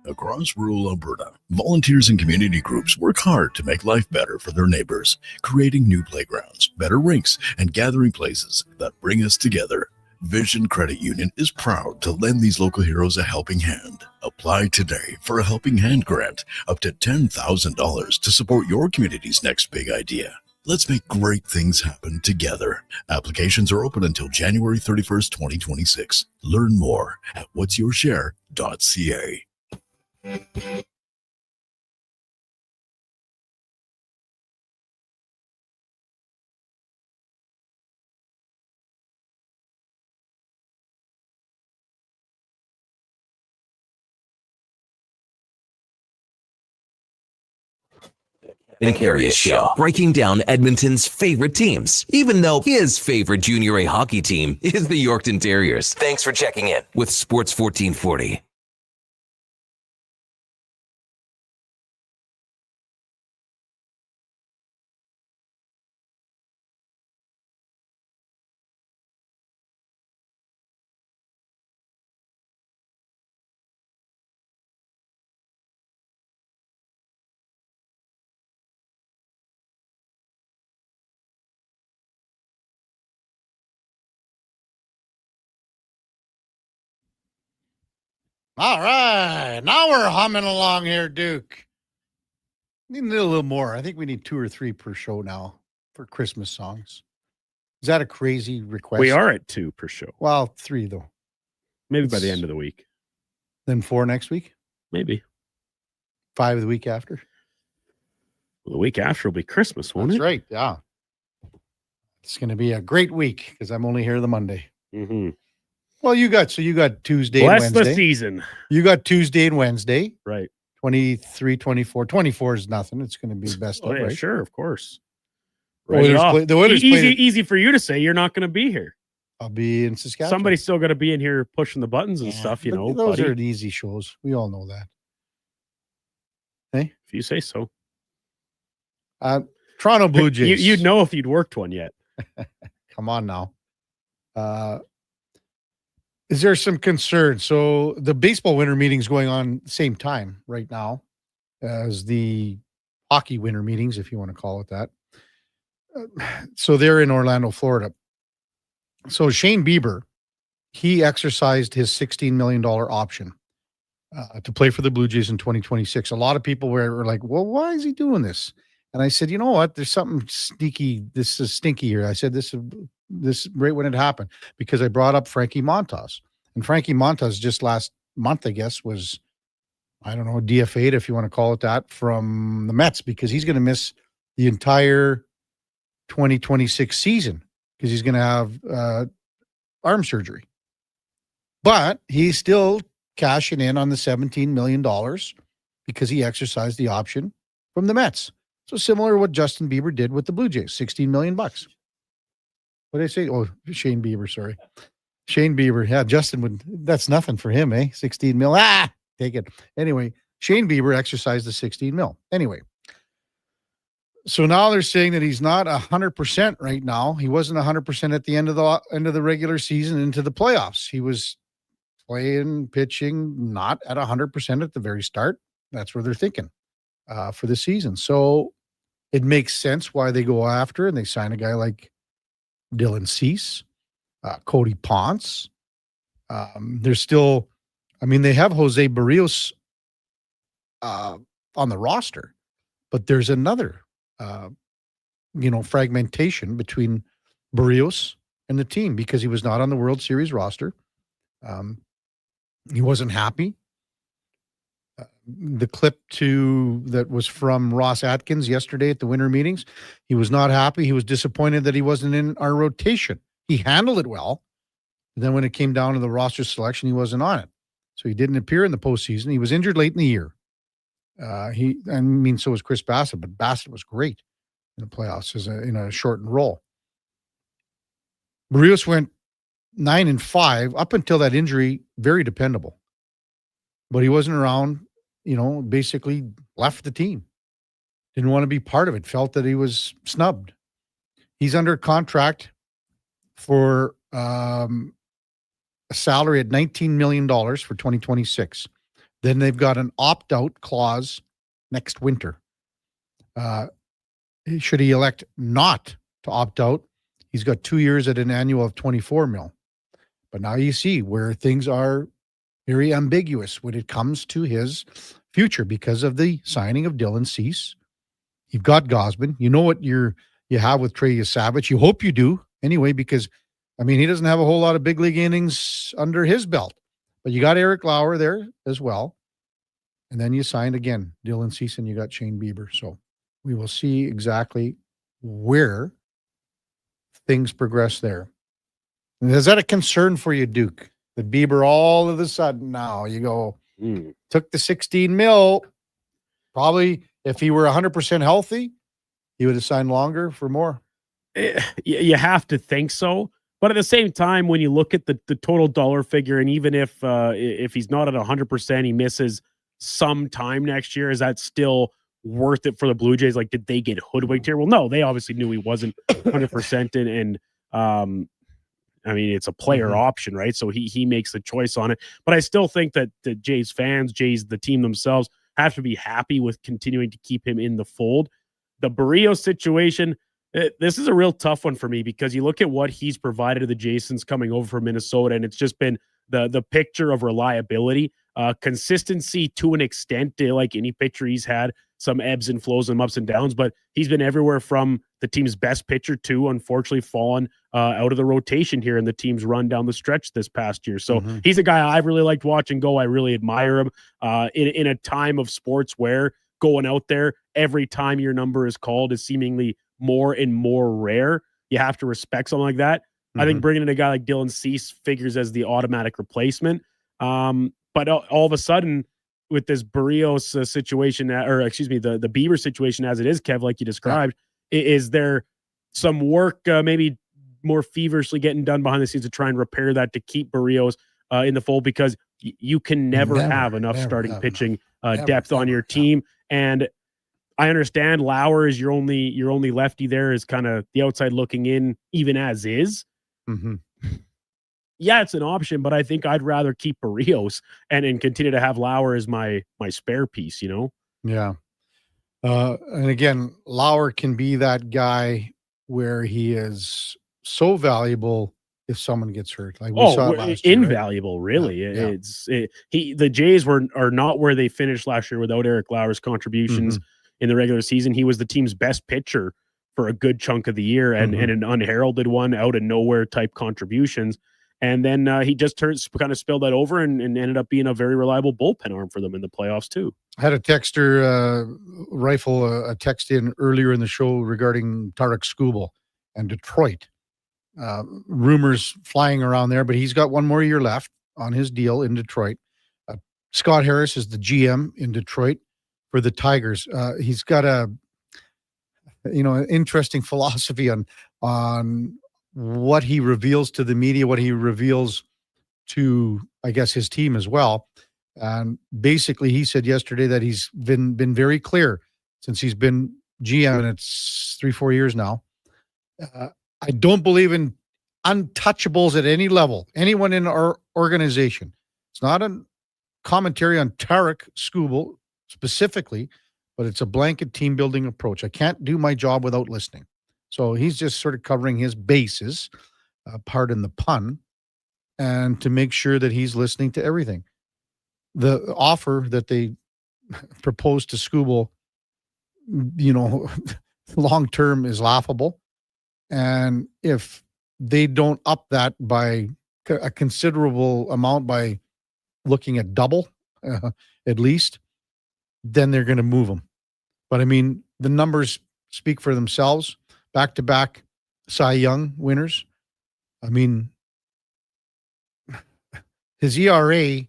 Across rural Alberta, volunteers and community groups work hard to make life better for their neighbors, creating new playgrounds, better rinks, and gathering places that bring us together. Vision Credit Union is proud to lend these local heroes a helping hand. Apply today for a Helping Hand grant up to $10,000 to support your community's next big idea. Let's make great things happen together. Applications are open until January 31st, 2026. Learn more at whatsyourshare.ca. The Karius Show, breaking down Edmonton's favorite teams, even though his favorite Junior A hockey team is the Yorkton Terriers. Thanks for checking in with Sports 1440. All right. Now we're humming along here, Duke. Need a little more. I think we need 2 or 3 per show now for Christmas songs. Is that a crazy request? We are at 2 per show. Well, 3 though. Maybe by the end of the week. Then 4 next week? Maybe. 5 the week after? Well, the week after will be Christmas, won't That's it? right. Yeah. It's going to be a great week because I'm only here the Monday. Mm-hmm. Well, you got Tuesday Bless and Wednesday. the season. You got Tuesday and Wednesday. Right. 23, 24. 24 is nothing. It's going to be best Oh, of, yeah, right? sure, of course. The Oilers Easy for you to say. You're not going to be here. I'll be in Saskatchewan. Somebody's still going to be in here pushing the buttons and stuff, you know. Those buddy. are easy shows. We all know that. Hey? If you say so. Toronto Blue Jays. You'd know if you'd worked one yet. Come on now. Is there some concern? So the baseball winter meeting's going on same time right now as the hockey winter meetings, if you want to call it that. So they're in Orlando, Florida. So Shane Bieber, he exercised his $16 million option to play for the Blue Jays in 2026. A lot of people were like, well, why is he doing this? And I said, you know what? There's something sneaky. This is stinky here. I said, this right when it happened, because I brought up Frankie Montas. And Frankie Montas just last month, I guess, was, I don't know, DFA'd, if you want to call it that, from the Mets, because he's going to miss the entire 2026 season because he's going to have arm surgery. But he's still cashing in on the $17 million because he exercised the option from the Mets. So similar to what Justin Bieber did with the Blue Jays, $16 million. What did I say? Oh, Shane Bieber, sorry. Shane Bieber. Yeah, Justin would, that's nothing for him, eh? 16 mil. Take it. Anyway, Shane Bieber exercised the 16 mil. Anyway. So now they're saying that he's not 100% right now. He wasn't 100% at the end of the regular season into the playoffs. He was playing, pitching, not at 100% at the very start. That's where they're thinking for the season. So it makes sense why they go after and they sign a guy like Dylan Cease, Cody Ponce. There's still, they have Jose Barrios on the roster, but there's another, fragmentation between Barrios and the team because he was not on the World Series roster. He wasn't happy. The clip that was from Ross Atkins yesterday at the winter meetings, he was not happy. He was disappointed that he wasn't in our rotation. He handled it well. And then when it came down to the roster selection, he wasn't on it. So he didn't appear in the postseason. He was injured late in the year. So was Chris Bassett, but Bassett was great in the playoffs in a shortened role. Barrios went 9-5 up until that injury, very dependable. But he wasn't around, basically left the team. Didn't want to be part of it, felt that he was snubbed. He's under contract for a salary at $19 million for 2026. Then they've got an opt-out clause next winter. Should he elect not to opt out, he's got 2 years at an annual of $24 million. But now you see where things are very ambiguous when it comes to his future because of the signing of Dylan Cease. You've got Gosman. You know what you have with Trey Savage. You hope you do anyway, because he doesn't have a whole lot of big league innings under his belt. But you got Eric Lauer there as well. And then you signed again Dylan Cease and you got Shane Bieber. So we will see exactly where things progress there. And is that a concern for you, Duke? That Bieber all of a sudden now you go, took the 16 mil. Probably if he were 100% healthy, he would have signed longer for more. You have to think so. But at the same time, when you look at the total dollar figure, and even if he's not at 100%, he misses some time next year, is that still worth it for the Blue Jays? Like, did they get hoodwinked here? Well, no, they obviously knew he wasn't 100%. And it's a player option, right? So he makes the choice on it. But I still think that the Jays fans, the team themselves, have to be happy with continuing to keep him in the fold. The Barrios situation, this is a real tough one for me because you look at what he's provided to the Jasons coming over from Minnesota, and it's just been the picture of reliability, consistency to an extent. Like any pitcher, he's had some ebbs and flows and ups and downs, but he's been everywhere from the team's best pitcher to, unfortunately, fallen out of the rotation here in the team's run down the stretch this past year. So he's a guy I really liked watching go. I really admire him in a time of sports where going out there every time your number is called is seemingly more and more rare. You have to respect something like that. I think bringing in a guy like Dylan Cease figures as the automatic replacement. But all of a sudden, with this Barrios situation, the Bieber situation as it is, Kev, like you described, is there some work maybe more feverishly getting done behind the scenes to try and repair that to keep Barrios in the fold? Because you can never have enough starting pitching depth on your team. And I understand Lauer is your only lefty there, is kind of the outside looking in, even as is. Yeah, it's an option, but I think I'd rather keep Barrios and continue to have Lauer as my spare piece, Yeah. And again, Lauer can be that guy where he is so valuable if someone gets hurt. Like we saw last year, invaluable, right? Really. Yeah. The Jays are not where they finished last year without Eric Lauer's contributions in the regular season. He was the team's best pitcher for a good chunk of the year and an unheralded one, out of nowhere type contributions. And then he just kind of spilled that over and ended up being a very reliable bullpen arm for them in the playoffs too. I had a texter rifle a text in earlier in the show regarding Tarek Skubal and Detroit. Rumors flying around there, but he's got one more year left on his deal in Detroit. Scott Harris is the GM in Detroit for the Tigers. He's got an interesting philosophy on what he reveals to the media, what he reveals to, I guess, his team as well. And basically, he said yesterday that he's been very clear since he's been GM, and it's 3-4 years now. I don't believe in untouchables at any level. Anyone in our organization, It's not a commentary on Tarek Skubal specifically, but it's a blanket team building approach. I can't do my job without listening. So he's just sort of covering his bases, pardon the pun, and to make sure that he's listening to everything. The offer that they proposed to Skubal, long term is laughable. And if they don't up that by a considerable amount by looking at double at least, then they're going to move him. But I mean, the numbers speak for themselves. Back-to-back Cy Young winners. I mean, his ERA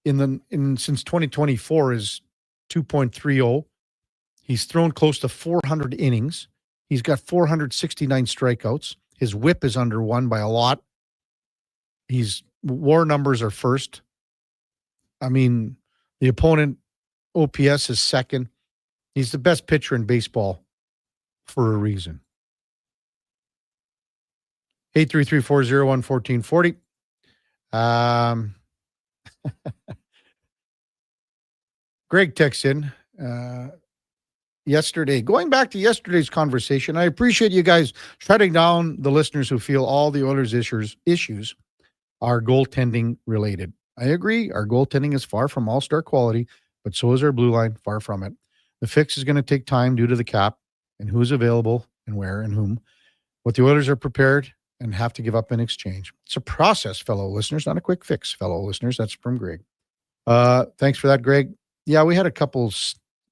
since 2024 is 2.30. He's thrown close to 400 innings. He's got 469 strikeouts. His whip is under 1 by a lot. His WAR numbers are first. I mean, the opponent OPS is second. He's the best pitcher in baseball for a reason. 833-401-1440. Greg texts in yesterday. Going back to yesterday's conversation, I appreciate you guys shutting down the listeners who feel all the Oilers' issues are goaltending related. I agree. Our goaltending is far from all-star quality, but so is our blue line, far from it. The fix is going to take time due to the cap and who's available and where and whom. What the Oilers are prepared and have to give up in exchange. It's a process, fellow listeners, not a quick fix, fellow listeners. That's from Greg. Thanks for that, Greg. Yeah, we had a couple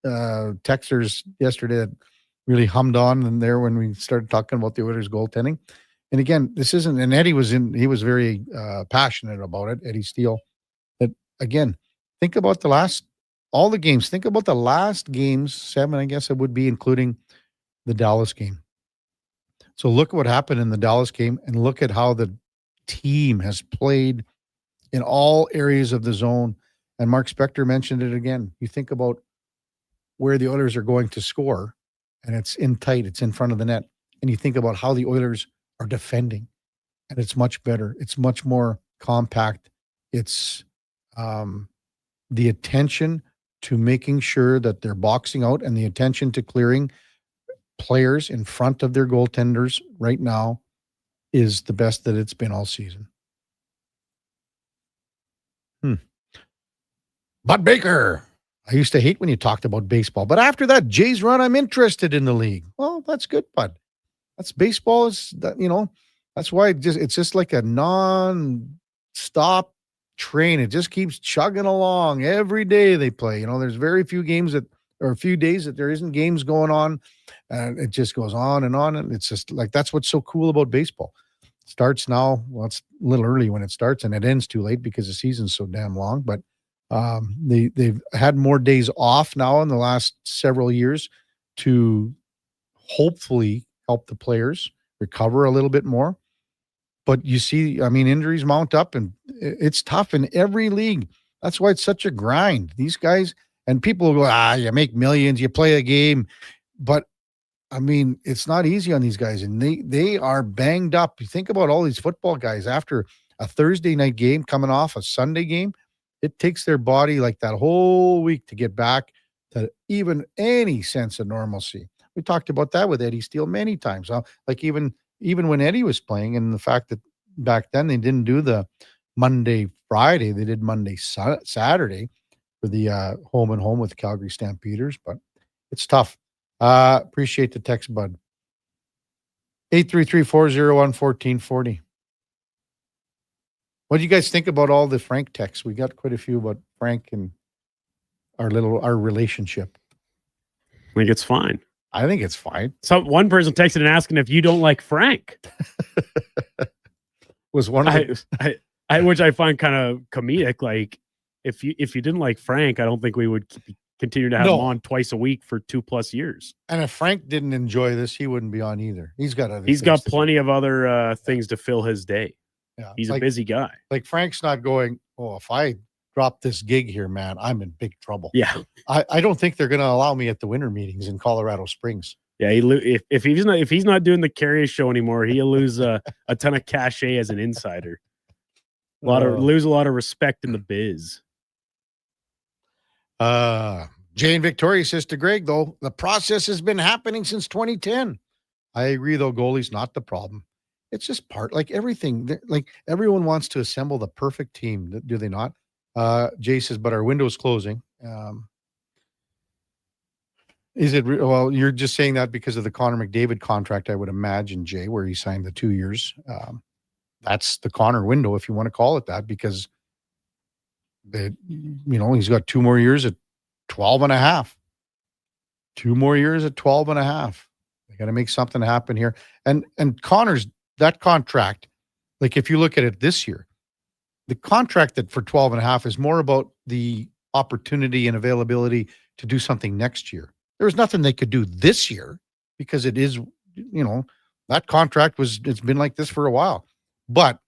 texters yesterday that really hummed on in there when we started talking about the Oilers goaltending. And again, this isn't, and Eddie was very passionate about it, Eddie Steele. That again, think about all the games. Think about the last games, 7, I guess it would be, including the Dallas game. So look at what happened in the Dallas game and look at how the team has played in all areas of the zone. And Mark Spector mentioned it again. You think about where the Oilers are going to score, and it's in tight, it's in front of the net. And you think about how the Oilers are defending, and it's much better. It's much more compact. It's the attention to making sure that they're boxing out and the attention to clearing players in front of their goaltenders right now is the best that it's been all season. Bud Baker. I used to hate when you talked about baseball, but after that Jays run, I'm interested in the league. Well, that's good, Bud. That's baseball is that, that's why it's just like a non-stop train. It just keeps chugging along every day they play. There's very few games or a few days that there isn't games going on, and it just goes on. And it's just like, that's what's so cool about baseball. It starts now. Well, it's a little early when it starts, and it ends too late because the season's so damn long, but they've had more days off now in the last several years to hopefully help the players recover a little bit more. But you see, injuries mount up, and it's tough in every league. That's why it's such a grind. These guys, and people will go, you make millions, you play a game. But, it's not easy on these guys, and they are banged up. You think about all these football guys after a Thursday night game coming off a Sunday game. It takes their body like that whole week to get back to even any sense of normalcy. We talked about that with Eddie Steele many times. Like even when Eddie was playing, and the fact that back then they didn't do the Monday, Friday, they did Monday, Saturday for the home and home with Calgary Stampeders, but it's tough. Appreciate the text, Bud. 833-401-1440. What do you guys think about all the Frank texts? We got quite a few about Frank and our relationship. I think it's fine. I think it's fine. So one person texted and asking if you don't like Frank. Was one of the... which I find kind of comedic. Like if you didn't like Frank, I don't think we would continue to have him on twice a week for 2+ years. And if Frank didn't enjoy this, he wouldn't be on either. He's got plenty of other things to fill his day. Yeah, he's a busy guy. Like Frank's not going, if I drop this gig here, man, I'm in big trouble. Yeah. I don't think they're going to allow me at the winter meetings in Colorado Springs. Yeah, if he's not doing the Karius show anymore, he'll lose a ton of cachet as an insider. Lose a lot of respect in the biz. Jane Victoria says to Greg, though, the process has been happening since 2010. I agree, though, goalie's not the problem. It's just like everything. Like everyone wants to assemble the perfect team, do they not? Jay says, but our window's closing. Is it well? You're just saying that because of the Connor McDavid contract, I would imagine, Jay, where he signed the 2 years. That's the Connor window, if you want to call it that, because he's got 2 more years at 12 and a half. 2 more years at 12 and a half. They got to make something happen here. And Connor's that contract, like if you look at it this year, the contract that for 12 and a half is more about the opportunity and availability to do something next year. There was nothing they could do this year because it is, that contract it's been like this for a while. But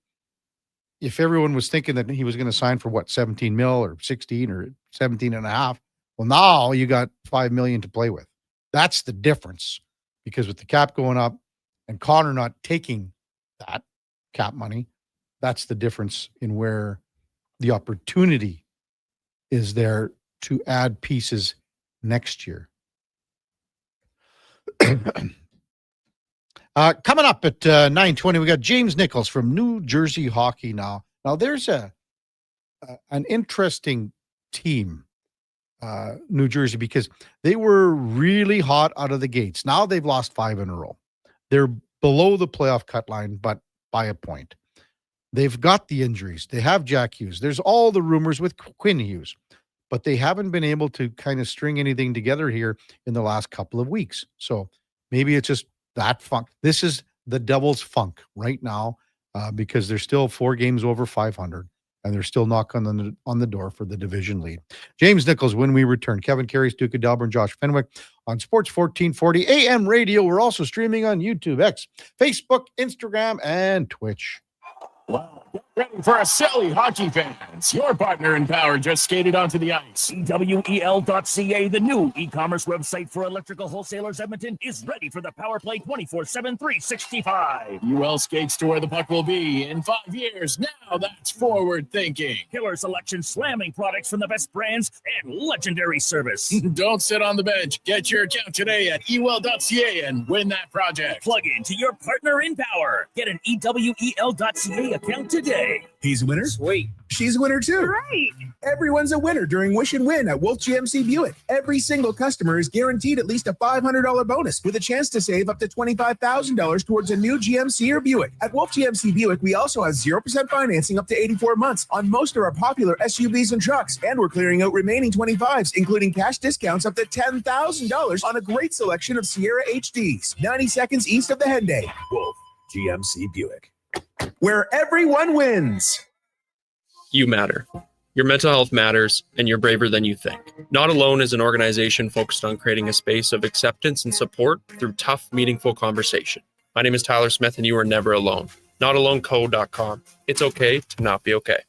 if everyone was thinking that he was going to sign for 17 mil or 16 or 17 and a half, well, now you got $5 million to play with. That's the difference, because with the cap going up and Connor not taking that cap money, that's the difference in where the opportunity is there to add pieces next year. Coming up at 9:20, we got James Nichols from New Jersey Hockey now. Now, there's an interesting team, New Jersey, because they were really hot out of the gates. Now they've lost 5 in a row. They're below the playoff cut line, but by a point. They've got the injuries. They have Jack Hughes. There's all the rumors with Quinn Hughes, but they haven't been able to kind of string anything together here in the last couple of weeks. So maybe it's just that funk. This is the Devils' funk right now because they're still 4 games over 500, and they're still knocking on the door for the division lead. James Nichols, when we return. Kevin Karius, Duke of Delburne, Josh Fenwick on Sports 1440 AM radio. We're also streaming on YouTube, X, Facebook, Instagram, and Twitch. Wow. Get ready for a silly hockey fans. Your partner in power just skated onto the ice. EWEL.ca, the new e-commerce website for electrical wholesalers Edmonton, is ready for the power play 24/7, 365. UL skates to where the puck will be in 5 years. Now that's forward thinking. Killer selection, slamming products from the best brands, and legendary service. Don't sit on the bench. Get your account today at EWEL.ca and win that project. Plug into your partner in power. Get an EWEL.ca account today. He's a winner. Sweet. She's a winner too. Right. Everyone's a winner during Wish and Win at Wolf GMC Buick. Every single customer is guaranteed at least a $500 bonus with a chance to save up to $25,000 towards a new GMC or Buick. At Wolf GMC Buick, we also have 0% financing up to 84 months on most of our popular SUVs and trucks. And we're clearing out remaining 25s, including cash discounts up to $10,000 on a great selection of Sierra HDs. 90 seconds east of the Henday. Wolf GMC Buick, where everyone wins. You matter. Your mental health matters, and you're braver than you think. Not Alone is an organization focused on creating a space of acceptance and support through tough, meaningful conversation. My name is Tyler Smith, and you are never alone. NotAloneCo.com. It's okay to not be okay.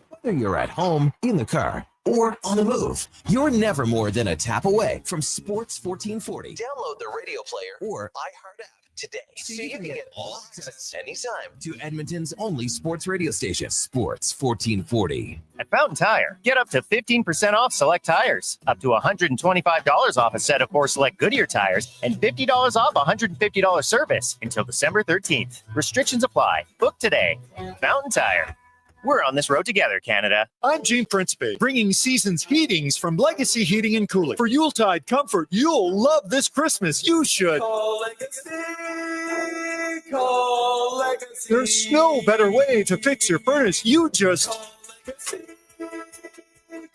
Whether you're at home, in the car, or on the move, you're never more than a tap away from Sports 1440. Download the radio player Or iHeart app today so you can get all access anytime to Edmonton's only sports radio station, Sports 1440. At Fountain Tire, get up to 15% off select tires, up to $125 off a set of 4 select Goodyear tires, and $50 off $150 service until December 13th. Restrictions apply. Book today. Fountain Tire. We're on this road together, Canada. I'm Gene Principe, bringing Seasons Heatings from Legacy Heating and Cooling. For Yuletide comfort you'll love this Christmas. You should. Call Legacy. Call Legacy. There's no better way to fix your furnace. You just...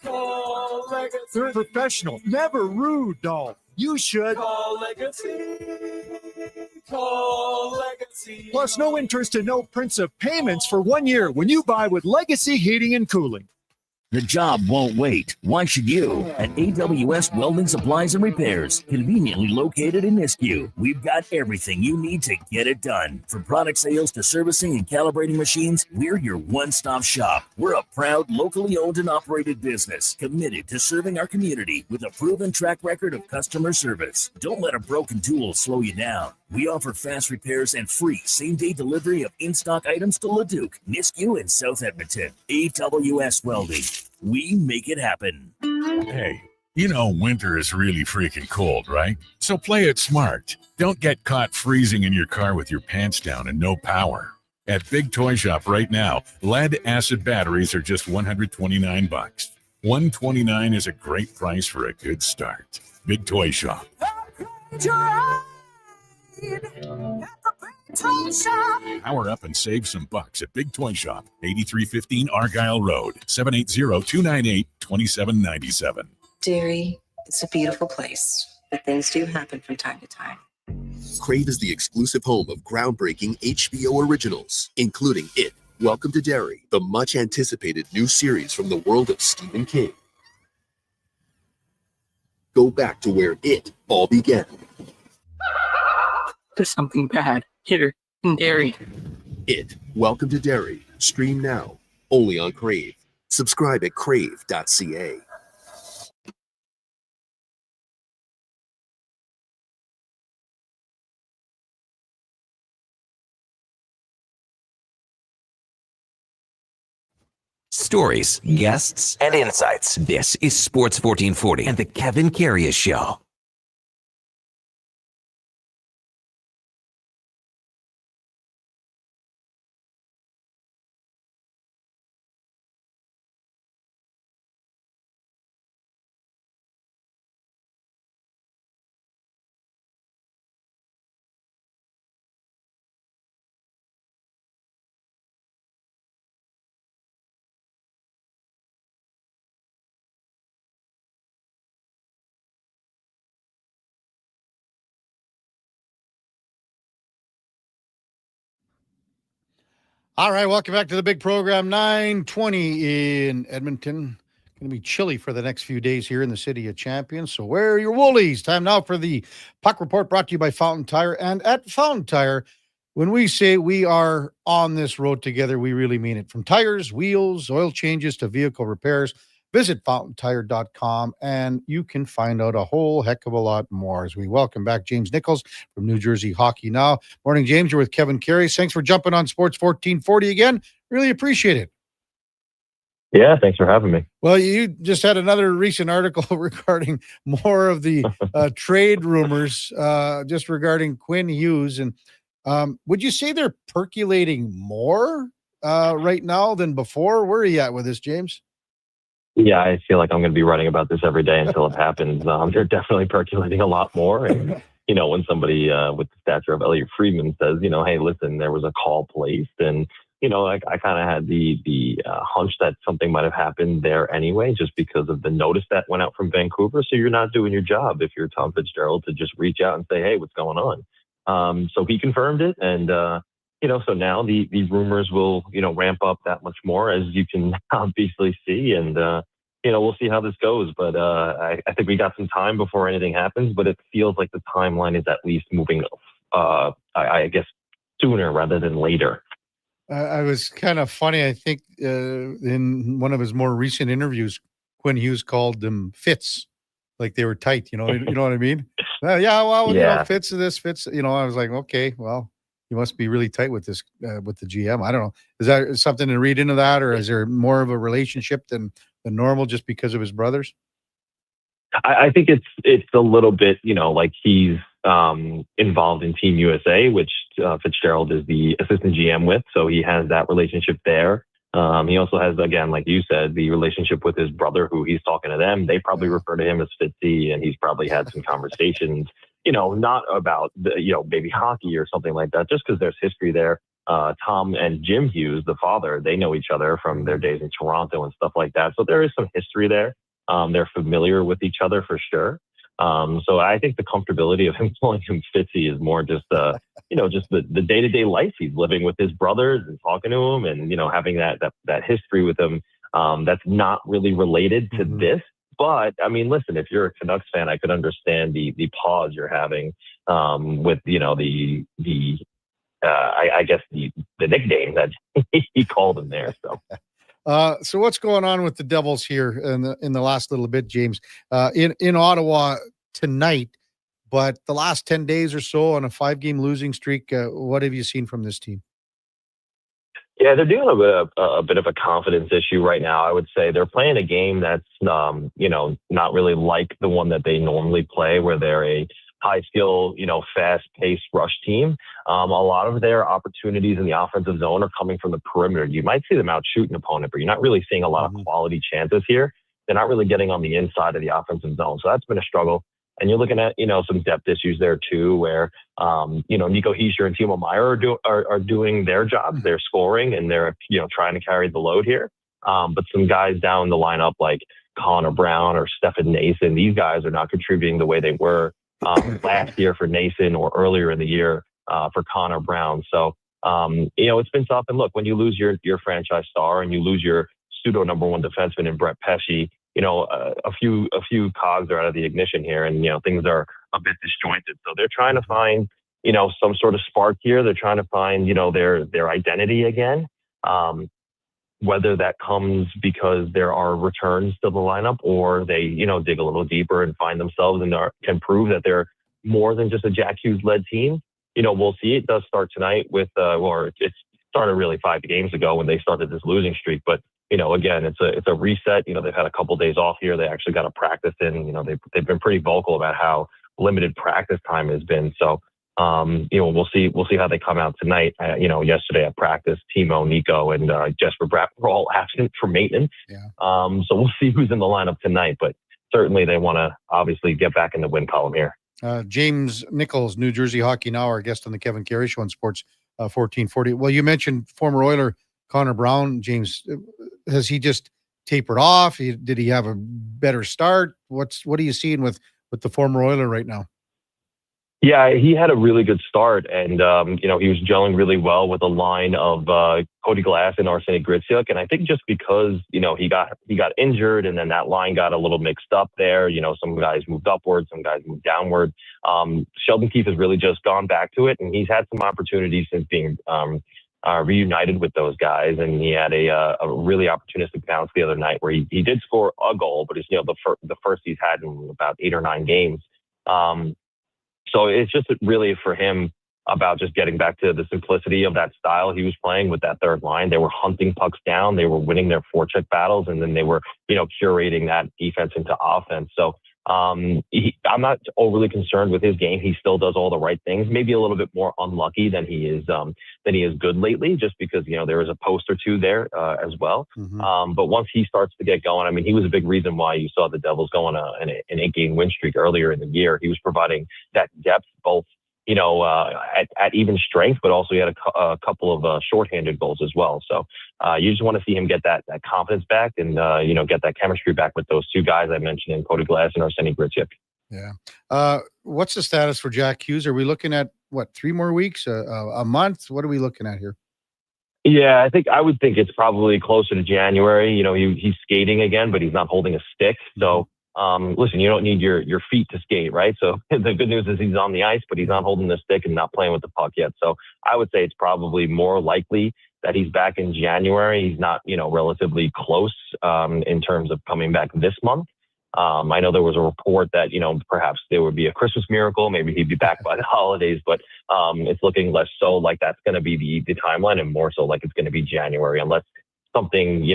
Call Legacy. They're professional, never rude, doll. You should. Call Legacy. Call Legacy. Plus, no interest and no prints of payments for 1 year when you buy with Legacy Heating and Cooling. The job won't wait. Why should you? At AWS Welding Supplies and Repairs, conveniently located in Nisku, we've got everything you need to get it done. From product sales to servicing and calibrating machines, we're your one-stop shop. We're a proud, locally owned and operated business committed to serving our community with a proven track record of customer service. Don't let a broken tool slow you down. We offer fast repairs and free same-day delivery of in-stock items to Leduc, Nisku, and South Edmonton. AWS Welding. We make it happen. Hey, you know winter is really freaking cold, right? So play it smart. Don't get caught freezing in your car with your pants down and no power. At Big Toy Shop right now, lead-acid batteries are just $129. $129 is a great price for a good start. Big Toy Shop. Power up and save some bucks at Big Toy Shop, 8315 Argyle Road, 780-298-2797. Derry, it's a beautiful place, but things do happen from time to time. Crave is the exclusive home of groundbreaking HBO originals, including It, Welcome to Derry, the much-anticipated new series from the world of Stephen King. Go back to where it all began. There's something bad here in Derry. It, Welcome to Derry. Stream now, only on Crave. Subscribe at crave.ca. Stories, guests, and insights. This is Sports 1440 and the Kevin Karius Show. All right, welcome back to the big program. 9:20 in Edmonton. Going to be chilly for the next few days here in the City of Champions. So wear your woolies. Time now for the Puck Report, brought to you by Fountain Tire. And at Fountain Tire, when we say we are on this road together, we really mean it. From tires, wheels, oil changes to vehicle repairs, visit fountaintire.com and you can find out a whole heck of a lot more. As we welcome back James Nichols from New Jersey Hockey Now. Morning, James. You're with Kevin Karius. Thanks for jumping on Sports 1440 again. Really appreciate it. Yeah, thanks for having me. Well, you just had another recent article regarding more of the trade rumors just regarding Quinn Hughes. And would you say they're percolating more right now than before? Where are you at with this, James? Yeah, I feel like I'm going to be writing about this every day until it happens. They're definitely percolating a lot more. And, you know, when somebody with the stature of Elliot Friedman says, you know, hey, listen, there was a call placed. And, you know, I kind of had the hunch that something might have happened there anyway, just because of the notice that went out from Vancouver. So you're not doing your job if you're Tom Fitzgerald to just reach out and say, hey, what's going on? So he confirmed it. And, you know, so now the rumors will, you know, ramp up that much more, as you can obviously see. And, you know, we'll see how this goes. But I think we got some time before anything happens, but it feels like the timeline is at least moving, I guess, sooner rather than later. I was kind of funny. I think in one of his more recent interviews, Quinn Hughes called them fits, like they were tight. You know what I mean? Yeah, well, you know, fits this, fits. You know, I was like, okay, well, you must be really tight with this, with the GM. I don't know. Is that something to read into that, or is there more of a relationship than normal just because of his brothers? I think it's a little bit, you know, like he's involved in Team USA, which Fitzgerald is the assistant GM with. So he has that relationship there. He also has, again, like you said, the relationship with his brother, who he's talking to them. They probably refer to him as Fitzy, and he's probably had some conversations, you know, not about, you know, maybe hockey or something like that, just because there's history there. Tom and Jim Hughes, the father, they know each other from their days in Toronto and stuff like that. So there is some history there. They're familiar with each other for sure. So I think the comfortability of him calling him Fitzy is more just, you know, just the day-to-day life he's living with his brothers and talking to him and, you know, having that history with him. That's not really related to this. But I mean, listen, if you're a Canucks fan, I could understand the pause you're having with I guess the nickname that he called him there. So. So what's going on with the Devils here in the last little bit, James? In Ottawa tonight, but the last 10 days or so on a 5-game losing streak, what have you seen from this team? Yeah, they're dealing with a bit of a confidence issue right now. I would say they're playing a game that's, not really like the one that they normally play, where they're a high skill, fast-paced rush team. A lot of their opportunities in the offensive zone are coming from the perimeter. You might see them out shoot an opponent, but you're not really seeing a lot of quality chances here. They're not really getting on the inside of the offensive zone. So that's been a struggle. And you're looking at, some depth issues there too, where, Nico Hischier and Timo Meier are doing their jobs. They're scoring and they're, trying to carry the load here. But some guys down the lineup like Connor Brown or Stefan Nason, these guys are not contributing the way they were last year for Nason or earlier in the year for Connor Brown. So, it's been tough. And look, when you lose your franchise star and you lose your pseudo number one defenseman in Brett Pesce, a few cogs are out of the ignition here, and things are a bit disjointed. So they're trying to find some sort of spark here. They're trying to find their identity again. Whether that comes because there are returns to the lineup, or they dig a little deeper and find themselves and can prove that they're more than just a Jack Hughes led team. We'll see. It does start tonight with it started really 5 games ago when they started this losing streak, but. Again, it's a reset. They've had a couple of days off here. They actually got a practice in. They've been pretty vocal about how limited practice time has been. So, we'll see how they come out tonight. Yesterday at practice, Timo, Nico, and Jesper Bratt were all absent for maintenance. Yeah. So we'll see who's in the lineup tonight. But certainly they want to obviously get back in the win column here. James Nichols, New Jersey Hockey Now, our guest on the Kevin Karius Show on Sports 1440. Well, you mentioned former Oiler Connor Brown. James, has he just tapered off? Did he have a better start? What are you seeing with the former Oiler right now? Yeah, he had a really good start, and he was gelling really well with a line of Cody Glass and Arseny Griciuk. And I think just because he got injured, and then that line got a little mixed up there. Some guys moved upward, some guys moved downward. Sheldon Keefe has really just gone back to it, and he's had some opportunities since being reunited with those guys, and he had a really opportunistic bounce the other night where he did score a goal, but it's the first he's had in about 8 or 9 games. So it's just really for him about just getting back to the simplicity of that style he was playing with that third line. They were hunting pucks down, they were winning their forecheck battles, and then they were curating that defense into offense. So I'm not overly concerned with his game. He still does all the right things, maybe a little bit more unlucky than he is good lately, just because, there was a post or two there as well. But once he starts to get going, I mean, he was a big reason why you saw the Devils go on an 8-game win streak earlier in the year. He was providing that depth, both at even strength, but also he had a couple of shorthanded goals as well. So you just want to see him get that confidence back and, get that chemistry back with those two guys I mentioned in Cody Glass and Arseny Griciuk. Yeah. What's the status for Jack Hughes? Are we looking at 3 more weeks, a month? What are we looking at here? Yeah, I would think it's probably closer to January. He's skating again, but he's not holding a stick. So, listen, you don't need your feet to skate, right? So the good news is he's on the ice, but he's not holding the stick and not playing with the puck yet. So I would say it's probably more likely that he's back in January. He's not, relatively close in terms of coming back this month. I know there was a report that, perhaps there would be a Christmas miracle. Maybe he'd be back by the holidays, but it's looking less so like that's going to be the timeline, and more so like it's going to be January, unless something,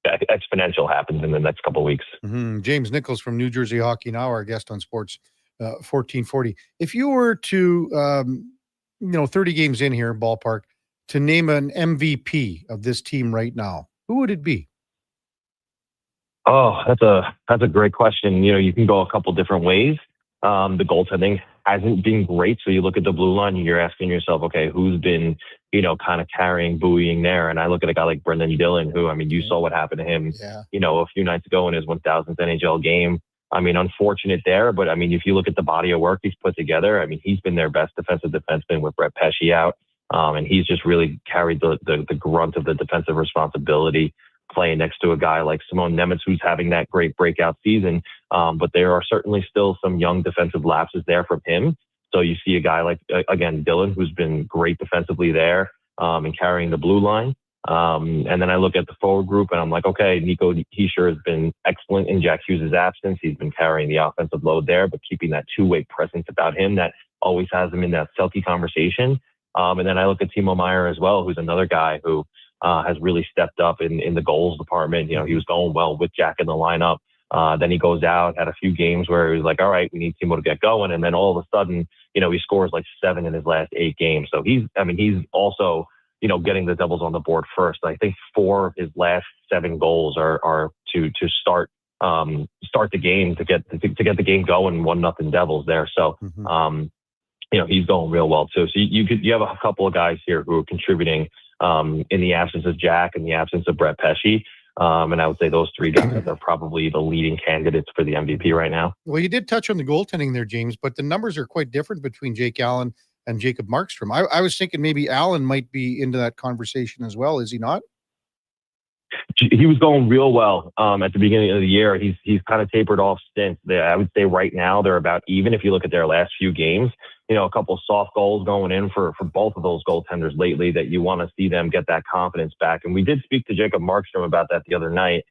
exponential happens in the next couple of weeks. James Nichols from New Jersey Hockey Now, our guest on Sports 1440. If you were to, 30 games in here, ballpark, to name an MVP of this team right now, who would it be? Oh, that's a great question. You can go a couple different ways. The goaltending hasn't been great. So you look at the blue line and you're asking yourself, okay, who's been, kind of carrying, buoying there? And I look at a guy like Brendan Dillon, who, I mean, you saw what happened to him, a few nights ago in his 1000th NHL game. I mean, unfortunate there, but I mean, if you look at the body of work he's put together, I mean, he's been their best defensive defenseman with Brett Pesce out. And he's just really carried the grunt of the defensive responsibility. playing next to a guy like Simone Nemitz, who's having that great breakout season. But there are certainly still some young defensive lapses there from him. So you see a guy like, again, Dylan, who's been great defensively there and carrying the blue line. And then I look at the forward group and I'm like, okay, Nico Hischier has been excellent in Jack Hughes' absence. He's been carrying the offensive load there, but keeping that two-way presence about him that always has him in that Selke conversation. And then I look at Timo Meyer as well, who's another guy who has really stepped up in the goals department. You know, he was going well with Jack in the lineup. Then he goes out, had a few games where he was like, all right, we need Timo to get going. And then all of a sudden, you know, he scores like 7 in his last 8 games. So he's also, you know, getting the doubles on the board first. I think 4 of his last 7 goals are to start the game, to get the game going, 1-0 Devils there. So, you know, he's going real well too. So you have a couple of guys here who are contributing in the absence of Jack and the absence of Brett Pesce. And I would say those 3 guys are probably the leading candidates for the MVP right now. Well, you did touch on the goaltending there, James, but the numbers are quite different between Jake Allen and Jacob Markstrom. I was thinking maybe Allen might be into that conversation as well. Is he not? He was going real well at the beginning of the year. He's kind of tapered off since. I would say right now they're about even. If you look at their last few games, you know, a couple of soft goals going in for both of those goaltenders lately that you want to see them get that confidence back. And we did speak to Jacob Markstrom about that the other night.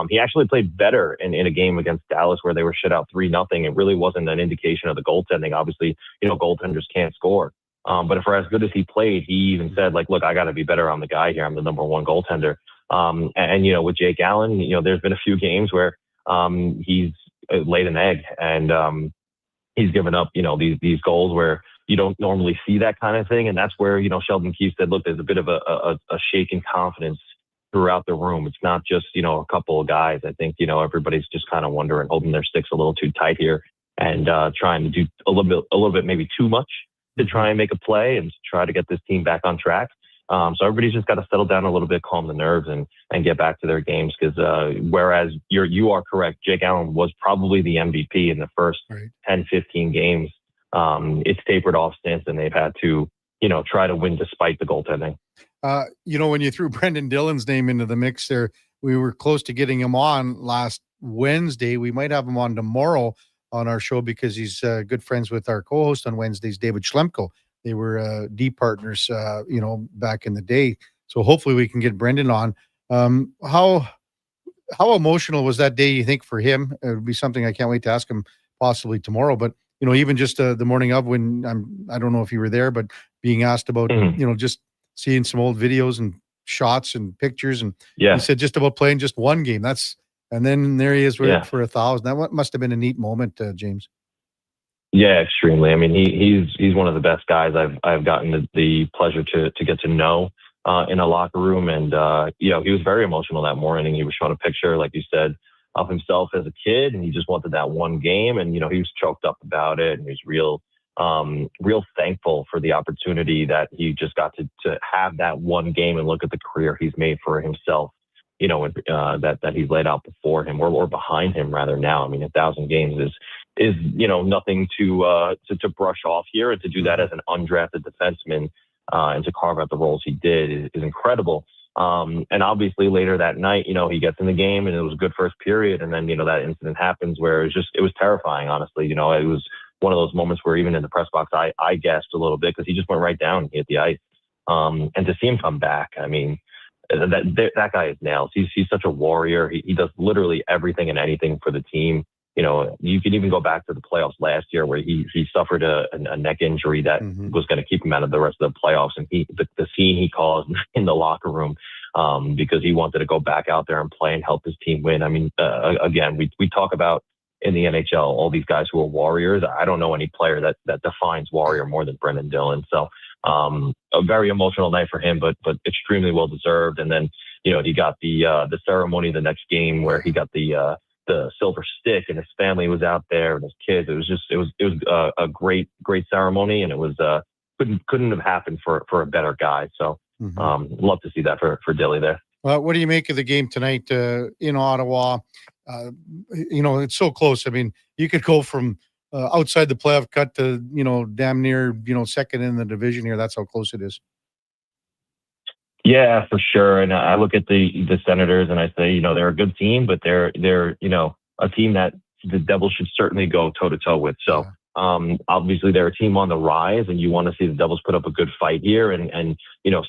He actually played better in a game against Dallas where they were shut out 3-0. It really wasn't an indication of the goaltending. Obviously, you know, goaltenders can't score. But for as good as he played, he even said, like, look, I got to be better on the guy here. I'm the number 1 goaltender. And, you know, with Jake Allen, you know, there's been a few games where he's laid an egg and he's given up, you know, these goals where you don't normally see that kind of thing. And that's where, you know, Sheldon Keefe said, look, there's a bit of a shaking confidence throughout the room. It's not just, you know, a couple of guys. I think, you know, everybody's just kind of wondering, holding their sticks a little too tight here and trying to do a little bit, maybe too much to try and make a play and try to get this team back on track. So everybody's just got to settle down a little bit, calm the nerves, and get back to their games. Because whereas you are correct, Jake Allen was probably the MVP in the first 10, 15 games. It's tapered off since, and they've had to, you know, try to win despite the goaltending. You know, when you threw Brendan Dillon's name into the mix there, we were close to getting him on last Wednesday. We might have him on tomorrow on our show because he's good friends with our co-host on Wednesdays, David Schlemko. They were D partners, you know, back in the day. So hopefully we can get Brendan on. How emotional was that day, you think, for him? It would be something I can't wait to ask him possibly tomorrow. But, you know, even just the morning of when I don't know if you were there, but being asked about, you know, just seeing some old videos and shots and pictures. And he said just about playing just 1 game. And then there he is for 1,000. That must have been a neat moment, James. Yeah, extremely. I mean, he's one of the best guys I've gotten the pleasure to get to know in a locker room. And, you know, he was very emotional that morning. He was showing a picture, like you said, of himself as a kid, and he just wanted that 1 game. And, you know, he was choked up about it, and he was real thankful for the opportunity that he just got to have that 1 game and look at the career he's made for himself, you know, that he's laid out before him or behind him rather now. I mean, 1,000 games is, you know, nothing to brush off here, and to do that as an undrafted defenseman and to carve out the roles he did is incredible. And obviously later that night, you know, he gets in the game and it was a good first period. And then, you know, that incident happens where it was terrifying, honestly. You know, it was one of those moments where even in the press box, I gasped a little bit because he just went right down and hit the ice. And to see him come back, I mean, that guy is nails. He's such a warrior. He does literally everything and anything for the team. You know, you can even go back to the playoffs last year where he suffered a neck injury that was going to keep him out of the rest of the playoffs. And the scene he caused in the locker room because he wanted to go back out there and play and help his team win. I mean, again, we talk about in the NHL all these guys who are warriors. I don't know any player that defines warrior more than Brendan Dillon. So a very emotional night for him, but extremely well deserved. And then, you know, he got the ceremony the next game where he got the silver stick, and his family was out there and his kids. It was a great ceremony, and it was couldn't have happened for a better guy. So love to see that for Dilly there. What do you make of the game tonight in Ottawa? You know, it's so close. I mean, you could go from outside the playoff cut to, you know, damn near, you know, second in the division here. That's how close it is. Yeah, for sure. And I look at the Senators and I say, they're a good team, but they're a team that the Devils should certainly go toe to toe with. So obviously they're a team on the rise, and you want to see the Devils put up a good fight here and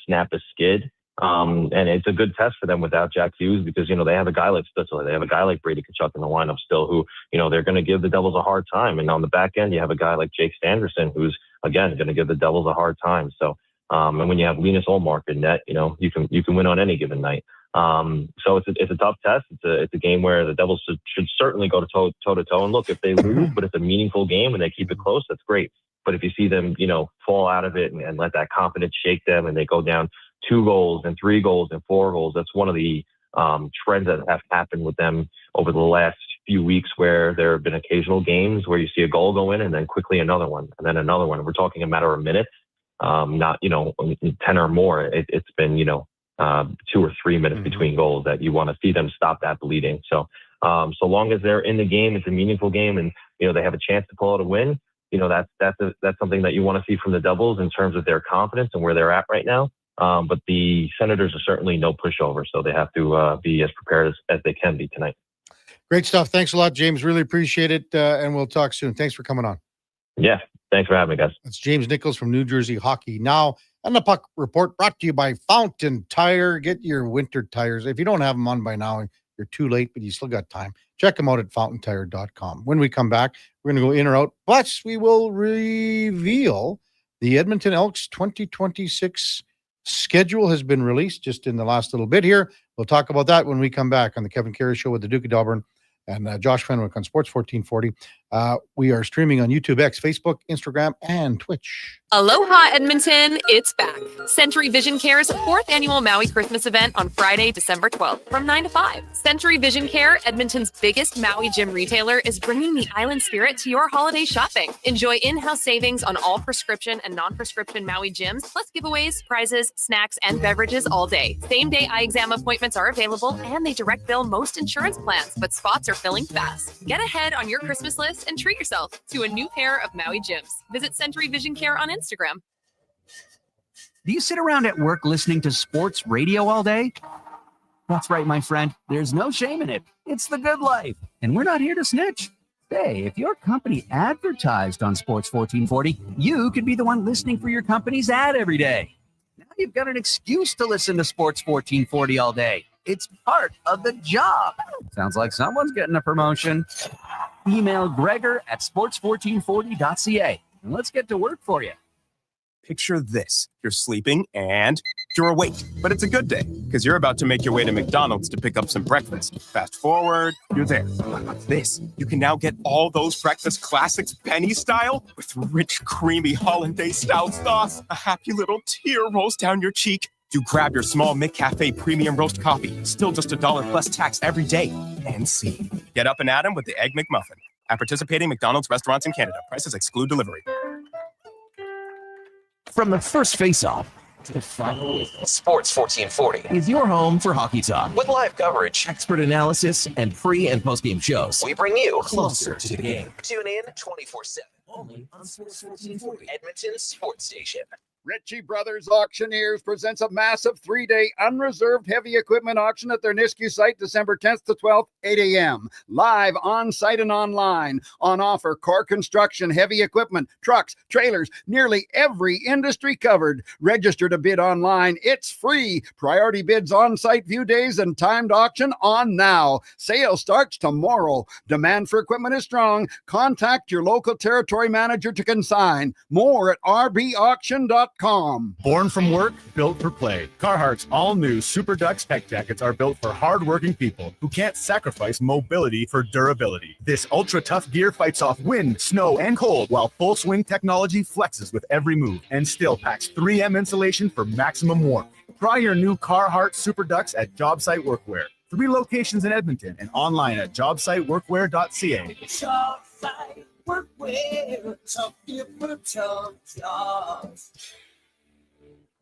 snap a skid. And it's a good test for them without Jack Hughes, because they have a guy like Stützle, they have a guy like Brady Tkachuk in the lineup still, who they're going to give the Devils a hard time. And on the back end, you have a guy like Jake Sanderson, who's again going to give the Devils a hard time. So. And when you have Linus Ullmark in net, you can win on any given night. So it's a tough test. It's a game where the Devils should certainly go toe to toe. And look, if they lose, but it's a meaningful game and they keep it close, that's great. But if you see them, fall out of it and let that confidence shake them, and they go down 2 goals and 3 goals and 4 goals, that's one of the trends that have happened with them over the last few weeks, where there have been occasional games where you see a goal go in and then quickly another one and then another one. We're talking a matter of minutes. Not 10 or more. It's been 2 or 3 minutes between goals that you want to see them stop that bleeding. So so long as they're in the game, it's a meaningful game, and they have a chance to pull out a win. That's something that you want to see from the Devils in terms of their confidence and where they're at right now. But the Senators are certainly no pushover, so they have to be as prepared as they can be tonight. Great stuff. Thanks a lot, James. Really appreciate it, and we'll talk soon. Thanks for coming on. Yeah. Thanks for having me, guys. That's James Nichols from New Jersey Hockey Now. And the Puck Report brought to you by Fountain Tire. Get your winter tires. If you don't have them on by now, you're too late, but you still got time. Check them out at fountaintire.com. When we come back, we're going to go in or out. Plus, we will reveal the Edmonton Elks 2026 schedule has been released just in the last little bit here. We'll talk about that when we come back on the Kevin Karius Show with the Duke of Delburne and Josh Fenwick on Sports 1440. We are streaming on YouTube, X, Facebook, Instagram, and Twitch. Aloha, Edmonton. It's back. Century Vision Care's 4th annual Maui Christmas event on Friday, December 12th from 9 to 5. Century Vision Care, Edmonton's biggest Maui gym retailer, is bringing the island spirit to your holiday shopping. Enjoy in-house savings on all prescription and non-prescription Maui gyms, plus giveaways, prizes, snacks, and beverages all day. Same-day eye exam appointments are available, and they direct bill most insurance plans, but spots are filling fast. Get ahead on your Christmas list and treat yourself to a new pair of Maui gyms. Visit Century Vision Care on Instagram. Do you sit around at work listening to sports radio all day? That's right, my friend. There's no shame in it. It's the good life. And we're not here to snitch. Hey, if your company advertised on Sports 1440, you could be the one listening for your company's ad every day. Now you've got an excuse to listen to Sports 1440 all day. It's part of the job. Sounds like someone's getting a promotion. Email Gregor at sports1440.ca and let's get to work for you. Picture this. You're sleeping and you're awake, but it's a good day because you're about to make your way to McDonald's to pick up some breakfast. Fast forward, you're there. But what's this? You can now get all those breakfast classics penny style with rich, creamy hollandaise-style sauce. A happy little tear rolls down your cheek. You grab your small McCafe premium roast coffee, still just $1 plus tax every day, and see. Get up and at 'em with the Egg McMuffin. At participating McDonald's restaurants in Canada, prices exclude delivery. From the first face-off to the final, Sports 1440 is your home for hockey talk. With live coverage, expert analysis, and pre- and post-game shows, we bring you closer to the game. Tune in 24/7, only on Sports 1440, Edmonton's sports station. Ritchie Brothers Auctioneers presents a massive 3-day unreserved heavy equipment auction at their Nisku site, December 10th to 12th, 8 a.m. Live on-site and online. On offer, core construction, heavy equipment, trucks, trailers, nearly every industry covered. Register to bid online. It's free. Priority bids on-site view days and timed auction on now. Sale starts tomorrow. Demand for equipment is strong. Contact your local territory manager to consign. More at rbauction.com. Born from work, built for play. Carhartt's all-new Super Ducks tech jackets are built for hard-working people who can't sacrifice mobility for durability. This ultra-tough gear fights off wind, snow, and cold, while full-swing technology flexes with every move and still packs 3M insulation for maximum warmth. Try your new Carhartt Super Ducks at JobSite Workwear. 3 locations in Edmonton and online at jobsiteworkwear.ca. ShopSite Workwear, tough different jobs.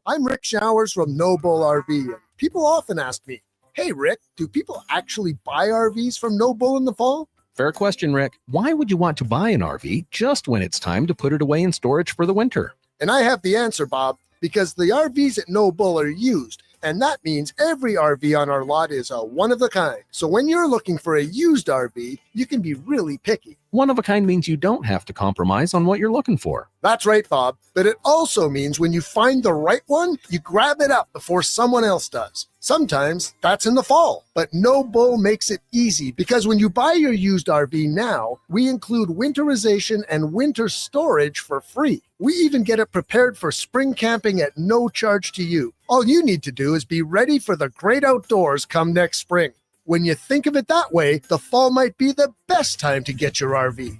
I'm Rick Showers from No Bull RV. People often ask me, hey, Rick, do people actually buy RVs from No Bull in the fall? Fair question, Rick. Why would you want to buy an RV just when it's time to put it away in storage for the winter? And I have the answer, Bob, because the RVs at No Bull are used. And that means every RV on our lot is a one of a kind. So when you're looking for a used RV, you can be really picky. One of a kind means you don't have to compromise on what you're looking for. That's right, Bob. But it also means when you find the right one, you grab it up before someone else does. Sometimes that's in the fall, but No Bull makes it easy because when you buy your used RV now, we include winterization and winter storage for free. We even get it prepared for spring camping at no charge to you. All you need to do is be ready for the great outdoors come next spring. When you think of it that way, the fall might be the best time to get your RV.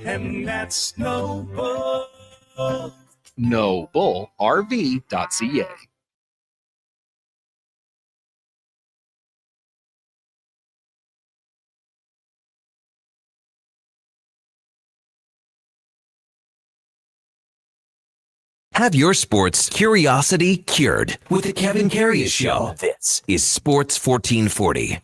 And that's No Bull. NoBullRV.ca. Have your sports curiosity cured with the Kevin Karius Show. This is Sports 1440.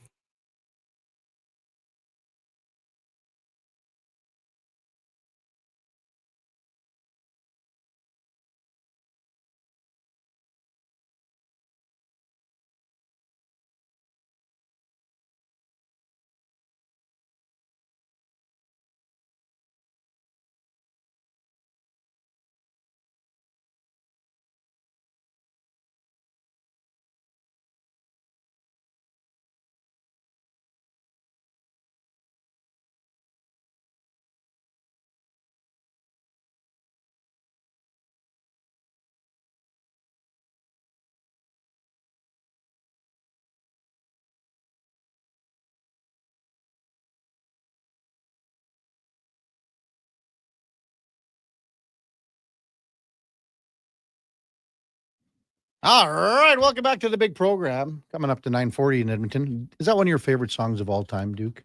All right, welcome back to the big program. Coming up to 9:40 in Edmonton. Is that one of your favorite songs of all time, Duke?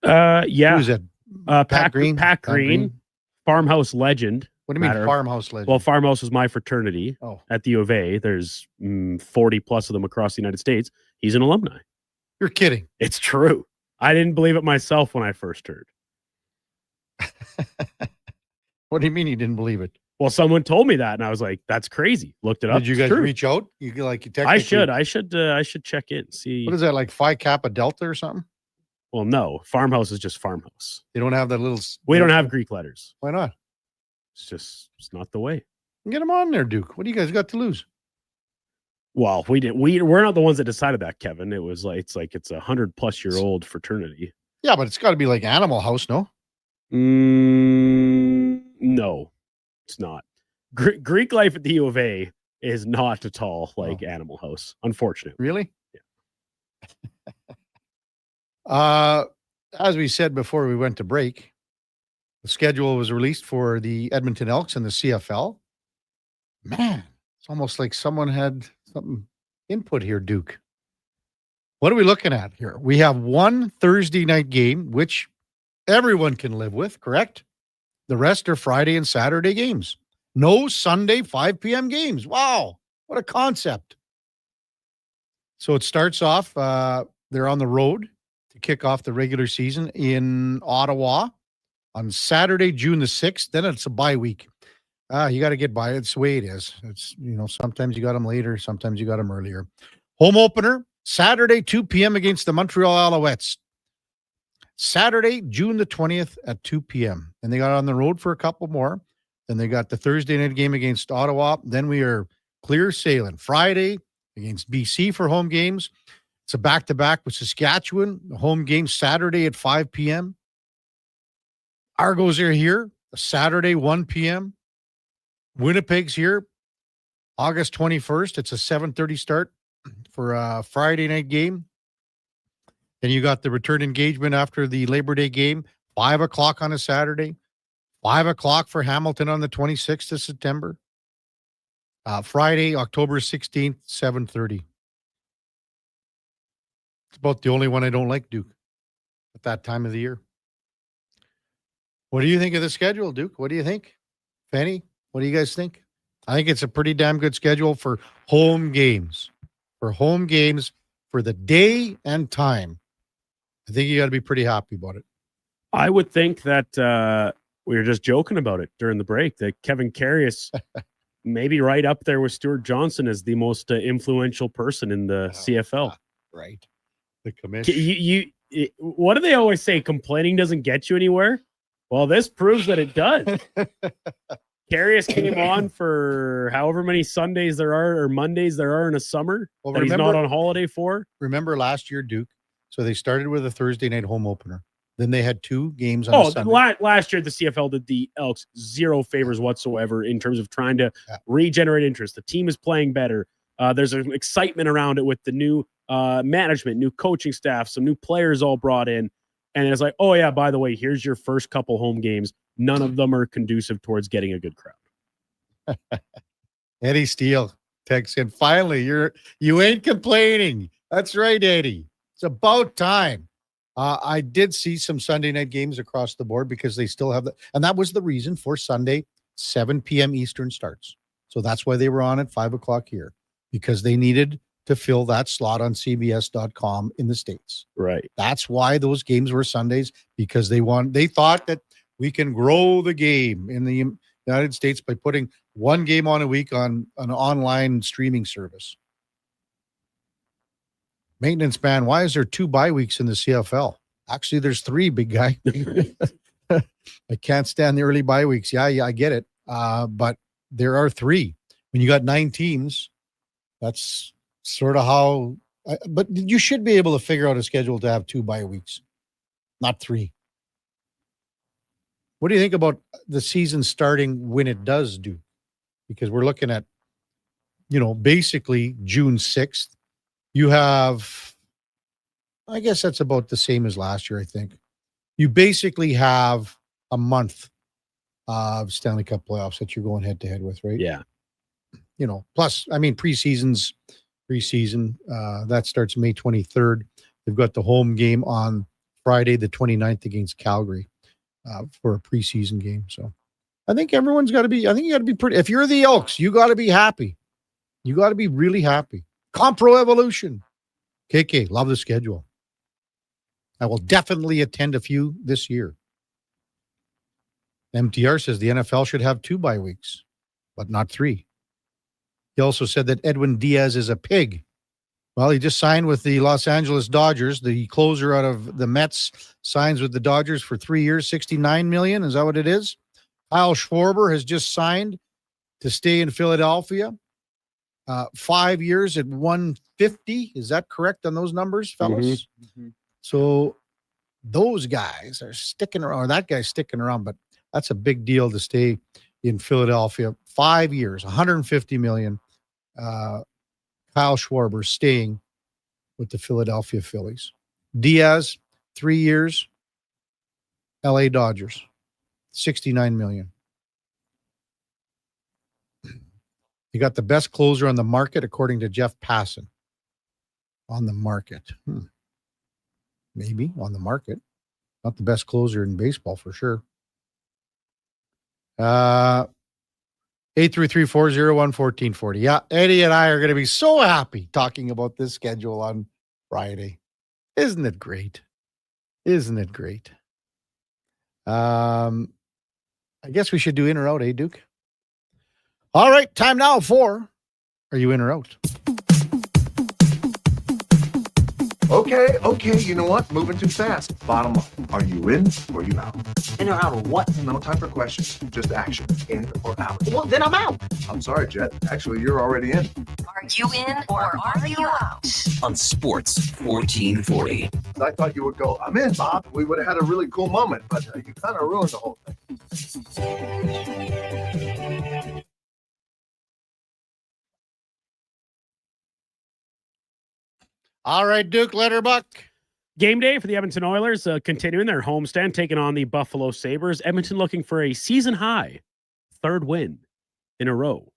Yeah. Who's that? Pat Green. Pat Green. Farmhouse legend. What do you mean farmhouse legend? Well, Farmhouse was my fraternity at the U of A. There's 40 plus of them across the United States. He's an alumni. You're kidding. It's true. I didn't believe it myself when I first heard. What do you mean you didn't believe it? Well, someone told me that, and I was like, "That's crazy." Looked it up. Did you It's guys true. reach out? You technically. I should check in. See. What is that, like Phi Kappa Delta or something? Well, no. Farmhouse is just farmhouse. They don't have that little. We don't have Greek letters. Why not? It's not the way. Get them on there, Duke. What do you guys got to lose? Well, we're not the ones that decided that, Kevin. It was like it's a 100-plus-year-old fraternity. Yeah, but it's got to be like Animal House, no? No, it's not. Greek life at the U of A is not at all like Animal House, unfortunately. Really? Yeah. As we said before we went to break, the schedule was released for the Edmonton Elks and the CFL. Man, it's almost like someone had something input here, Duke. What are we looking at here? We have one Thursday night game, which everyone can live with, correct? The rest are Friday and Saturday games. No Sunday 5 p.m. games. Wow, what a concept. So it starts off, they're on the road to kick off the regular season in Ottawa on Saturday, June the 6th. Then it's a bye week. You got to get by. It's the way it is. It's, sometimes you got them later, sometimes you got them earlier. Home opener, Saturday, 2 p.m. against the Montreal Alouettes. Saturday, June the 20th at 2 p.m. And they got on the road for a couple more. Then they got the Thursday night game against Ottawa. Then we are clear sailing. Friday against BC for home games. It's a back-to-back with Saskatchewan. The home game Saturday at 5 p.m. Argos are here. Saturday, 1 p.m. Winnipeg's here. August 21st. It's a 7:30 start for a Friday night game. Then you got the return engagement after the Labor Day game, 5 o'clock on a Saturday, 5 o'clock for Hamilton on the 26th of September. Friday, October 16th, 7:30. It's about the only one I don't like, Duke, at that time of the year. What do you think of the schedule, Duke? What do you think? Fanny, what do you guys think? I think it's a pretty damn good schedule for home games. For home games, for the day and time. I think you got to be pretty happy about it. I would think that we were just joking about it during the break, that Kevin Karius maybe right up there with Stuart Johnson as the most influential person in the CFL. Right. The commission. What do they always say? Complaining doesn't get you anywhere. Well, this proves that it does. Karius came on for however many Sundays there are or Mondays there are in a summer that he's not on holiday for. Remember last year, Duke? So they started with a Thursday night home opener. Then they had 2 games on a Sunday. Last year the CFL did the Elks zero favors whatsoever in terms of trying to regenerate interest. The team is playing better. There's an excitement around it with the new management, new coaching staff, some new players all brought in. And it's like, oh, yeah, by the way, here's your first couple home games. None of them are conducive towards getting a good crowd. Eddie Steele texts in, finally, you ain't complaining. That's right, Eddie. It's about time. I did see some Sunday night games across the board because they still have and that was the reason for Sunday, 7 p.m. Eastern starts. So that's why they were on at 5 o'clock here, because they needed to fill that slot on CBS.com in the States. Right. That's why those games were Sundays, because they thought that we can grow the game in the United States by putting one game on a week on an online streaming service. Maintenance man, why is there 2 bye weeks in the CFL? Actually, there's 3, big guy. I can't stand the early bye weeks. Yeah, I get it. But there are 3. When you got 9 teams, that's sort of how. But you should be able to figure out a schedule to have 2 bye weeks, not 3. What do you think about the season starting when it does do? Because we're looking at, basically June 6th. You have, I guess that's about the same as last year, I think. You basically have a month of Stanley Cup playoffs that you're going head to head with, right? Yeah. Plus, preseason, that starts May 23rd. They've got the home game on Friday, the 29th against Calgary for a preseason game. So I think you got to be pretty, if you're the Elks, you got to be happy. You got to be really happy. Compro Evolution. KK, love the schedule. I will definitely attend a few this year. MTR says the NFL should have 2 bye weeks, but not 3. He also said that Edwin Diaz is a pig. Well, he just signed with the Los Angeles Dodgers. The closer out of the Mets signs with the Dodgers for 3 years, $69 million. Is that what it is? Kyle Schwarber has just signed to stay in Philadelphia. 5 years at $150. Is that correct on those numbers, fellas? Mm-hmm. So those guys are sticking around, or that guy's sticking around, but that's a big deal to stay in Philadelphia. 5 years, $150 million. Kyle Schwarber staying with the Philadelphia Phillies. Diaz, 3 years, LA Dodgers, $69 million. You got the best closer on the market, according to Jeff Passan. On the market. Maybe on the market. Not the best closer in baseball for sure. 833-401-1440. Yeah, Eddie and I are going to be so happy talking about this schedule on Friday. Isn't it great? Isn't it great? I guess we should do in or out, Duke? All right, time now for Are You In or Out? Okay, you know what? Moving too fast. Bottom up. Are you in or you out? In or out of what? No time for questions. Just action. In or out. Well, then I'm out. I'm sorry, Jet. Actually, you're already in. Are you in or are you out? On Sports 1440. I thought you would go, I'm in, Bob. We would have had a really cool moment, but you kind of ruined the whole thing. All right, Duke Letterbuck. Game day for the Edmonton Oilers, continuing their homestand, taking on the Buffalo Sabres. Edmonton looking for a season-high 3rd win in a row.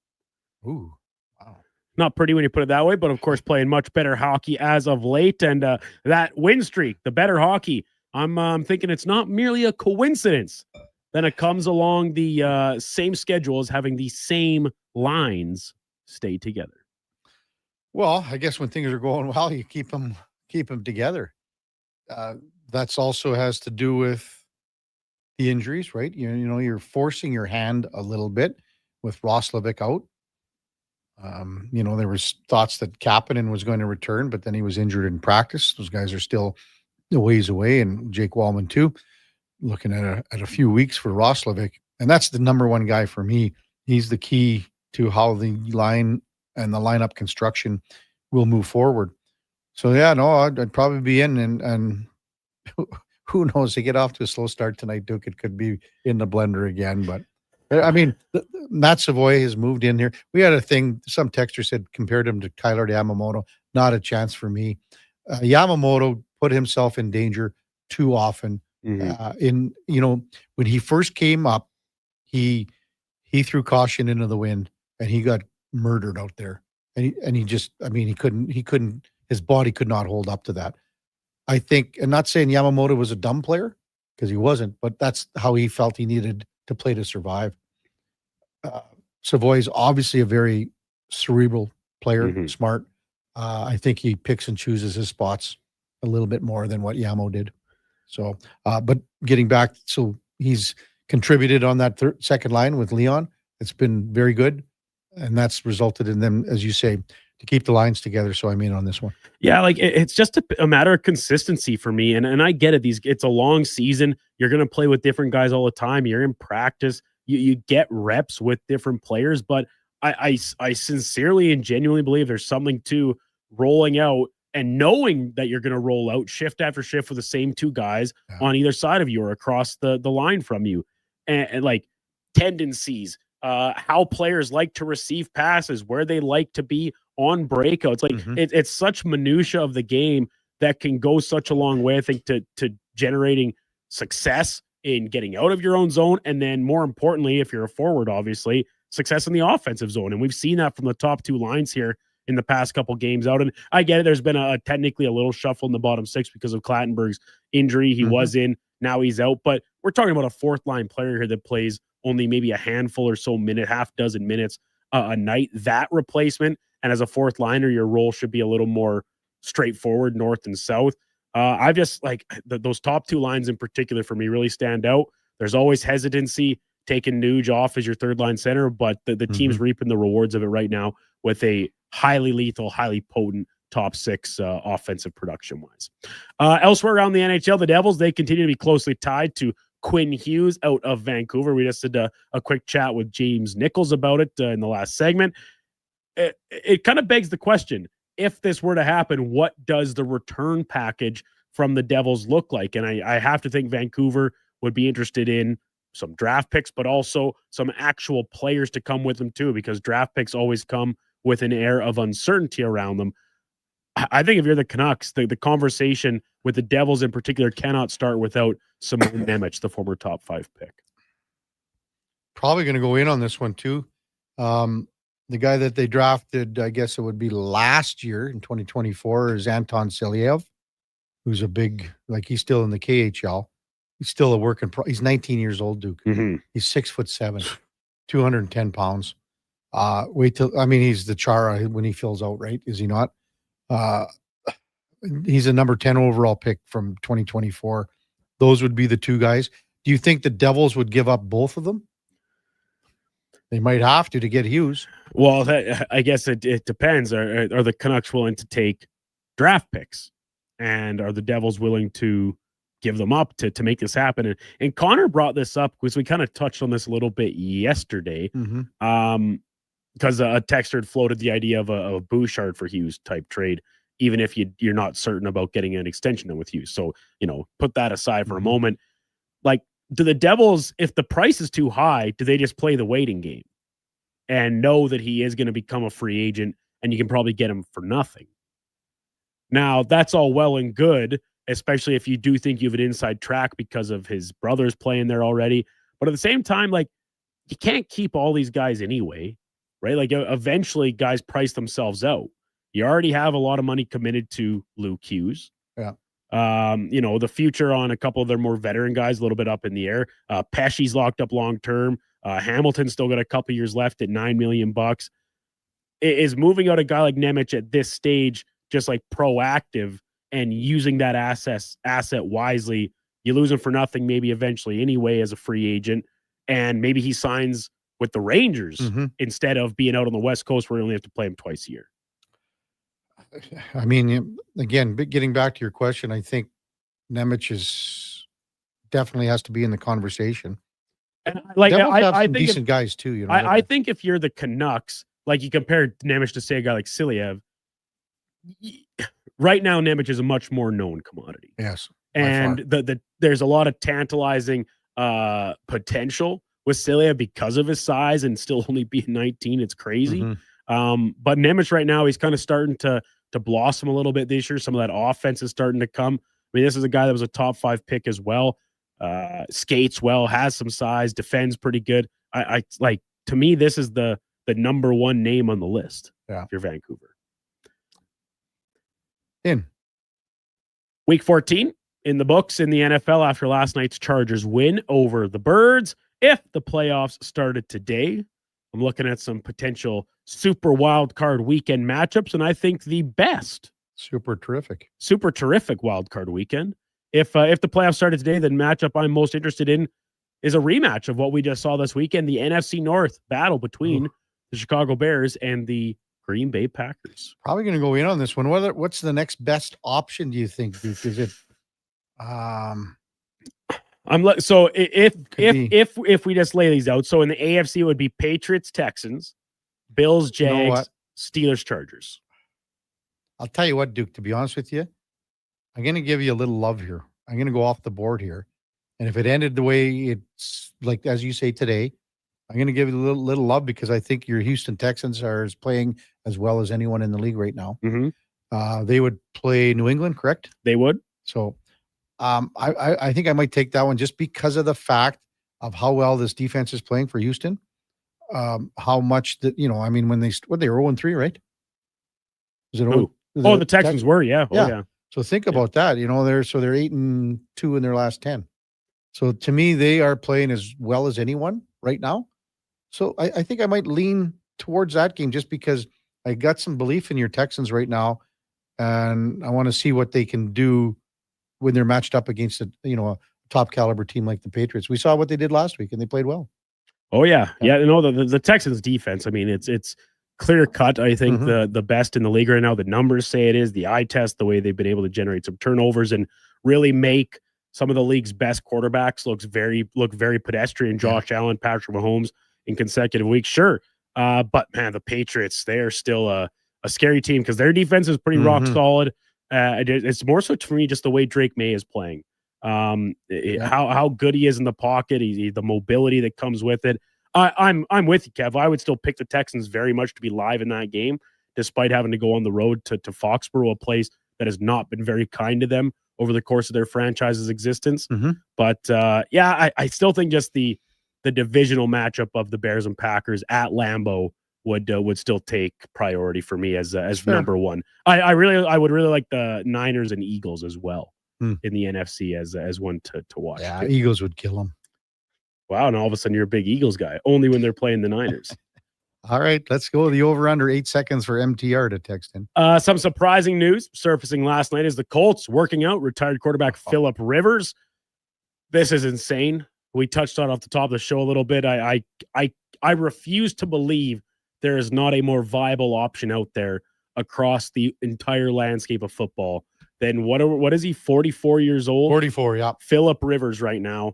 Ooh, wow. Not pretty when you put it that way, but of course playing much better hockey as of late. And that win streak, the better hockey, I'm thinking it's not merely a coincidence that it comes along the same schedule as having the same lines stay together. Well, I guess when things are going well, you keep them together. That's also has to do with the injuries, right? You know, you're forcing your hand a little bit with Roslovic out. There was thoughts that Kapanen was going to return, but then he was injured in practice. Those guys are still a ways away, and Jake Wallman too. Looking at a few weeks for Roslovic, and that's the number one guy for me. He's the key to how the line and the lineup construction will move forward. So yeah, no, I'd probably be in, and who knows? They get off to a slow start tonight, Duke. It could be in the blender again, but I mean, Matt Savoy has moved in here. We had a thing. Some texter said compared him to Kyler Yamamoto. Not a chance for me. Yamamoto put himself in danger too often. When he first came up, he threw caution into the wind and he got murdered out there. And he just, I mean, he couldn't, his body could not hold up to that. I think, and not saying Yamamoto was a dumb player, because he wasn't, but that's how he felt he needed to play to survive. Savoy is obviously a very cerebral player, smart. I think he picks and chooses his spots a little bit more than what Yamo did. So, but getting back, so he's contributed on that second line with Leon. It's been very good, and that's resulted in them, as you say, to keep the lines together. So I'm in on this one. Yeah, like it's just a matter of consistency for me, and I get it. It's a long season. You're going to play with different guys all the time. You're in practice. You get reps with different players, but I sincerely and genuinely believe there's something to rolling out and knowing that you're going to roll out shift after shift with the same two guys on either side of you or across the line from you, and like tendencies, how players like to receive passes, where they like to be on breakouts. Like it's such minutia of the game that can go such a long way, I think, to generating success in getting out of your own zone. And then more importantly, if you're a forward, obviously success in the offensive zone. And we've seen that from the top two lines here in the past couple games out. And I get it. There's been technically a little shuffle in the bottom six because of Clattenburg's injury. He was in, now he's out, but we're talking about a fourth line player here that plays only maybe a handful or so half dozen minutes a night. That replacement, and as a fourth liner, your role should be a little more straightforward, north and south. I've just like those top two lines in particular for me really stand out. There's always hesitancy taking Nuge off as your third line center, but the team's reaping the rewards of it right now with a highly lethal, highly potent top six offensive production wise. Elsewhere around the NHL, the Devils, they continue to be closely tied to Quinn Hughes out of Vancouver. We just did a quick chat with James Nichols about it in the last segment. It kind of begs the question, if this were to happen, what does the return package from the Devils look like? And I have to think Vancouver would be interested in some draft picks, but also some actual players to come with them too, because draft picks always come with an air of uncertainty around them. I think if you're the Canucks, the conversation with the Devils in particular cannot start without Simon Nemec, the former top 5 pick. Probably going to go in on this one too. The guy that they drafted, I guess it would be last year in 2024, is Anton Selyev, who's a big, like he's still in the KHL. He's still a work in he's 19 years old, Duke. He's 6'7", 210 pounds. He's the Chara when he fills out, right? Is he not? He's a number 10 overall pick from 2024. Those would be the two guys. Do you think the Devils would give up both of them? They might have to get Hughes. Well, I guess it depends. Are the Canucks willing to take draft picks? And are the Devils willing to give them up to make this happen? And Connor brought this up because we kind of touched on this a little bit yesterday. Because a texter had floated the idea of a Bouchard for Hughes type trade, even if you're not certain about getting an extension with Hughes. So, put that aside for a moment. Like, do the Devils, if the price is too high, do they just play the waiting game and know that he is going to become a free agent and you can probably get him for nothing? Now, that's all well and good, especially if you do think you have an inside track because of his brothers playing there already. But at the same time, like, you can't keep all these guys anyway, right? Like, eventually guys price themselves out. You already have a lot of money committed to Luke Hughes. Yeah. The future on a couple of their more veteran guys, a little bit up in the air. Pesci's locked up long-term. Hamilton's still got a couple years left at $9 million. Is moving out a guy like Nemec at this stage just like proactive and using that asset wisely? You lose him for nothing, maybe eventually anyway as a free agent, and maybe he signs with the Rangers instead of being out on the West Coast where you only have to play them twice a year. I mean, again, getting back to your question, I think Nemec definitely has to be in the conversation. And like Devils have I some think decent guys too. You know, I think if you're the Canucks, like you compare Nemec to say a guy like Silyev, right now Nemec is a much more known commodity. Yes, and there's a lot of tantalizing potential with Silyev because of his size and still only being 19. It's crazy. But Nemec right now, he's kind of starting to blossom a little bit this year. Some of that offense is starting to come. I mean, this is a guy that was a top 5 pick as well. Skates well, has some size, defends pretty good. I like, to me, this is the number one name on the list. Yeah. If you're Vancouver. In Week 14 in the books in the NFL after last night's Chargers win over the Birds. If the playoffs started today, I'm looking at some potential super wild card weekend matchups, and I think the best super terrific wild card weekend. If the playoffs started today, the matchup I'm most interested in is a rematch of what we just saw this weekend, the NFC North battle between the Chicago Bears and the Green Bay Packers. Probably going to go in on this one. What's the next best option, do you think, Duke? Is it so if we just lay these out, so in the AFC it would be Patriots, Texans, Bills, Jags, Steelers, Chargers. I'll tell you what, Duke, to be honest with you, I'm going to give you a little love here. I'm going to go off the board here. And if it ended the way it's like, as you say today, I'm going to give you a little love because I think your Houston Texans are playing as well as anyone in the league right now. They would play New England, correct? They would. So I think I might take that one just because of the fact of how well this defense is playing for Houston. How much that, I mean, when they were 0-3, right? Was it the Texans were, yeah. Oh, yeah. So think about that. They're 8-2 in their last 10. So to me, they are playing as well as anyone right now. So I think I might lean towards that game just because I got some belief in your Texans right now, and I want to see what they can do when they're matched up against a top caliber team like the Patriots. We saw what they did last week, and they played well. Oh yeah. The Texans defense. I mean, it's clear cut. I think the best in the league right now. The numbers say it is. The eye test, the way they've been able to generate some turnovers and really make some of the league's best quarterbacks look very pedestrian. Josh Allen, Patrick Mahomes in consecutive weeks, sure. But man, the Patriots, they are still a scary team because their defense is pretty rock solid. It's more so for me just the way Drake May is playing. How good he is in the pocket, the mobility that comes with it. I'm with you, Kev. I would still pick the Texans very much to be live in that game, despite having to go on the road to Foxborough, a place that has not been very kind to them over the course of their franchise's existence. But I still think just the divisional matchup of the Bears and Packers at Lambeau would still take priority for me as number one. I would really like the Niners and Eagles as well in the NFC as one to watch. Yeah, too. Eagles would kill them. Wow, and all of a sudden you're a big Eagles guy, only when they're playing the Niners. All right, let's go the over-under 8 seconds for MTR to text in. Some surprising news surfacing last night is the Colts working out retired quarterback Phillip Rivers. This is insane. We touched on off the top of the show a little bit. I refuse to believe there is not a more viable option out there across the entire landscape of football than what is he, 44 years old? 44, yeah. Phillip Rivers right now.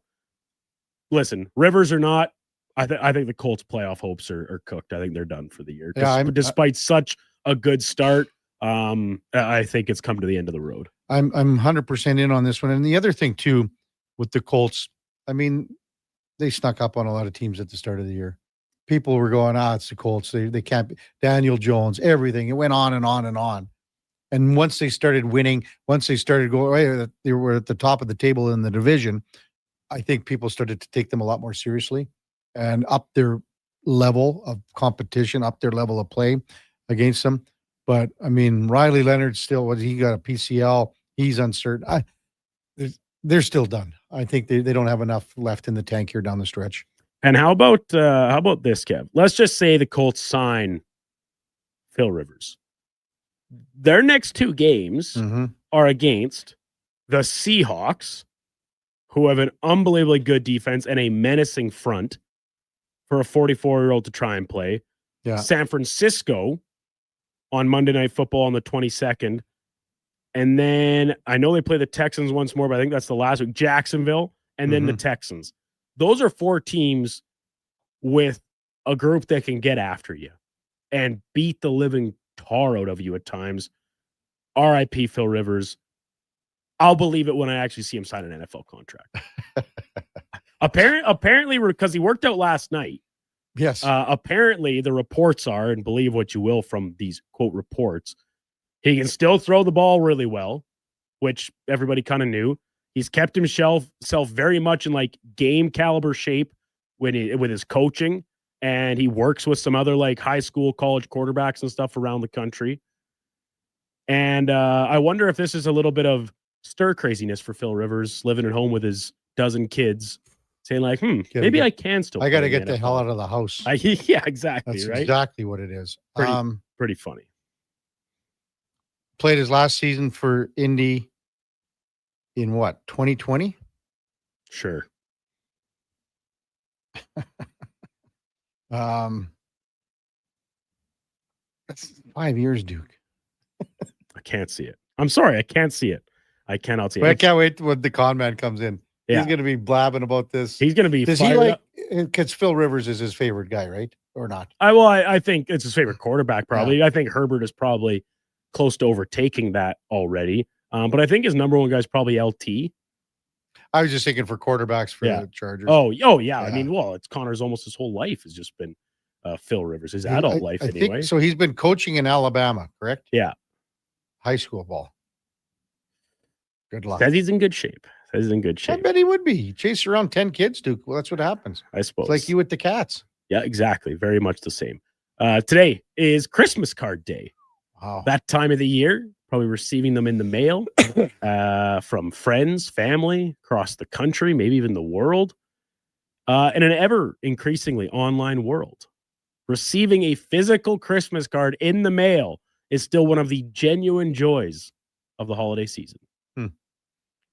Listen, Rivers or not, I think the Colts' playoff hopes are cooked. I think they're done for the year. Despite such a good start, I think it's come to the end of the road. I'm 100% in on this one. And the other thing, too, with the Colts, I mean, they snuck up on a lot of teams at the start of the year. People were going, it's the Colts. They can't be. Daniel Jones, everything. It went on and on and on. And once they started winning, once they started going, they were at the top of the table in the division, I think people started to take them a lot more seriously and up their level of competition, up their level of play against them. But, I mean, Riley Leonard still, he got a PCL. He's uncertain. They're still done. I think they don't have enough left in the tank here down the stretch. And how about this, Kev? Let's just say the Colts sign Phil Rivers. Their next 2 games are against the Seahawks, who have an unbelievably good defense and a menacing front, for a 44-year-old to try and play. Yeah. San Francisco on Monday Night Football on the 22nd. And then I know they play the Texans once more, but I think that's the last week. Jacksonville, and then the Texans. Those are 4 teams with a group that can get after you and beat the living tar out of you at times. R.I.P. Phil Rivers. I'll believe it when I actually see him sign an NFL contract. Apparently, because he worked out last night. Yes. Apparently, the reports are, and believe what you will from these quote reports, he can still throw the ball really well, which everybody kind of knew. He's kept himself very much in like game caliber shape with his coaching, and he works with some other like high school, college quarterbacks and stuff around the country. And I wonder if this is a little bit of stir craziness for Phil Rivers, living at home with his dozen kids, saying like, maybe I can still. I got to get the hell out of the house. Yeah, exactly. That's right. exactly what it is. Pretty funny. Played his last season for Indy in what, 2020? Sure. That's 5 years, Duke. I can't see it. I'm sorry, I can't see it. I cannot see it. I can't wait when the con man comes in. Yeah. He's going to be blabbing about this. He's going to be. Does he like? Because Phil Rivers is his favorite guy, right? Or not? I think it's his favorite quarterback. Probably. Yeah. I think Herbert is probably close to overtaking that already. But I think his number one guy is probably LT. I was just thinking for quarterbacks for the Chargers. Oh yeah. I mean, well, it's Connor's almost his whole life has just been Phil Rivers, his adult life anyway. Think, so he's been coaching in Alabama, correct? Yeah. High school ball. Good luck. Says he's in good shape. I bet he would be. He chased around 10 kids, Duke. Well, that's what happens. I suppose. It's like you with the cats. Yeah, exactly. Very much the same. Today is Christmas card day. Wow. That time of the year, probably receiving them in the mail from friends, family across the country, maybe even the world. In an ever increasingly online world, receiving a physical Christmas card in the mail is still one of the genuine joys of the holiday season.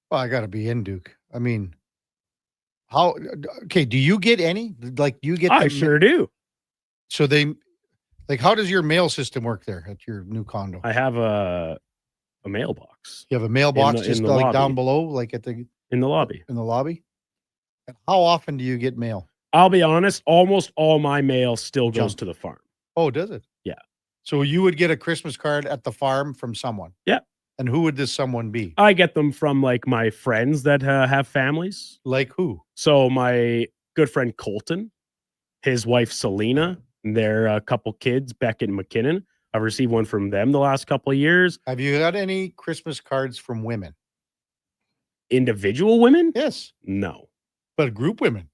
Well, I got to be in, Duke. I mean, okay, do you get any? Like, you get? I sure do. So how does your mail system work there at your new condo? I have a mailbox. You have a mailbox in the like lobby. down below, like in the lobby. In the lobby? And how often do you get mail? I'll be honest, almost all my mail still goes to the farm. Oh, does it? Yeah. So you would get a Christmas card at the farm from someone? Yeah. And who would this someone be? I get them from like my friends that have families. Like who? So my good friend Colton, his wife Selena, and their couple kids, Beckett and McKinnon. I've received one from them the last couple of years. Have you got any Christmas cards from women? Individual women? Yes. No. But group women?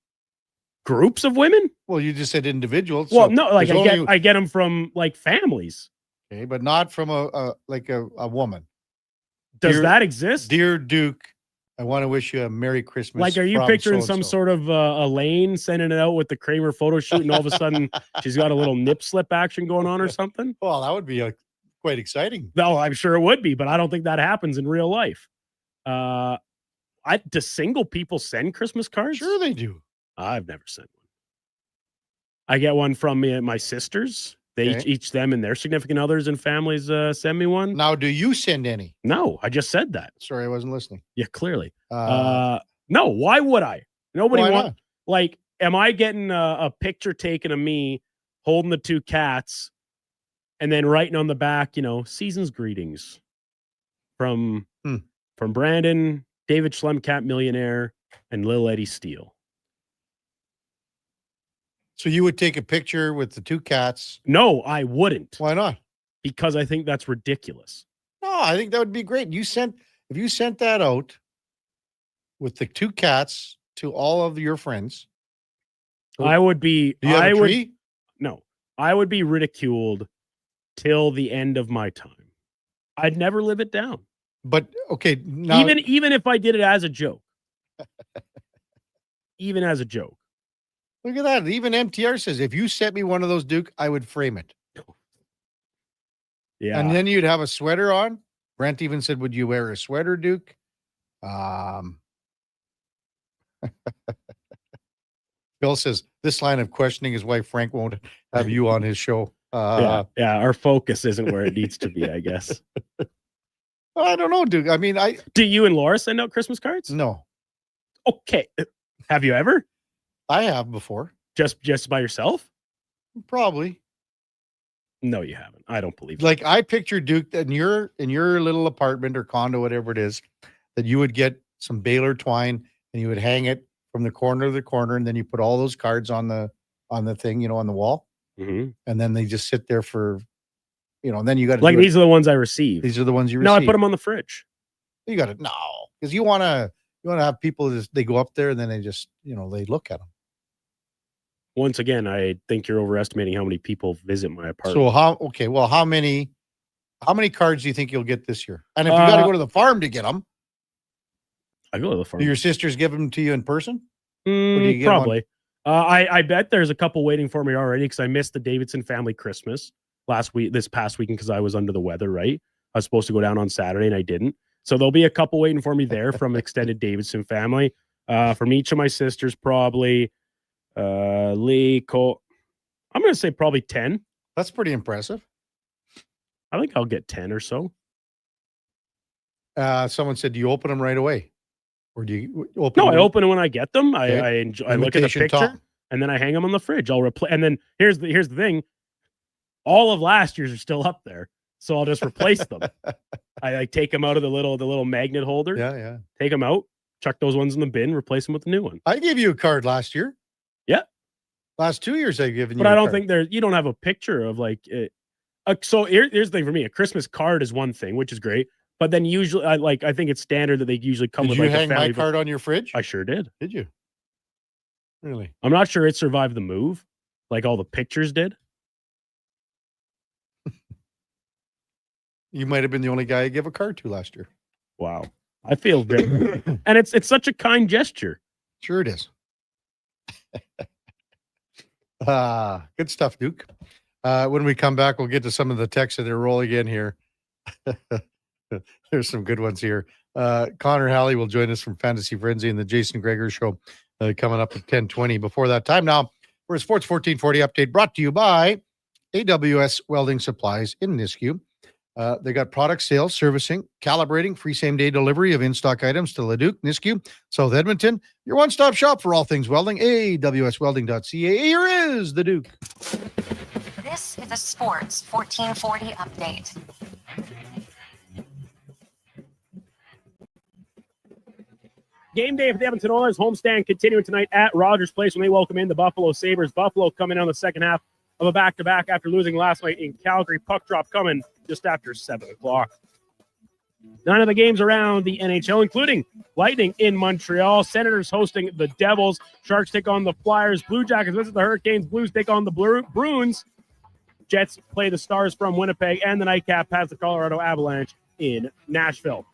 Groups of women? Well, you just said individuals. Well, no, like I get them from like families. Okay, but not from a woman. Does that exist? Dear Duke, I want to wish you a Merry Christmas. Like, are you picturing some sort of Elaine sending it out with the Kramer photo shoot, and all of a sudden she's got a little nip slip action going on or something? Well, that would be quite exciting. No, I'm sure it would be, but I don't think that happens in real life. Do single people send Christmas cards? Sure they do. I've never sent one. I get one from my sisters. They each them and their significant others and families send me one. Now, do you send any? No, I just said that. Sorry, I wasn't listening. Yeah, clearly. No, why would I? Nobody wants. Like, am I getting a picture taken of me holding the two cats and then writing on the back, season's greetings from Brandon, David Schlemcat, millionaire, and Lil Eddie Steele. So you would take a picture with the two cats? No, I wouldn't. Why not? Because I think that's ridiculous. No, I think that would be great. If you sent that out with the two cats to all of your friends, I would be. Do you have a tree? No, I would be ridiculed till the end of my time. I'd never live it down. But okay, now, even if I did it as a joke, even as a joke. Look at that. Even MTR says, if you sent me one of those, Duke, I would frame it. Yeah. And then you'd have a sweater on. Brent even said, would you wear a sweater, Duke? Bill says this line of questioning is why Frank won't have you on his show. Yeah, our focus isn't where it needs to be, I guess. I don't know, Duke. I mean, do you and Laura send out Christmas cards? No. Okay. Have you ever? I have before. Just by yourself? Probably. No, you haven't. I don't believe it. Like I picture Duke in your little apartment or condo, whatever it is, that you would get some baler twine and you would hang it from the corner to the corner, and then you put all those cards on the thing, on the wall, and then they just sit there for, and then you got to like these are the ones I received. These are the ones you No, received. I put them on the fridge. You got to because you want to have people they go up there and then they just they look at them. Once again, I think you're overestimating how many people visit my apartment. So how many cards do you think you'll get this year? And if you got to go to the farm to get them, I go to the farm. Do your sisters give them to you in person? Or do you get Probably. I bet there's a couple waiting for me already because I missed the Davidson family Christmas this past weekend because I was under the weather, right? I was supposed to go down on Saturday and I didn't. So there'll be a couple waiting for me there from extended Davidson family. From each of my sisters, probably Lee, Cole. I'm going to say probably 10. That's pretty impressive. I think I'll get 10 or so. Someone said, do you open them right away? Or do you open them? I open them when I get them. Okay. I enjoy. I look at the picture Tom. and then I hang them on the fridge. I'll replace. And then here's the thing. All of last year's are still up there. So I'll just replace them. I take them out of the little magnet holder. Yeah. Take them out, chuck those ones in the bin, replace them with the new one. I gave you a card last year. Yeah. Last 2 years I've given you. But I don't think you don't have a picture of like it. So here's the thing for me. A Christmas card is one thing, which is great. But then usually, I think it's standard that they usually come with. Did you like hang a family my card on your fridge? I sure did. Did you? Really? I'm not sure it survived the move, like all the pictures did. You might have been the only guy I gave a card to last year. Wow, I feel good, and it's such a kind gesture. Sure, it is. Good stuff, Duke. When we come back, we'll get to some of the texts that are rolling in here. There's some good ones here. Connor Halley will join us from Fantasy Frenzy and the Jason Greger Show coming up at 10:20. Before that time now, for a Sports 1440 update brought to you by AWS Welding Supplies in Nisku. They got product sales, servicing, calibrating, free same-day delivery of in-stock items to Leduc, Nisku, South Edmonton. Your one-stop shop for all things welding, awswelding.ca. Here is the Duke. This is a Sports 1440 update. Game day for the Edmonton Oilers homestand continuing tonight at Rogers Place when they welcome in the Buffalo Sabres. Buffalo coming on the second half of a back-to-back after losing last night in Calgary. Puck drop coming just after 7 o'clock. 9 of the games around the NHL, including Lightning in Montreal, Senators hosting the Devils, Sharks take on the Flyers, Blue Jackets visit the Hurricanes, Blues take on the Bruins, Jets play the Stars from Winnipeg, and the Nightcap has the Colorado Avalanche in Nashville.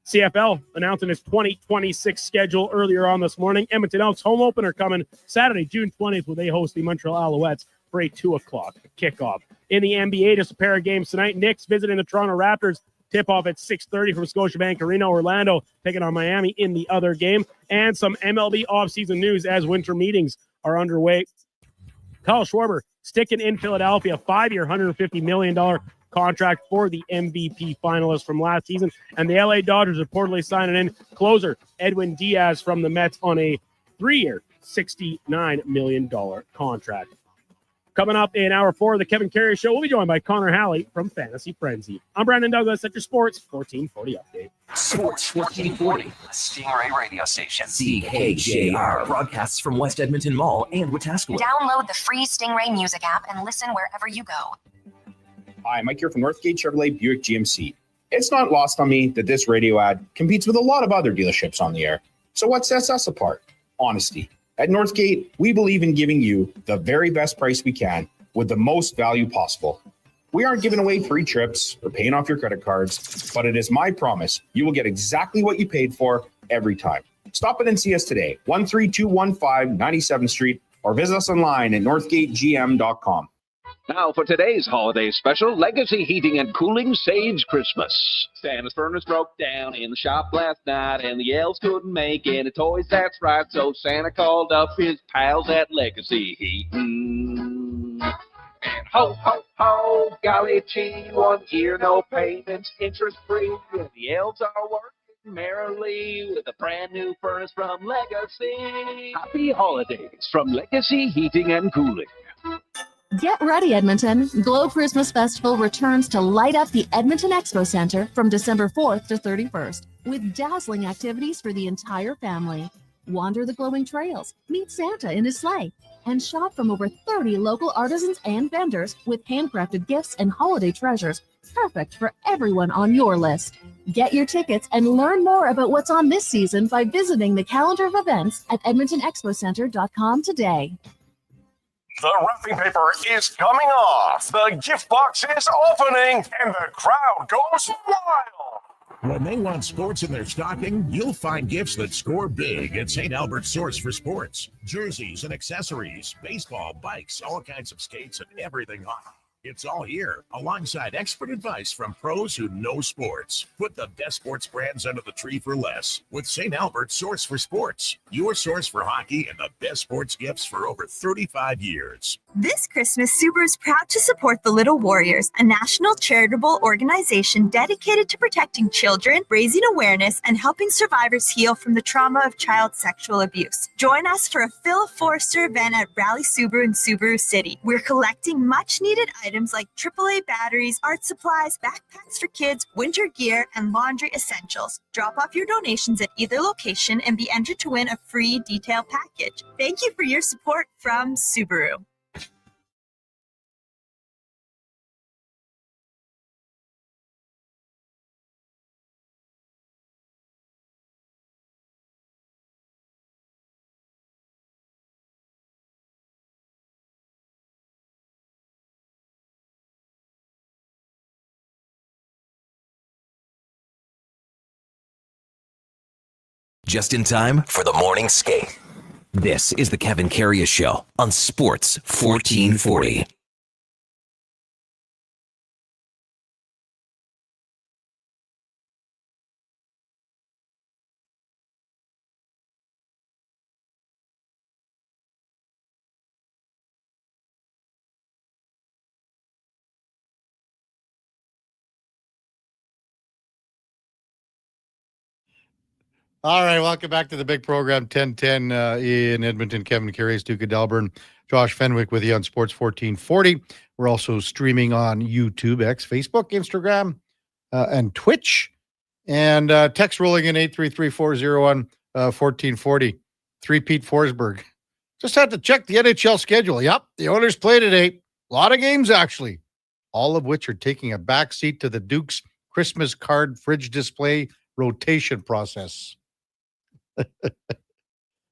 CFL announcing its 2026 schedule earlier on this morning. Edmonton Elks home opener coming Saturday, June 20th, where they host the Montreal Alouettes for a 2 o'clock kickoff. In the NBA, just a pair of games tonight. Knicks visiting the Toronto Raptors. Tip-off at 6:30 from Scotiabank Arena. Orlando taking on Miami in the other game. And some MLB offseason news as winter meetings are underway. Kyle Schwarber sticking in Philadelphia, 5-year, $150 million contract for the MVP finalist from last season. And the LA Dodgers reportedly signing in closer Edwin Diaz from the Mets on a 3-year, $69 million contract. Coming up in hour 4 of the Kevin Karius Show, we'll be joined by Connor Halley from Fantasy Frenzy. I'm Brandon Douglas at your Sports 1440 update. Sports 1440, the Stingray radio station. CKJR broadcasts from West Edmonton Mall and Wetaskiwin. Download the free Stingray music app and listen wherever you go. Hi, Mike here from Northgate Chevrolet Buick GMC. It's not lost on me that this radio ad competes with a lot of other dealerships on the air. So what sets us apart? Honesty. At Northgate, we believe in giving you the very best price we can with the most value possible. We aren't giving away free trips or paying off your credit cards, but it is my promise you will get exactly what you paid for every time. Stop in and see us today, 13215 97th Street, or visit us online at northgategm.com. Now for today's holiday special, Legacy Heating and Cooling saves Christmas. Santa's furnace broke down in the shop last night, and the elves couldn't make any toys, that's right. So Santa called up his pals at Legacy Heating. And ho, ho, ho, golly gee, 1 year, no payments, interest-free. And the elves are working merrily with a brand new furnace from Legacy. Happy holidays from Legacy Heating and Cooling. Get ready, Edmonton. Glow Christmas Festival returns to light up the Edmonton Expo Center from December 4th to 31st with dazzling activities for the entire family. Wander the glowing trails, meet Santa in his sleigh, and shop from over 30 local artisans and vendors with handcrafted gifts and holiday treasures, perfect for everyone on your list. Get your tickets and learn more about what's on this season by visiting the calendar of events at edmontonexpocenter.com today. The wrapping paper is coming off, the gift box is opening, and the crowd goes wild. When they want sports in their stocking, you'll find gifts that score big at St. Albert's Source for Sports. Jerseys and accessories, baseball, bikes, all kinds of skates, and everything hockey. It's all here, alongside expert advice from pros who know sports. Put the best sports brands under the tree for less with St. Albert's Source for Sports, your source for hockey and the best sports gifts for over 35 years. This Christmas, Subaru is proud to support the Little Warriors, a national charitable organization dedicated to protecting children, raising awareness, and helping survivors heal from the trauma of child sexual abuse. Join us for a Phil Forster event at Rally Subaru in Subaru City. We're collecting much-needed items like AAA batteries, art supplies, backpacks for kids, winter gear, and laundry essentials. Drop off your donations at either location and be entered to win a free detail package. Thank you for your support from Subaru. Just in time for the morning skate. This is the Kevin Karius Show on Sports 1440. All right, welcome back to the big program, 1010 in Edmonton. Kevin Karius, Duke of Delburne, Josh Fenwick with you on Sports 1440. We're also streaming on YouTube, X, Facebook, Instagram, and Twitch. And text rolling in 833-401-1440. 3 Pete Forsberg. Just had to check the NHL schedule. Yep, the Oilers play today. A lot of games, actually, all of which are taking a backseat to the Duke's Christmas card fridge display rotation process.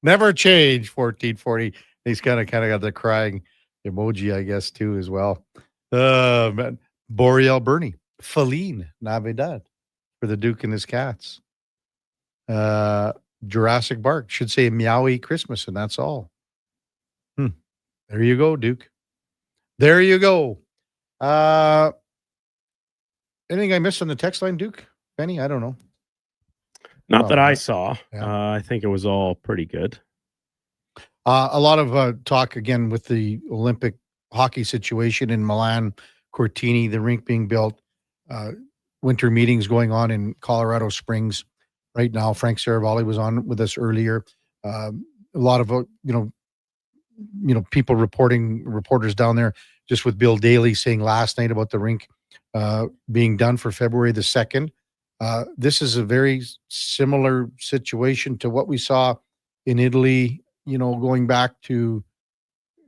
Never change, 1440. He's kind of got the crying emoji, I guess, too, as well. Man. Boreal Bernie. Feline Navidad for the Duke and his cats. Jurassic Bark should say Meowie Christmas, and that's all. There you go, Duke. There you go. Anything I missed on the text line, Duke? Benny? I don't know. Not that I saw. Yeah. I think it was all pretty good. A lot of talk again with the Olympic hockey situation in Milan, Cortini, the rink being built, winter meetings going on in Colorado Springs right now. Frank Saravalli was on with us earlier. A lot of people reporters down there, just with Bill Daly saying last night about the rink being done for February the 2nd. This is a very similar situation to what we saw in Italy, going back to,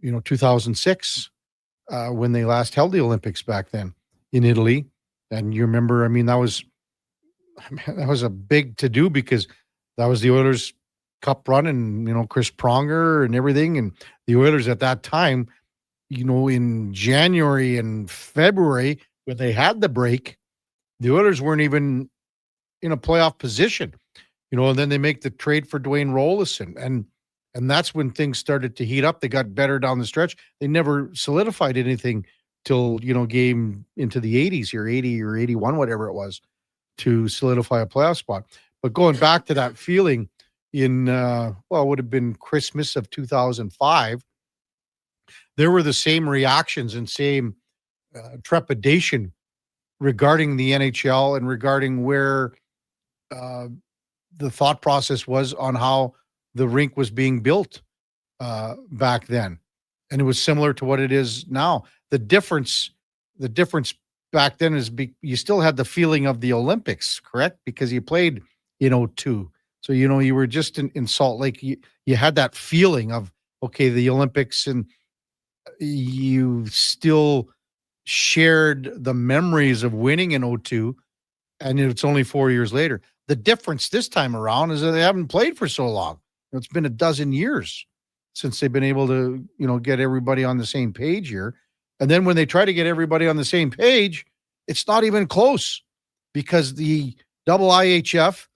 2006, when they last held the Olympics back then in Italy. And you remember, that was a big to-do because that was the Oilers Cup run and, Chris Pronger and everything. And the Oilers at that time, in January and February, when they had the break, the Oilers weren't even in a playoff position, and then they make the trade for Dwayne Rollison. And that's when things started to heat up. They got better down the stretch. They never solidified anything till, game into the 80s here, 80 or 81, whatever it was, to solidify a playoff spot. But going back to that feeling in, it would have been Christmas of 2005, there were the same reactions and same trepidation regarding the NHL and regarding where the thought process was on how the rink was being built back then. And it was similar to what it is now. The difference back then is you still had the feeling of the Olympics, correct? Because you played in 2002. So, you were just in Salt Lake. You had that feeling of, okay, the Olympics, and you still shared the memories of winning in 2002, and it's only 4 years later. The difference this time around is that they haven't played for so long. It's been a dozen years since they've been able to, get everybody on the same page here. And then when they try to get everybody on the same page, it's not even close, because the IIHF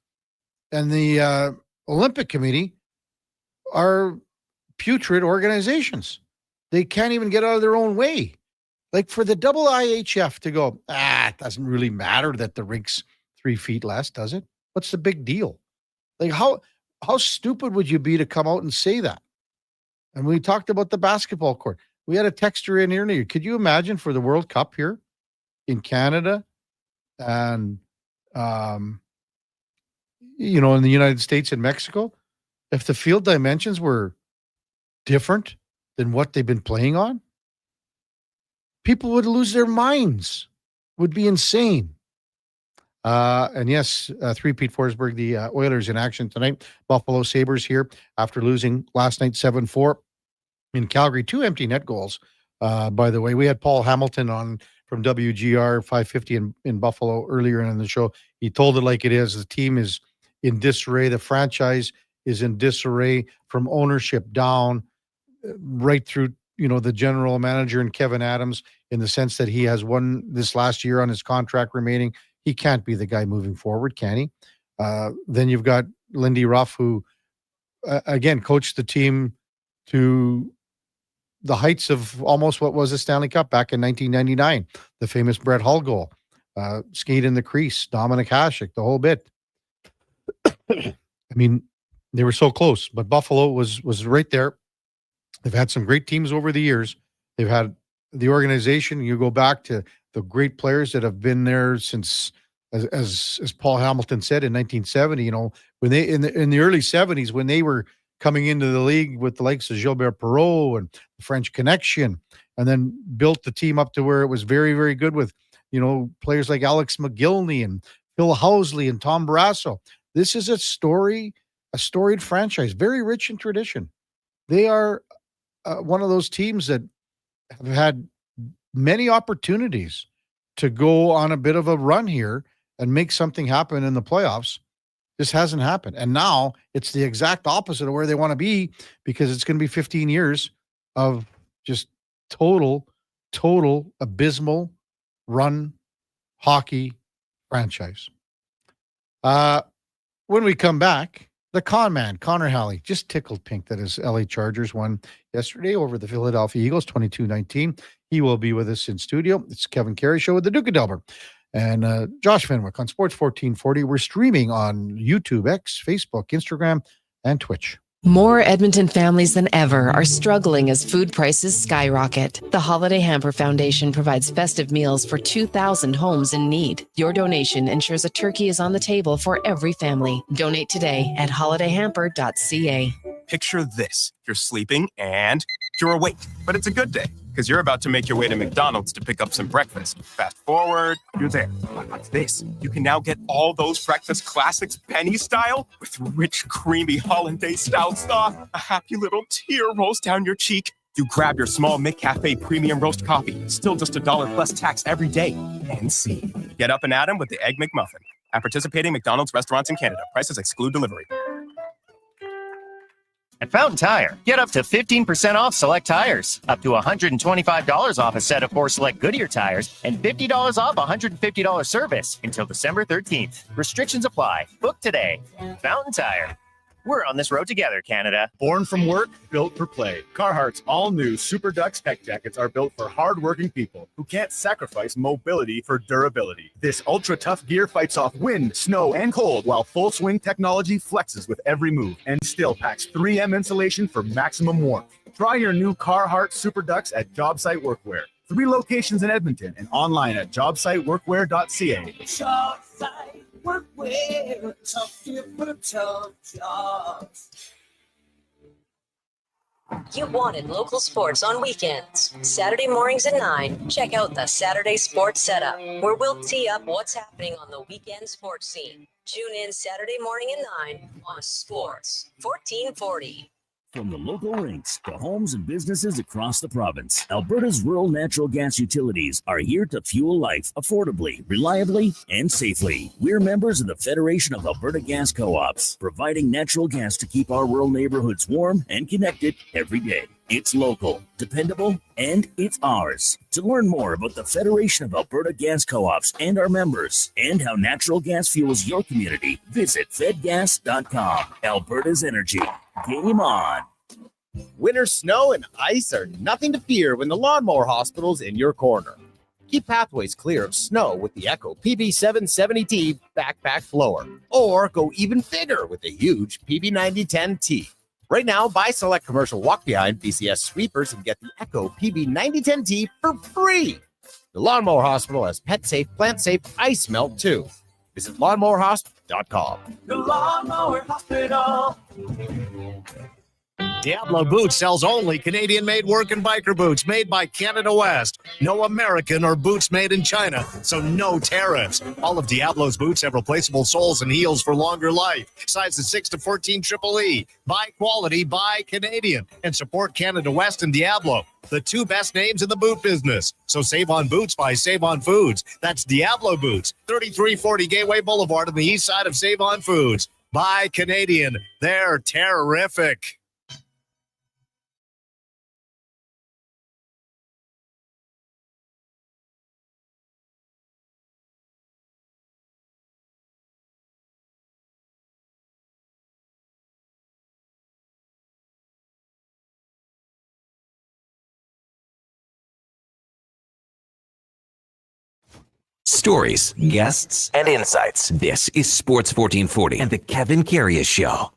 and the Olympic Committee are putrid organizations. They can't even get out of their own way. Like, for the IIHF to go, it doesn't really matter that the rink's 3 feet less, does it? What's the big deal? Like, how stupid would you be to come out and say that? And we talked about the basketball court. We had a texter in here. Could you imagine for the World Cup here in Canada and, in the United States and Mexico, if the field dimensions were different than what they've been playing on? People would lose their minds. Would be insane. And yes, 3-Pete Forsberg, the Oilers in action tonight. Buffalo Sabres here after losing last night 7-4 in Calgary. 2 empty net goals, by the way. We had Paul Hamilton on from WGR 550 in Buffalo earlier in the show. He told it like it is. The team is in disarray. The franchise is in disarray from ownership down, right through the general manager and Kevin Adams, in the sense that he has won this last year on his contract remaining. He can't be the guy moving forward, can he? Then you've got Lindy Ruff, who, again, coached the team to the heights of almost what was a Stanley Cup back in 1999, the famous Brett Hull goal. Skate in the crease, Dominic Hasek, the whole bit. I mean, they were so close, but Buffalo was right there. They've had some great teams over the years. They've had the organization. You go back to the great players that have been there since, as Paul Hamilton said, in 1970. When they in the early 70s, when they were coming into the league with the likes of Gilbert Perreault and the French Connection, and then built the team up to where it was very, very good with players like Alex McGillney and Phil Housley and Tom Barrasso. This is a storied franchise, very rich in tradition. They are one of those teams that have had many opportunities to go on a bit of a run here and make something happen in the playoffs. This hasn't happened. And now it's the exact opposite of where they want to be, because it's going to be 15 years of just total abysmal run hockey franchise. When we come back, the con man, Connor Halley, just tickled pink that his LA Chargers won yesterday over the Philadelphia Eagles, 22-19. He will be with us in studio. It's Kevin Karius Show with the Duke of Delburne and Josh Fenwick on Sports 1440. We're streaming on YouTube, X, Facebook, Instagram, and Twitch. More Edmonton families than ever are struggling as food prices skyrocket. The Holiday Hamper Foundation provides festive meals for 2,000 homes in need. Your donation ensures a turkey is on the table for every family. Donate today at holidayhamper.ca. Picture this. You're sleeping and you're awake, but it's a good day because you're about to make your way to McDonald's to pick up some breakfast. Fast forward, you're there. What's this? You can now get all those breakfast classics penny style with rich, creamy hollandaise style sauce. A happy little tear rolls down your cheek. You grab your small McCafe premium roast coffee, still just $1 plus tax every day. And see. Get up and at 'em with the Egg McMuffin. At participating McDonald's restaurants in Canada. Prices exclude delivery. At Fountain Tire, get up to 15% off select tires, up to $125 off a set of 4 select Goodyear tires, and $50 off $150 service until December 13th. Restrictions apply. Book today. Fountain Tire. We're on this road together, Canada. Born from work, built for play. Carhartt's all-new Super Ducks tech jackets are built for hard-working people who can't sacrifice mobility for durability. This ultra-tough gear fights off wind, snow, and cold, while full-swing technology flexes with every move and still packs 3M insulation for maximum warmth. Try your new Carhartt Super Ducks at JobSite Workwear. 3 locations in Edmonton and online at jobsiteworkwear.ca. ShopSite Workwear, tough gear for tough jobs. You wanted local sports on weekends. Saturday mornings at 9, check out the Saturday Sports Setup, where we'll tee up what's happening on the weekend sports scene. Tune in Saturday morning at 9 on Sports 1440. From the local rinks to homes and businesses across the province, Alberta's rural natural gas utilities are here to fuel life affordably, reliably, and safely. We're members of the Federation of Alberta Gas Co-ops, providing natural gas to keep our rural neighborhoods warm and connected every day. It's local, dependable, and it's ours. To learn more about the Federation of Alberta Gas Co-ops and our members, and how natural gas fuels your community, visit fedgas.com. Alberta's energy. Game on. Winter snow and ice are nothing to fear when the Lawnmower Hospital's in your corner. Keep pathways clear of snow with the Echo PB770T backpack blower, or go even bigger with the huge PB9010T. Right now, buy select commercial walk-behind BCS sweepers and get the Echo PB9010T for free. The Lawnmower Hospital has pet-safe, plant-safe ice melt, too. Visit lawnmowerhospital.com. The Lawnmower Hospital. Diablo Boots sells only Canadian-made work and biker boots made by Canada West. No American or boots made in China, so no tariffs. All of Diablo's boots have replaceable soles and heels for longer life. Sizes 6 to 14 Triple E. Buy quality, buy Canadian. And support Canada West and Diablo, the 2 best names in the boot business. So save on boots by Save On Foods. That's Diablo Boots, 3340 Gateway Boulevard on the east side of Save On Foods. Buy Canadian. They're terrific. Stories, guests, and insights. This is Sports 1440 and the Kevin Karius Show.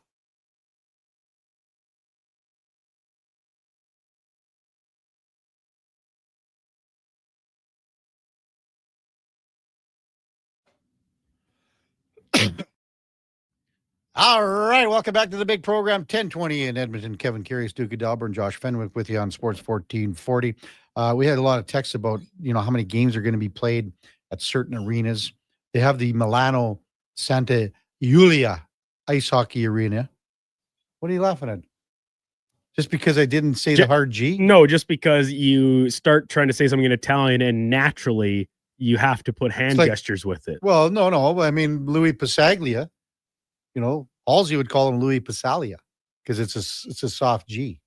All right, welcome back to the big program, 1020 in Edmonton. Kevin Karius, Duke of Delburne, Josh Fenwick with you on Sports 1440. We had a lot of texts about, how many games are going to be played at certain arenas. They have the Milano Santa Giulia Ice Hockey Arena. What are you laughing at? Just because I didn't say the hard G? No, just because you start trying to say something in Italian and naturally you have to put hand gestures with it. Well, no. I mean, Louis Passaglia, Halsey would call him Louis Passalia because it's a soft G.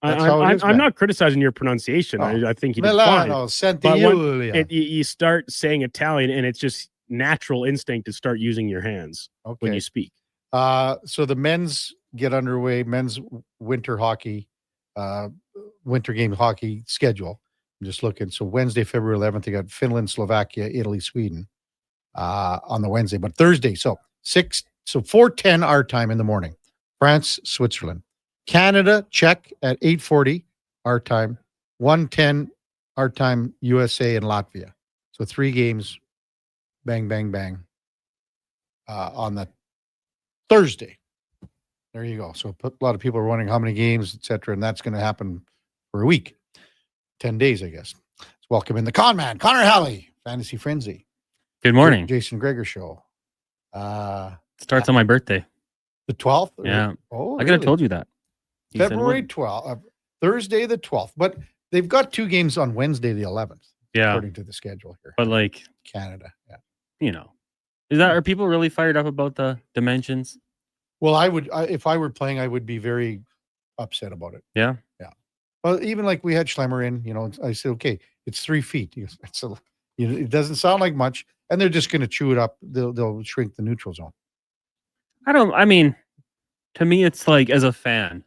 I'm not criticizing your pronunciation. I think you did fine. But when you start saying Italian, and it's just natural instinct to start using your hands when you speak. So the men's get underway. Men's winter hockey, winter game hockey schedule. I'm just looking. So Wednesday, February 11th, they got Finland, Slovakia, Italy, Sweden on the Wednesday. But Thursday, so 4:10 our time in the morning. France, Switzerland. Canada, Czech at 8:40 our time, 1:10 our time, USA and Latvia. So 3 games, bang, bang, bang, on the Thursday. There you go. So a lot of people are wondering how many games, etc., and that's going to happen for a week, 10 days, I guess. Let's welcome in the con man, Connor Halley, Fantasy Frenzy. Good morning. Jason Gregor Show. Starts on my birthday. The 12th? Yeah. Oh, I could have told you that. You said February what? 12th, Thursday the 12th. But they've got 2 games on Wednesday the 11th. Yeah. According to the schedule here. But Canada. Yeah. Are people really fired up about the dimensions? Well, if I were playing, I would be very upset about it. Yeah. Yeah. Well, even like we had Schlemmer in, I said, okay, it's 3 feet. It doesn't sound like much. And they're just going to chew it up. They'll shrink the neutral zone. To me, it's like, as a fan,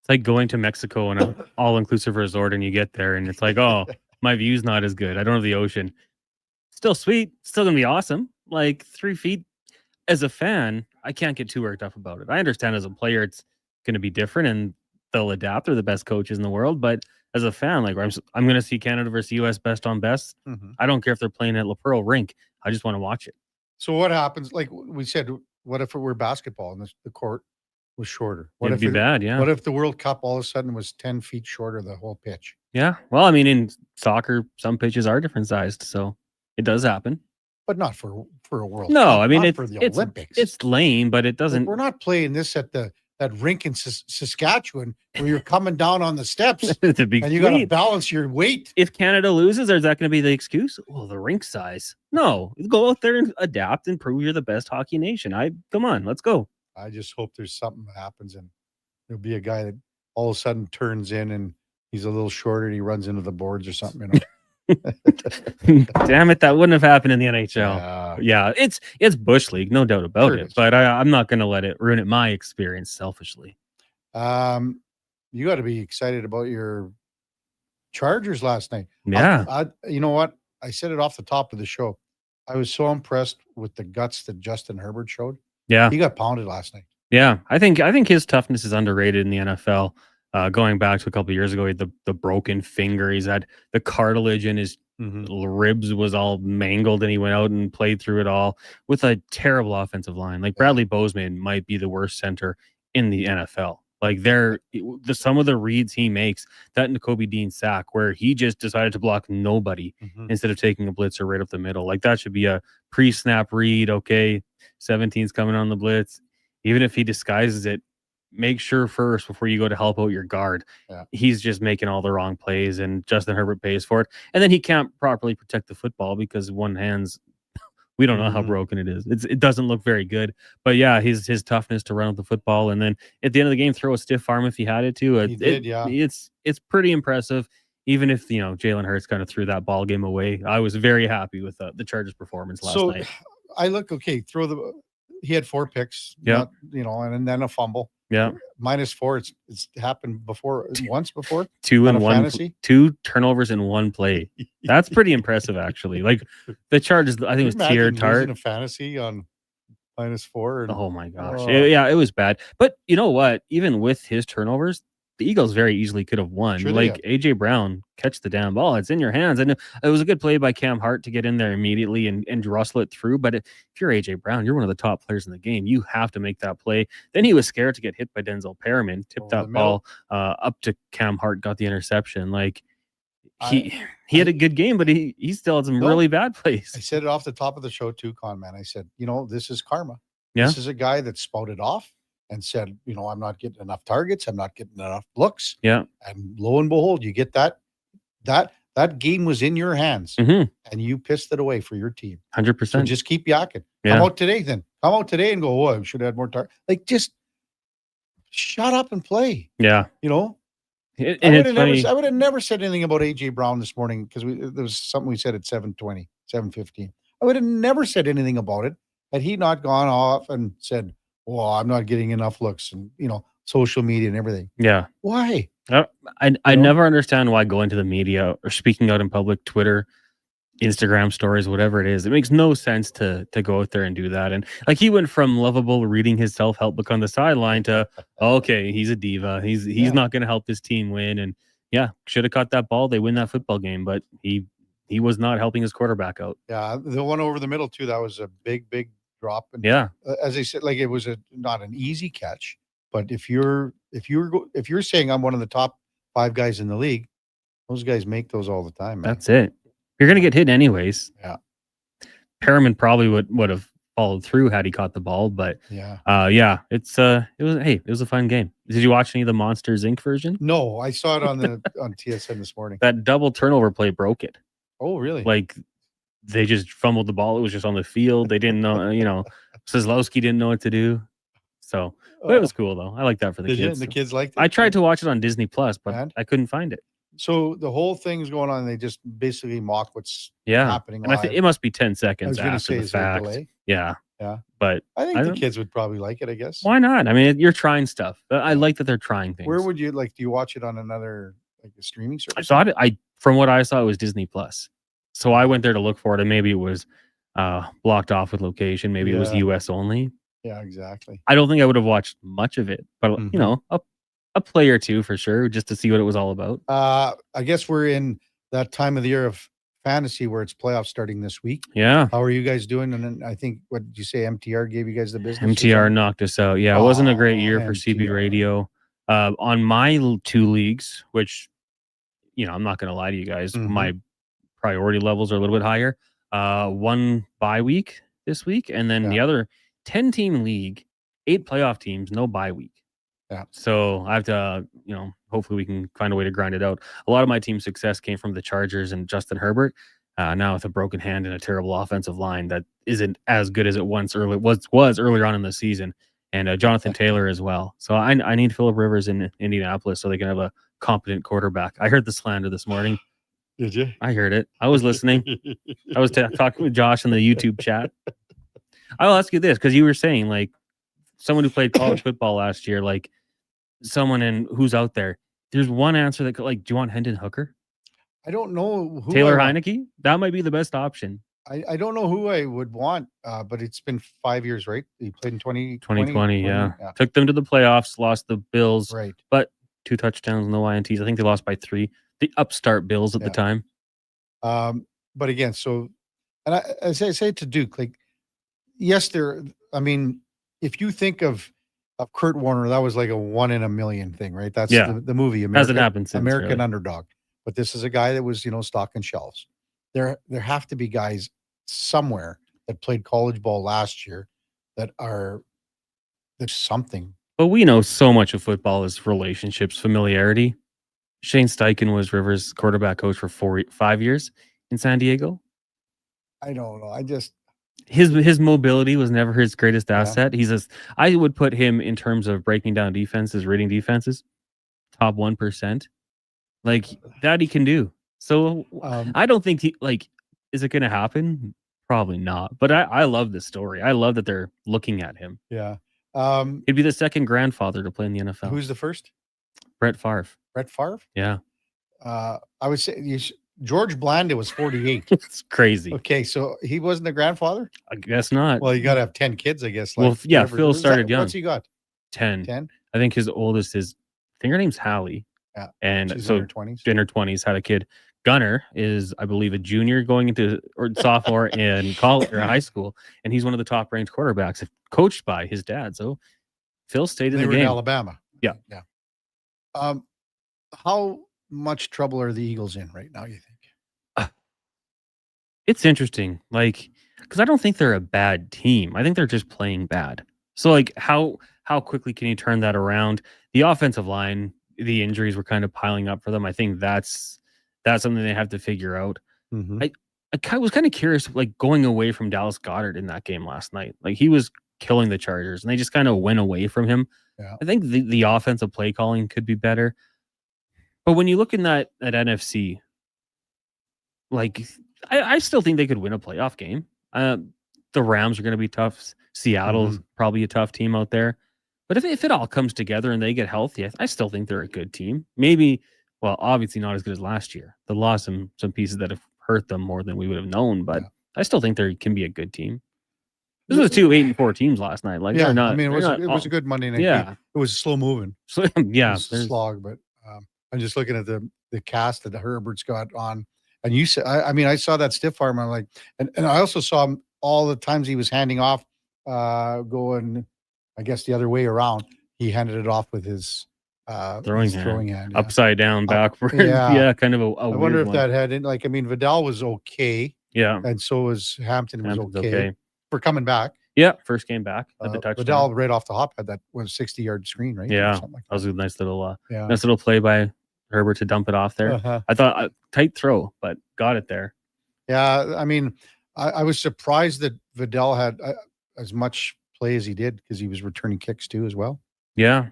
it's like going to Mexico in an all-inclusive resort, and you get there, and it's like, oh, my view's not as good. I don't have the ocean. Still sweet. Still going to be awesome. Like 3 feet. As a fan, I can't get too worked up about it. I understand as a player, it's going to be different, and they'll adapt. They're the best coaches in the world. But as a fan, like, I'm going to see Canada versus US best on best. Mhm. I don't care if they're playing at La Pearl Rink. I just want to watch it. So what happens? Like we said, what if it were basketball and the court was shorter? What It'd if be bad, yeah. What if the World Cup all of a sudden was 10 feet shorter, the whole pitch? Yeah. Well, I mean, in soccer, some pitches are different sized, so it does happen. But not for a World Cup. No, I mean, not for the it's Olympics. It's lame, but it doesn't. Like, we're not playing this at that rink in Saskatchewan where you're coming down on the steps to be and you got to sweet. balance your weight. If Canada loses, is that going to be the excuse? Well, the rink size. No, go out there and adapt and prove you're the best hockey nation. Come on, let's go. I just hope there's something that happens and there'll be a guy that all of a sudden turns in and he's a little shorter and he runs into the boards or something. You know? Damn it, that wouldn't have happened in the NHL. Yeah, it's Bush League, no doubt about it. But I'm not going to let it ruin my experience selfishly. You got to be excited about your Chargers last night. Yeah. You know what? I said it off the top of the show. I was so impressed with the guts that Justin Herbert showed. Yeah. He got pounded last night. Yeah, I think his toughness is underrated in the NFL. Going back to a couple of years ago, he had the broken finger. He's had the cartilage in his ribs was all mangled, and he went out and played through it all with a terrible offensive line. Like Bradley Bozeman might be the worst center in the NFL. Like some of the reads he makes, that N'Kobe Dean sack where he just decided to block nobody instead of taking a blitzer right up the middle. Like that should be a pre-snap read. Okay, 17's coming on the blitz. Even if he disguises it, make sure first before you go to help out your guard. Yeah. He's just making all the wrong plays, and Justin Herbert pays for it. And then he can't properly protect the football because one hand's we don't know how broken it is. It doesn't look very good. But yeah, his toughness to run up the football, and then at the end of the game, throw a stiff arm if he had it to. He did, yeah. It's pretty impressive. Even if Jalen Hurts kind of threw that ball game away, I was very happy with the Chargers' performance last night. I look okay. He had 4 picks. Yeah. And then a fumble. Yeah. -4. It's happened once before. 2 on and a 1, fantasy. 2 turnovers in 1 play. That's pretty impressive, actually. Like the Chargers, I think it was Tier Tart. A fantasy on -4. Oh my gosh. It was bad. But you know what? Even with his turnovers, the Eagles very easily could have won. Sure they like AJ Brown, catch the damn ball. It's in your hands. And it was a good play by Cam Hart to get in there immediately and rustle it through. But if you're AJ Brown, you're one of the top players in the game. You have to make that play. Then he was scared to get hit by Denzel Perriman, tipped that ball up to Cam Hart, got the interception. Like he had a good game, but he still had some really bad plays. I said it off the top of the show too, Con Man. I said, this is karma. Yeah. This is a guy that spouted off and said, I'm not getting enough targets. I'm not getting enough looks. Yeah. And lo and behold, you get that game was in your hands and you pissed it away for your team. 100%. So just keep yakking. Yeah. Come out today then. Come out today and go, I should have had more targets. Like, just shut up and play. Yeah. I would have never said anything about AJ Brown this morning because there was something we said at 7:20, 7:15. I would have never said anything about it had he not gone off and said, I'm not getting enough looks and, social media and everything. Yeah. Why? I never understand why going to the media or speaking out in public, Twitter, Instagram stories, whatever it is. It makes no sense to go out there and do that. And like he went from lovable reading his self-help book on the sideline to, okay, he's a diva. He's not going to help his team win. And yeah, should have caught that ball. They win that football game, but he was not helping his quarterback out. Yeah. The one over the middle too, that was a big drop. And yeah. As I said, like it was not an easy catch, but if you're saying I'm one of the top 5 guys in the league, those guys make those all the time, man. That's it. You're going to get hit anyways. Yeah. Perriman probably would have followed through had he caught the ball, but it was a fun game. Did you watch any of the Monsters Inc. version? No, I saw it on TSN this morning. That double turnover play broke it. Oh, really? Like they just fumbled the ball. It was just on the field. They didn't know, Szlowski didn't know what to do. So, but it was cool though. I like that for the kids. The kids liked it. I tried to watch it on Disney Plus, but I couldn't find it. So the whole thing's going on. And they just basically mock what's happening. And I think it must be 10 seconds I was after the say, is there a fact. delay? Yeah. Yeah. But I think the don't- kids would probably like it, I guess. Why not? I mean, you're trying stuff. I like that they're trying things. Where would you like? Do you watch it on another like a streaming I service? thought from what I saw, it was Disney Plus. So I went there to look for it, and maybe it was blocked off with location. Maybe it was Yeah. US only. Yeah, exactly. I don't think I would have watched much of it, but Mhm. you know, a play or two for sure, just to see what it was all about. I guess we're in that time of the year of fantasy where it's playoffs starting this week. Yeah. How are you guys doing? And then I think, what did you say? MTR gave you guys the business? or MTR something? knocked us out. Yeah, it wasn't a great year for CB MTR. Radio. On my 2 leagues, which, you know, I'm not going to lie to you guys, Mhm. my priority levels are a little bit higher. 1 bye week this week, and then the other 10-team league, 8 playoff teams, no bye week. Yeah. So I have to, you know, hopefully we can find a way to grind it out. A lot of my team's success came from the Chargers and Justin Herbert. Now with a broken hand and a terrible offensive line that isn't as good as it was earlier on in the season, and Jonathan Taylor as well. So I need Phillip Rivers in Indianapolis so they can have a competent quarterback. I heard the slander this morning. Did you? I heard it. I was listening. I was talking with Josh in the YouTube chat. I'll ask you this, because you were saying, like, someone who played college football last year, like someone who's out there. There's one answer that, like, do you want Hendon Hooker? I don't know who Taylor I want. Heineke? That might be the best option. I don't know who I would want, but it's been 5 years, right? He played in 2020, yeah. Took them to the playoffs, lost the Bills, Right. but 2 touchdowns, no INTs. I think they lost by 3. The upstart Bills at the time. But again, so, and I say to Duke, like, yes, I mean, if you think of Kurt Warner, that was like a 1 in a million thing, right? That's the movie. Hasn't happened since, American really. Underdog. But this is a guy that was, stocking shelves. There have to be guys somewhere that played college ball last year that there's something. But we know so much of football is relationships, familiarity. Shane Steichen was Rivers' quarterback coach for 5 years in San Diego. I don't know. His mobility was never his greatest asset. I would put him in terms of breaking down defenses, reading defenses, top 1%. Like that he can do. So I don't think is it going to happen? Probably not. But I love this story. I love that they're looking at him. Yeah. He'd be the second grandfather to play in the NFL. Who's the first? Brett Favre. Brett Favre? Yeah. I would say George Blanda was 48. It's crazy. Okay, so he wasn't a grandfather? I guess not. Well, you got to have 10 kids, I guess. Well, yeah, whatever. Phil started young. What's he got? 10. 10? I think his oldest I think her name's Hallie. Yeah. And She's so in her 20s. in her 20s, had a kid. Gunner is, I believe, a junior going into or sophomore in college or high school, and he's one of the top ranked quarterbacks, coached by his dad. So Phil stayed in They the were game. in Alabama. Yeah. Yeah. How much trouble are the Eagles in right now, you think? It's interesting, because I don't think they're a bad team. I think they're just playing bad. So, how quickly can you turn that around? The offensive line, the injuries were kind of piling up for them. I think that's something they have to figure out. Mm-hmm. I was kind of curious, going away from Dallas Goedert in that game last night. He was killing the Chargers, and they just kind of went away from him. Yeah. I think the offensive play calling could be better. But when you look in that NFC, I still think they could win a playoff game. The Rams are going to be tough. Seattle's probably a tough team out there. But if it all comes together and they get healthy, I still think they're a good team. Maybe, well, obviously not as good as last year. They lost some pieces that have hurt them more than we would have known. But I still think they can be a good team. This was 2 8-4 teams last night. Yeah, I mean, it was a good Monday night Yeah. game. It was slow moving. So, yeah. It was a slog, but I'm just looking at the cast that Herbert's got on. And you said, I saw that stiff arm. I'm like, and I also saw him all the times he was handing off, going, I guess, the other way around. He handed it off with his throwing hand, yeah. upside down, backward. yeah. Yeah, kind of a I wonder weird if one. that had in, Vidal was okay. Yeah. And so was Hampton was Hampton's okay for coming back. Yeah, first game back at the touchdown. Vidal right off the hop had that 60-yard screen, right? Or Yeah, something like that was a nice little Yeah. nice little play by Herbert to dump it off there. Uh-huh. I thought tight throw, but got it there. Yeah, I mean, I was surprised that Vidal had as much play as he did because he was returning kicks too as well. Yeah,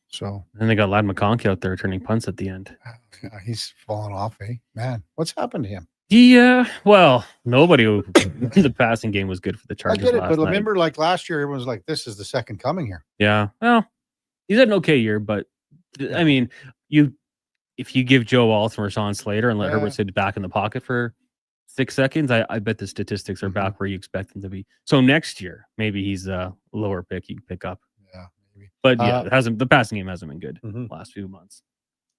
So and they got Lad McConkey out there returning punts at the end. he's fallen off, man. What's happened to him? Yeah, well, nobody. The passing game was good for the I Chargers get it, last but night. remember, like last year, everyone was like, "This is the second coming here." Yeah, well, he's had an okay year, but I mean, if you give Joe Walton or Rashawn Slater and let Yeah. Herbert sit back in the pocket for 6 seconds, I bet the statistics Mm-hmm. are back where you expect them to be. So next year, maybe he's a lower pick you can pick up. Yeah, maybe. But yeah, the passing game hasn't been good Mhm. last few months.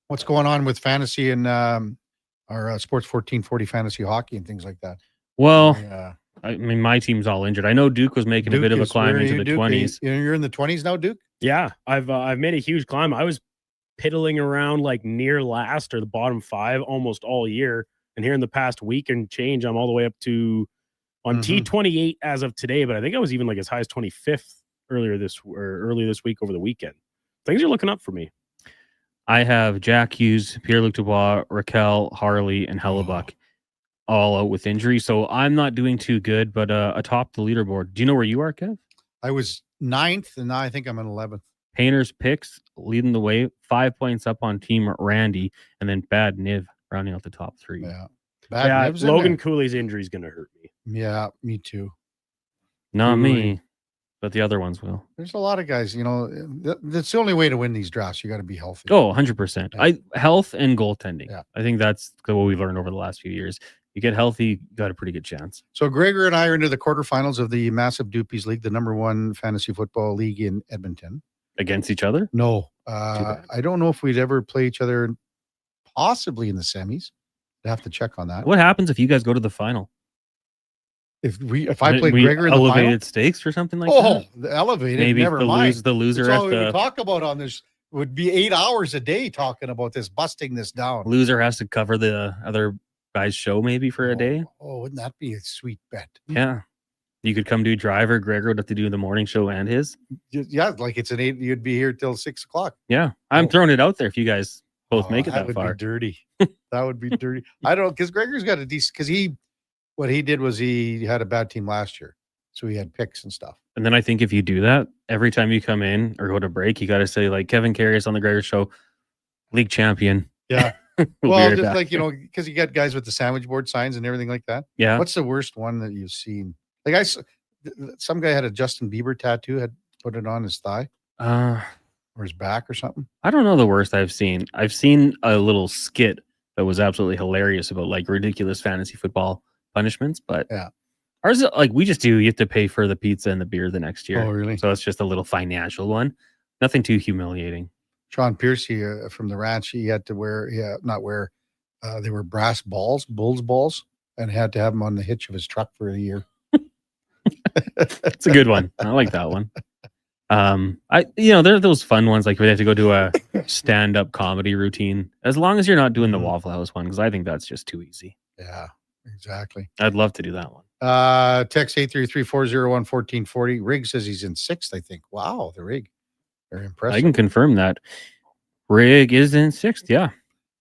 What's going on with fantasy and our Sports 1440 fantasy hockey and things like that? Well, Yeah. I mean, my team's all injured. I know Duke was making a bit of a climb into the 20s. You're in the 20s now, Duke? Yeah, I've made a huge climb. I was piddling around like near last or the bottom 5 almost all year, and here in the past week and change, I'm all the way up to on T28 as of today. But I think I was even like as high as 25th early this week over the weekend. Things are looking up for me. I have Jack Hughes, Pierre-Luc Dubois, Raquel, Harley, and Hellebuck all out with injury. So I'm not doing too good, but atop the leaderboard. Do you know where you are, Kev? I was 9th, and now I think I'm in 11th. Painter's picks leading the way, 5 points up on Team Randy, and then Bad Niv rounding out the top 3. Yeah. Logan Cooley's injury is going to hurt me. Yeah, me too. Not Cooley. me, but the other ones will. There's a lot of guys, that's the only way to win these drafts. You got to be healthy. Oh, 100%. Health and goaltending. Yeah. I think that's what we've learned over the last few years. You get healthy, you got a pretty good chance. So Gregor and I are into the quarterfinals of the Massive Doopies League, the #1 fantasy football league in Edmonton. Against each other? No. I don't know if we'd ever play each other, possibly in the semis. I'd have to check on that. What happens if you guys go to the final? If I play Gregor in the final? Elevated stakes or something like that? Oh, the elevated. Maybe never the mind. loser That's has all we would to talk about on this. Would be 8 hours a day talking about this, busting this down. loser has to cover the other guy's show maybe for a day. Oh, wouldn't that be a sweet bet? Yeah. You could come do driver. Gregor would have to do the morning show and his. Yeah, like it's an 8. You'd be here till 6 o'clock. Yeah. I'm throwing it out there if you guys both make it that would far. Be dirty. That would be dirty. I don't, because Gregor's got a decent, because what he did was he had a bad team last year. So he had picks and stuff. And then I think if you do that, every time you come in or go to break, you got to say like Kevin Karius on the Gregor show, league champion. Yeah. We'll Well, be right just back. like, because you got guys with the sandwich board signs and everything like that. Yeah. What's the worst one that you've seen? Like some guy had a Justin Bieber tattoo, had put it on his thigh or his back or something. I don't know the worst I've seen. I've seen a little skit that was absolutely hilarious about like ridiculous fantasy football punishments, but yeah. Ours, like we just do, you have to pay for the pizza and the beer the next year. Oh, really? So it's just a little financial one. Nothing too humiliating. Sean Piercy from the ranch, he had to wear, they were brass balls, bull's balls, and had to have them on the hitch of his truck for a year. It's a good one. I like that one. There are those fun ones like we have to go do a stand-up comedy routine. As long as you're not doing the Waffle House one, because I think that's just too easy. Yeah, exactly. I'd love to do that one. Text 833-401-1440. Rig says he's in 6th, I think. Wow, the Rig. Very impressive. I can confirm that. Rig is in 6th, yeah.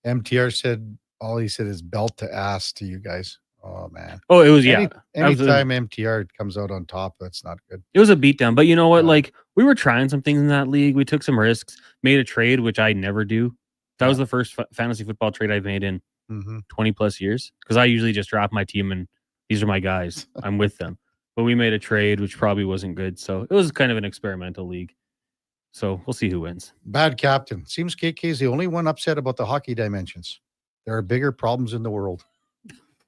MTR said all he said is belt to ass to you guys. Oh man. Oh, it was yeah. Anytime MTR comes out on top, that's not good. It was a beatdown, but you know what? Like we were trying some things in that league. We took some risks, made a trade, which I never do. That was the first fantasy football trade I've made in 20 plus years. Because I usually just drop my team and these are my guys. I'm with them. But we made a trade, which probably wasn't good. So it was kind of an experimental league. So we'll see who wins. Bad captain. Seems KK is the only one upset about the hockey dimensions. There are bigger problems in the world.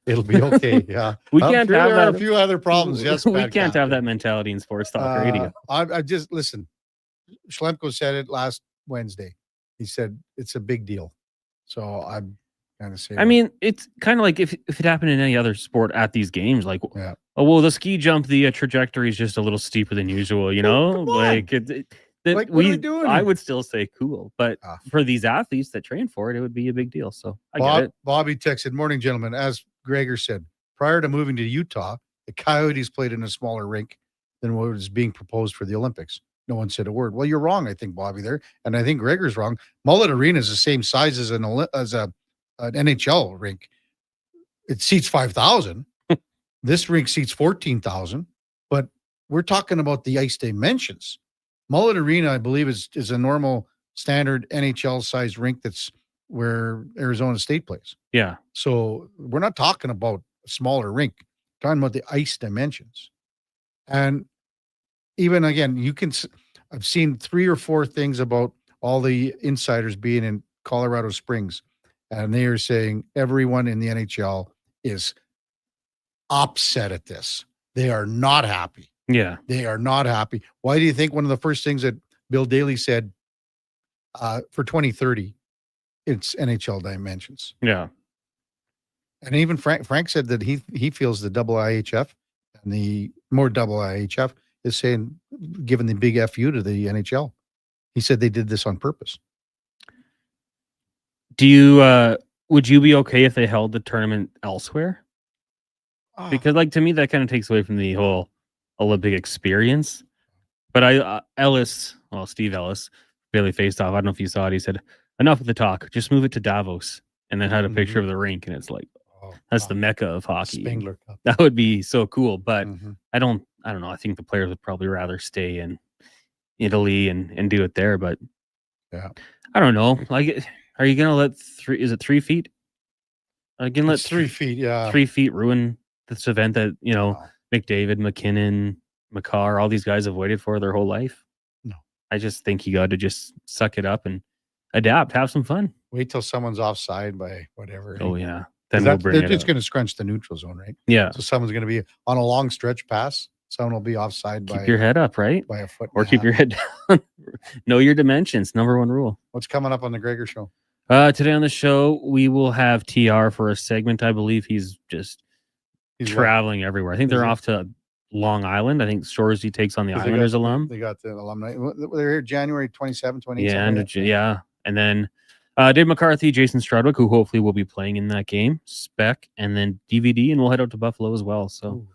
It'll be okay. Yeah. We can't have there that. are a few other problems. Yes. We can't have that mentality in sports talk radio. I just listen. Schlemko said it last Wednesday. He said it's a big deal. So I'm kind of saying. I mean, it's kind of like if it happened in any other sport at these games, like, oh, well, the ski jump, the trajectory is just a little steeper than usual, you know? Like, what are we doing? I would still say cool, but for these athletes that train for it, it would be a big deal. So I get it. Bobby texted, "Morning, gentlemen. As Gregor said, prior to moving to Utah, the Coyotes played in a smaller rink than what was being proposed for the Olympics. No one said a word." Well, you're wrong, I think, Bobby, there. And I think Gregor's wrong. Mullet Arena is the same size as an NHL rink. It seats 5,000. This rink seats 14,000. But we're talking about the ice dimensions. Mullet Arena, I believe, is a normal standard NHL size rink that's where Arizona State plays. Yeah. So we're not talking about a smaller rink, we're talking about the ice dimensions. And even again, I've seen 3 or 4 things about all the insiders being in Colorado Springs, and they are saying everyone in the NHL is upset at this. They are not happy. Yeah. They are not happy. Why do you think one of the first things that Bill Daly said for 2030, it's NHL dimensions? Yeah. And even Frank said that he feels the double IHF and the more double IHF is saying, giving the big FU to the NHL. He said they did this on purpose. Would you be okay if they held the tournament elsewhere? Because to me, that kind of takes away from the whole Olympic experience. But Steve Ellis, barely faced off. I don't know if you saw it. He said, enough of the talk. Just move it to Davos. And then had a picture of the rink. And it's like, that's the mecca of hockey. Spengler Cup. That would be so cool. But I don't know. I think the players would probably rather stay in Italy and do it there. But yeah, I don't know. Are you going to let 3 feet? Are you going to let 3 feet? Yeah. 3 feet ruin this event that, McDavid, McKinnon, Makar, all these guys have waited for their whole life? No. I just think you got to just suck it up and adapt, have some fun. Wait till someone's offside by whatever. Oh, yeah. Then Then we'll bring they're it just up. going to scrunch the neutral zone, right? Yeah. So someone's going to be on a long stretch pass. Someone will be offside Keep your head up, right? by a foot. Or and a keep half. your head down. Know your dimensions. Number 1 rule. What's coming up on the Gregor Show? Today on the show, we will have TR for a segment. I believe he's traveling everywhere. I think they're off to Long Island. I think Shoresy takes on the Islanders alum. They got the alumni. They're here January 27, 28. Yeah. And then Dave McCarthy, Jason Strudwick, who hopefully will be playing in that game, Spec, and then DVD, and we'll head out to Buffalo as well. So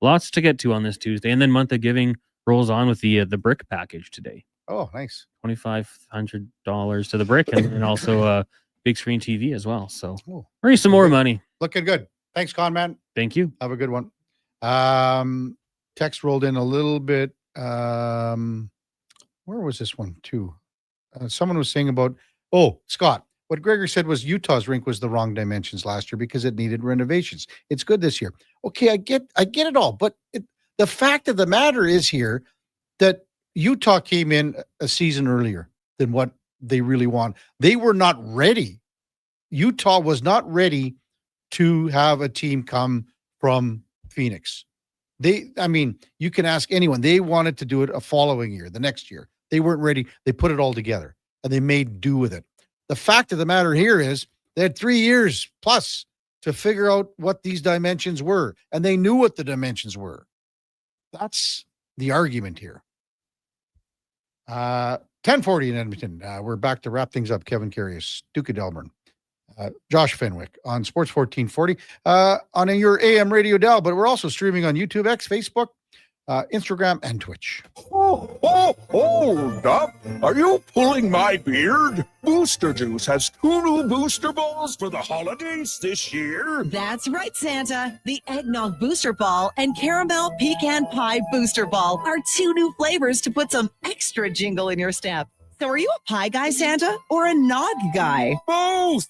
lots to get to on this Tuesday. And then Month of Giving rolls on with the brick package today. Oh, nice. $2,500 to the brick, and also a big screen TV as well. So bring some more money. Looking good. Thanks, Con Man. Thank you. Have a good one. Text rolled in a little bit. Where was this one too? Someone was saying about, Scott, what Gregor said was Utah's rink was the wrong dimensions last year because it needed renovations. It's good this year. Okay, I get it all. But the fact of the matter is here that Utah came in a season earlier than what they really want. They were not ready. Utah was not ready to have a team come from Phoenix. You can ask anyone. They wanted to do it a following year, the next year. They weren't ready. They put it all together and they made do with it. The fact of the matter here is they had 3 years plus to figure out what these dimensions were, and they knew what the dimensions were. That's the argument here. 10:40 in Edmonton. We're back to wrap things up. Kevin Karius, Duke of Delburne, Josh Fenwick on Sports 1440 on your AM radio dial, but we're also streaming on YouTube, X, Facebook, Instagram, and Twitch. Hold up. Are you pulling my beard? Booster Juice has 2 new booster balls for the holidays this year. That's right, Santa. The Eggnog Booster Ball and Caramel Pecan Pie Booster Ball are 2 new flavors to put some extra jingle in your step. So are you a pie guy, Santa, or a nog guy? Both!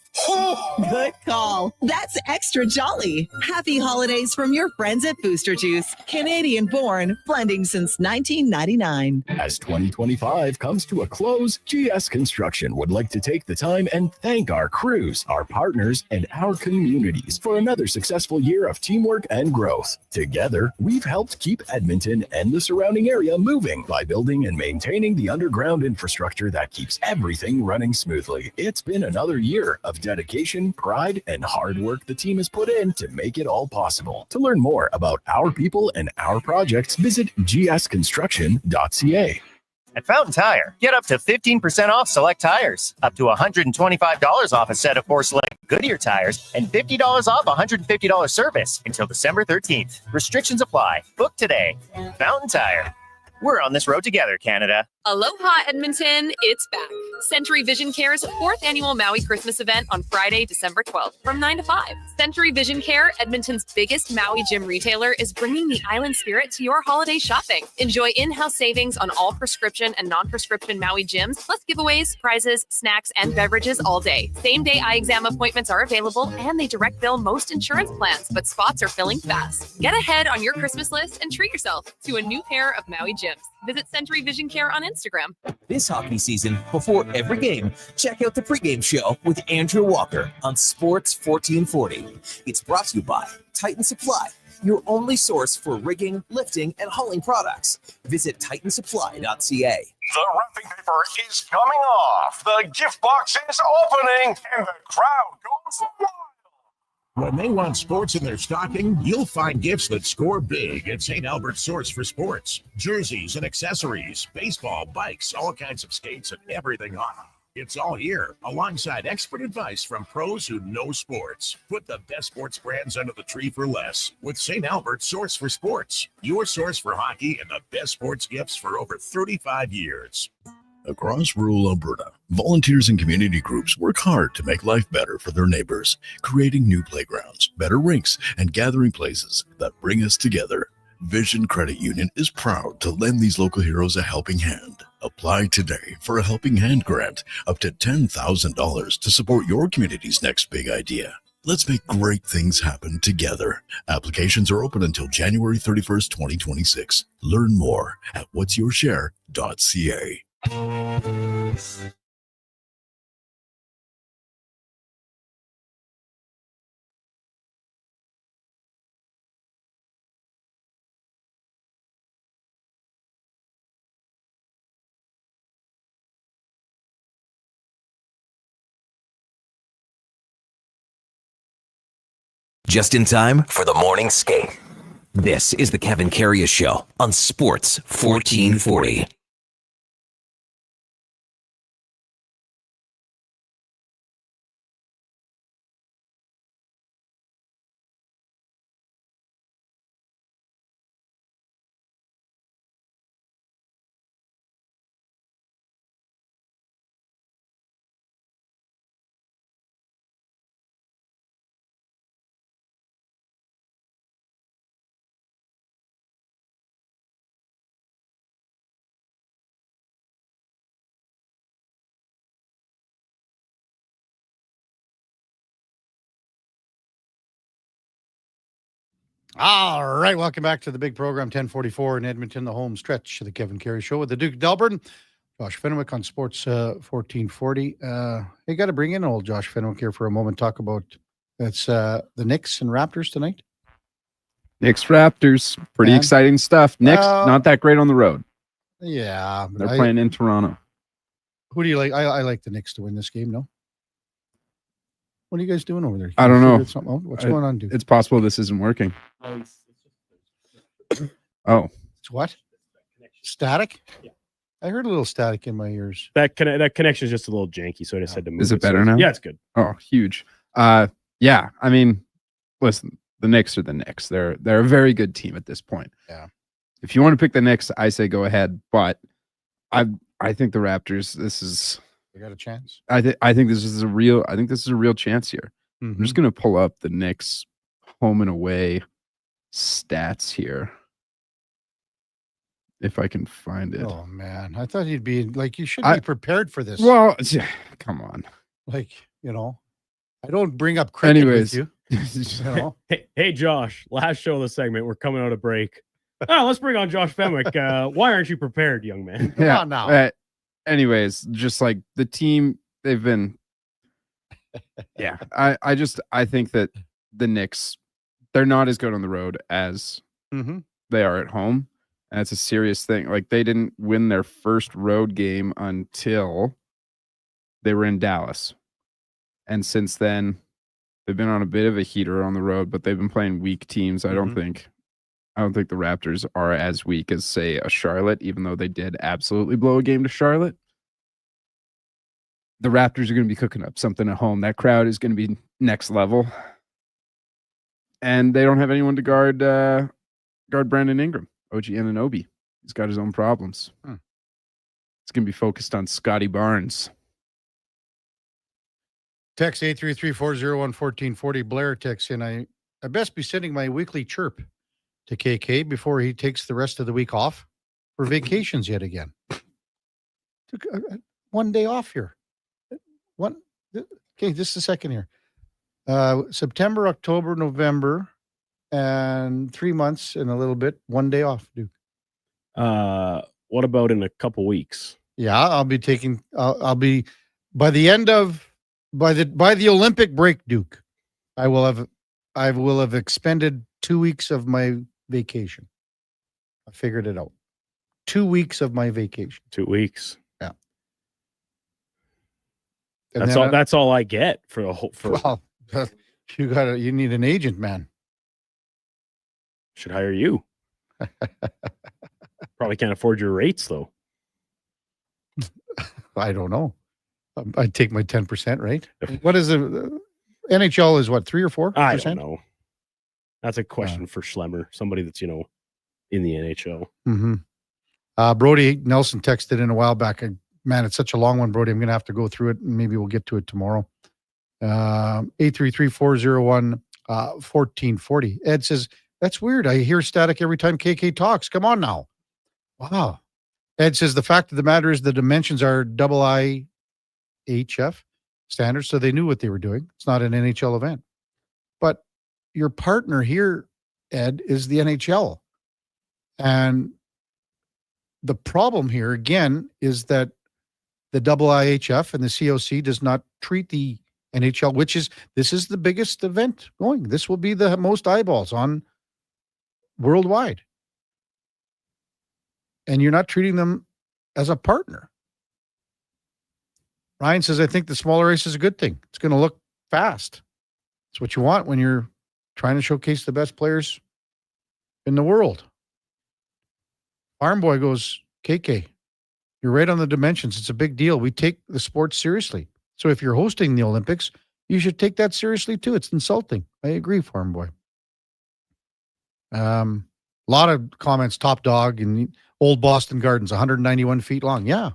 Good call. That's extra jolly. Happy holidays from your friends at Booster Juice. Canadian born, blending since 1999. As 2025 comes to a close, GS Construction would like to take the time and thank our crews, our partners, and our communities for another successful year of teamwork and growth. Together, we've helped keep Edmonton and the surrounding area moving by building and maintaining the underground infrastructure that keeps everything running smoothly. It's been another year of dedication, pride, and hard work the team has put in to make it all possible. To learn more about our people and our projects, visit gsconstruction.ca. At Fountain Tire, get up to 15% off select tires, up to $125 off a set of 4 select Goodyear tires, and $50 off $150 service until December 13th. Restrictions apply. Book today. Fountain Tire. We're on this road together, Canada. Aloha Edmonton, it's back. Century Vision Care's 4th annual Maui Christmas event on Friday, December 12th from 9 to 5. Century Vision Care, Edmonton's biggest Maui gym retailer, is bringing the island spirit to your holiday shopping. Enjoy in-house savings on all prescription and non-prescription Maui gyms, plus giveaways, prizes, snacks, and beverages all day. Same-day eye exam appointments are available, and they direct bill most insurance plans, but spots are filling fast. Get ahead on your Christmas list and treat yourself to a new pair of Maui gyms. Visit Century Vision Care on Instagram. This hockey season, before every game, check out the pregame show with Andrew Walker on Sports 1440. It's brought to you by Titan Supply, your only source for rigging, lifting, and hauling products. Visit titansupply.ca. The wrapping paper is coming off. The gift box is opening, and the crowd goes wild. When they want sports in their stocking, you'll find gifts that score big at St. Albert's Source for Sports. Jerseys and accessories, baseball, bikes, all kinds of skates, and everything hockey. It's all here, alongside expert advice from pros who know sports. Put the best sports brands under the tree for less with St. Albert's Source for Sports, your source for hockey and the best sports gifts for over 35 years. Across rural Alberta, volunteers and community groups work hard to make life better for their neighbors, creating new playgrounds, better rinks, and gathering places that bring us together. Vision Credit Union is proud to lend these local heroes a helping hand. Apply today for a Helping Hand grant up to $10,000 to support your community's next big idea. Let's make great things happen together. Applications are open until January 31st, 2026. Learn more at whatsyourshare.ca. Just in time for the morning skate. This is the Kevin Karius Show on Sports 1440. All right, welcome back to the big program, 1044 in Edmonton, the home stretch of the Kevin Karius Show with the Duke of Delburne. Josh Fenwick on Sports 1440. You got to bring in old Josh Fenwick here for a moment, talk about that's the Knicks and Raptors tonight. Knicks Raptors, pretty exciting stuff. Knicks, not that great on the road. Yeah. They're playing in Toronto. Who do you like? I like the Knicks to win this game, no? What are you guys doing over there? I don't know. What's going on, dude? It's possible this isn't working. Oh. It's what? Static? Yeah. I heard a little static in my ears. That connection is just a little janky, so I just had to move. Is it better now? Yeah, it's good. Oh, huge. Yeah, I mean, listen, the Knicks are the Knicks. They're a very good team at this point. Yeah. If you want to pick the Knicks, I say go ahead, but I think the Raptors, They got a chance. I think this is a real chance here. Mm-hmm. I'm just gonna pull up the Knicks home and away stats here. If I can find it. Oh man. I thought you'd be like you should be prepared for this. Well, come on. Like, I don't bring up cricket with you. Hey, Josh, last show of the segment, we're coming out of break. Oh, let's bring on Josh Fenwick. Why aren't you prepared, young man? Come on now. Anyways, just like the team, they've been. Yeah, I think that the Knicks, they're not as good on the road as they are at home. And it's a serious thing. Like, they didn't win their first road game until they were in Dallas. And since then, they've been on a bit of a heater on the road, but they've been playing weak teams. I don't think the Raptors are as weak as, say, a Charlotte, even though they did absolutely blow a game to Charlotte. The Raptors are going to be cooking up something at home. That crowd is going to be next level. And they don't have anyone to guard Brandon Ingram. OG Anunoby. He's got his own problems. It's going to be focused on Scotty Barnes. Text 833-401-1440. Blair texts in, I best be sending my weekly chirp to KK before he takes the rest of the week off for vacations yet again. Took 1 day off here. Okay, just a second here. September, October, November, and 3 months and a little bit. 1 day off, Duke. What about in a couple weeks? Yeah, I'll be taking. I'll be by the end of by the Olympic break, Duke. I will have expended 2 weeks of my vacation. I figured it out. 2 weeks of my vacation. 2 weeks. Yeah. That's all I get for the whole. Well, you need an agent, man. Should hire you. Probably can't afford your rates though. I don't know. I'd take my 10%, right? What is the NHL is what, 3 or 4%? I don't know. That's a question for Schlemmer, somebody that's, in the NHL. Mm-hmm. Brody Nelson texted in a while back. Man, it's such a long one, Brody. I'm going to have to go through it, and maybe we'll get to it tomorrow. 833-401-1440. Ed says, that's weird. I hear static every time KK talks. Come on now. Wow. Ed says, the fact of the matter is the dimensions are IIHF standards, so they knew what they were doing. It's not an NHL event. But your partner here, Ed, is the NHL. And the problem here, again, is that the IIHF and the COC does not treat the NHL, this is the biggest event going. This will be the most eyeballs on worldwide. And you're not treating them as a partner. Ryan says, I think the smaller race is a good thing. It's going to look fast. It's what you want when you're trying to showcase the best players in the world. Farm Boy goes, KK, you're right on the dimensions. It's a big deal. We take the sport seriously. So if you're hosting the Olympics, you should take that seriously too. It's insulting. I agree, Farm Boy. A lot of comments, Top Dog and Old Boston Gardens, 191 feet long. Yeah.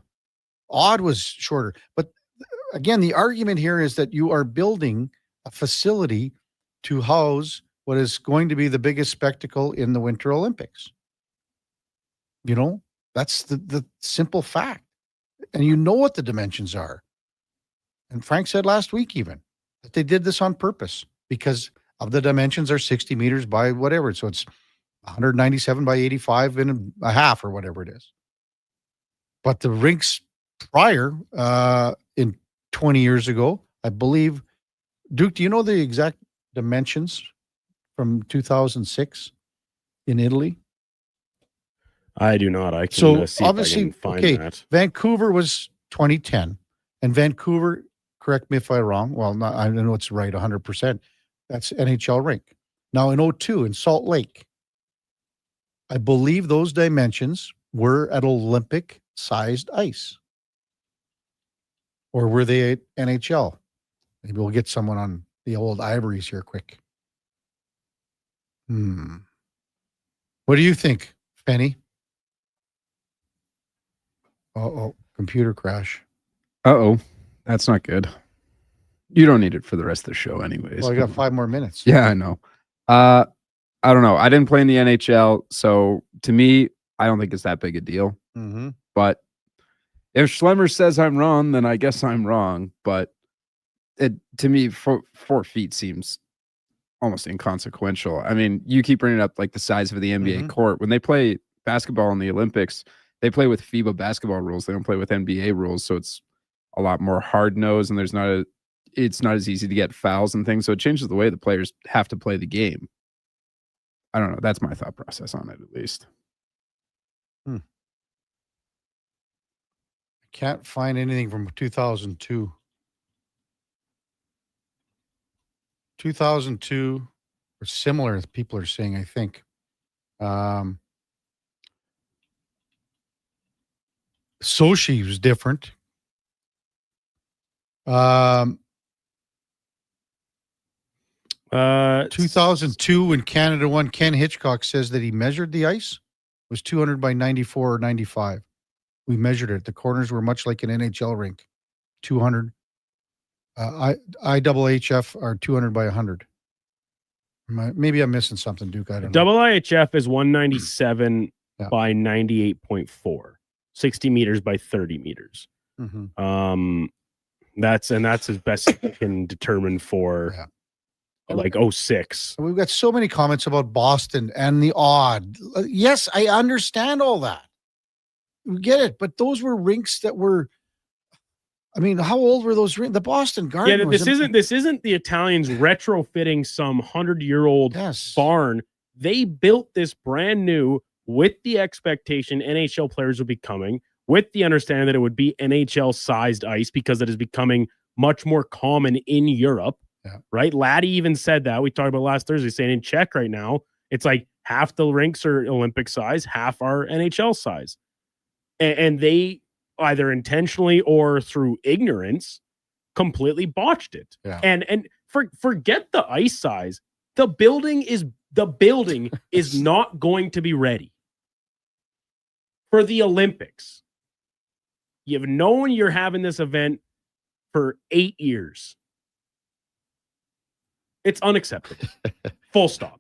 Odd was shorter. But again, the argument here is that you are building a facility to house what is going to be the biggest spectacle in the Winter Olympics. That's the simple fact. And you know what the dimensions are. And Frank said last week even that they did this on purpose because of the dimensions are 60 meters by whatever. So it's 197 by 85 and a half or whatever it is. But the rinks prior, in 20 years ago, I believe, Duke, do you know the exact dimensions from 2006 in Italy? I do not. I can see obviously, if I can find that. Vancouver was 2010, and Vancouver, correct me if I'm wrong. Well, I know it's right 100%. That's NHL rink. Now in 2002 in Salt Lake, I believe those dimensions were at Olympic-sized ice. Or were they at NHL? Maybe we'll get someone on the old ivories here quick. What do you think, Penny? Uh-oh, computer crash. Uh-oh, that's not good. You don't need it for the rest of the show anyways. Well, I got 5 more minutes. Yeah, I know. I don't know. I didn't play in the NHL, so to me, I don't think it's that big a deal. Mm-hmm. But if Schlemmer says I'm wrong, then I guess I'm wrong. But to me, 4 feet seems almost inconsequential. I mean, you keep bringing up like the size of the NBA court. When they play basketball in the Olympics, they play with FIBA basketball rules. They don't play with NBA rules, so it's a lot more hard-nosed, and it's not as easy to get fouls and things. So it changes the way the players have to play the game. I don't know. That's my thought process on it, at least. I can't find anything from 2002. 2002 or similar, as people are saying, I think. Sochi was different. 2002 when Canada won, Ken Hitchcock says that he measured the ice. It was 200 by 94 or 95. We measured it. The corners were much like an NHL rink, 200. IHF are 200 by 100. Maybe I'm missing something, Duke. I don't know. IHF is 197 by 98.4, 60 meters by 30 meters. That's as best you can determine for like 06. We've got so many comments about Boston and the odd. Yes, I understand all that. We get it, but those were rinks that were. I mean, how old were those rinks? The Boston Garden. Yeah, this isn't the Italians retrofitting some 100-year-old barn. They built this brand new with the expectation NHL players would be coming, with the understanding that it would be NHL-sized ice because it is becoming much more common in Europe. Right? Laddie even said that. We talked about last Thursday, saying in Czech right now, it's like half the rinks are Olympic size, half are NHL size. And they either intentionally or through ignorance completely botched it. And forget the ice size. The building is not going to be ready for the Olympics. You've known you're having this event for 8 years. It's unacceptable. Full stop.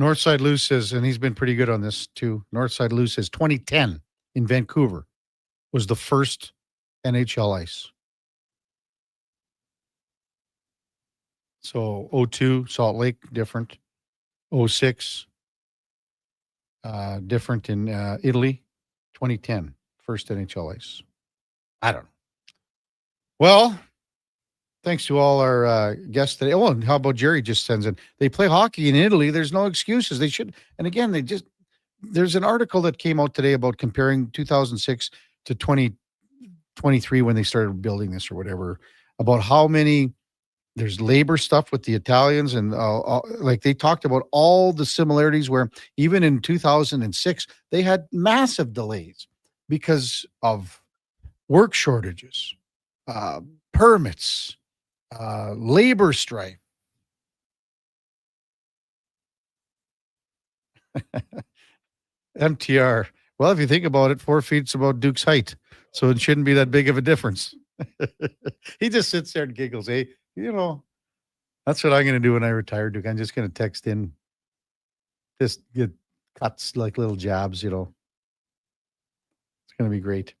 Northside Lou says, and he's been pretty good on this too. Northside Lou says 2010 in Vancouver was the first NHL ice. So 02, Salt Lake, different. 06, different in Italy. 2010, first NHL ice. I don't know. Well, thanks to all our guests today. Oh, and how about Jerry just sends in? They play hockey in Italy. There's no excuses. They should. And again, there's an article that came out today about comparing 2006 to 2023 when they started building this or whatever, about how many there's labor stuff with the Italians. And like they talked about all the similarities where even in 2006, they had massive delays because of work shortages, permits, labor strife. MTR. Well, if you think about it, 4 feet's about Duke's height, so it shouldn't be that big of a difference. He just sits there and giggles. Hey, that's what I'm going to do when I retire, Duke. I'm just going to text in, just get cuts like little jabs. It's going to be great.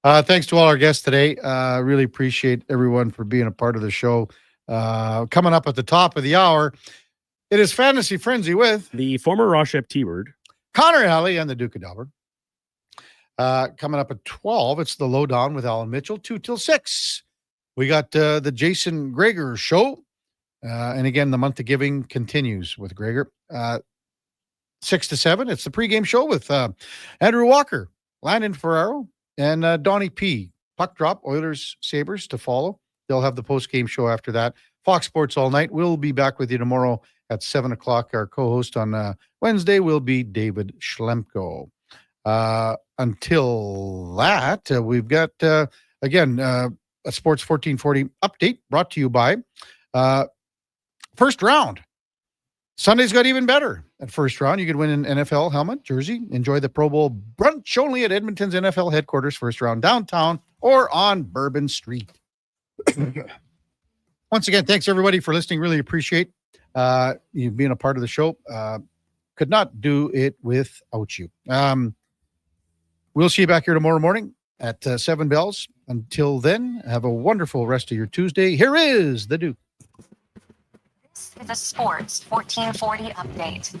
Thanks to all our guests today. Really appreciate everyone for being a part of the show. Coming up at the top of the hour, it is Fantasy Frenzy with the former Rochep T-Bird, Connor Alley, and the Duke of Delburne. Coming up at 12, it's the Lowdown with Alan Mitchell, 2 till 6. We got the Jason Greger show. And again, the month of giving continues with Greger. 6 to 7, it's the pregame show with Andrew Walker, Landon Ferraro, and Donnie P. Puck drop, Oilers, Sabres to follow. They'll have the postgame show after that. Fox Sports All Night. We'll be back with you tomorrow at 7 o'clock. Our co-host on Wednesday will be David Schlemko. Until that, we've got, again, a Sports 1440 update brought to you by First Round. Sunday's got even better. At First Round, you could win an NFL helmet, jersey. Enjoy the Pro Bowl brunch only at Edmonton's NFL headquarters, First Round downtown or on Bourbon Street. Once again, thanks everybody for listening. Really appreciate you being a part of the show. Could not do it without you. We'll see you back here tomorrow morning at 7 bells. Until then, have a wonderful rest of your Tuesday. Here is the Duke. This is a Sports 1440 update.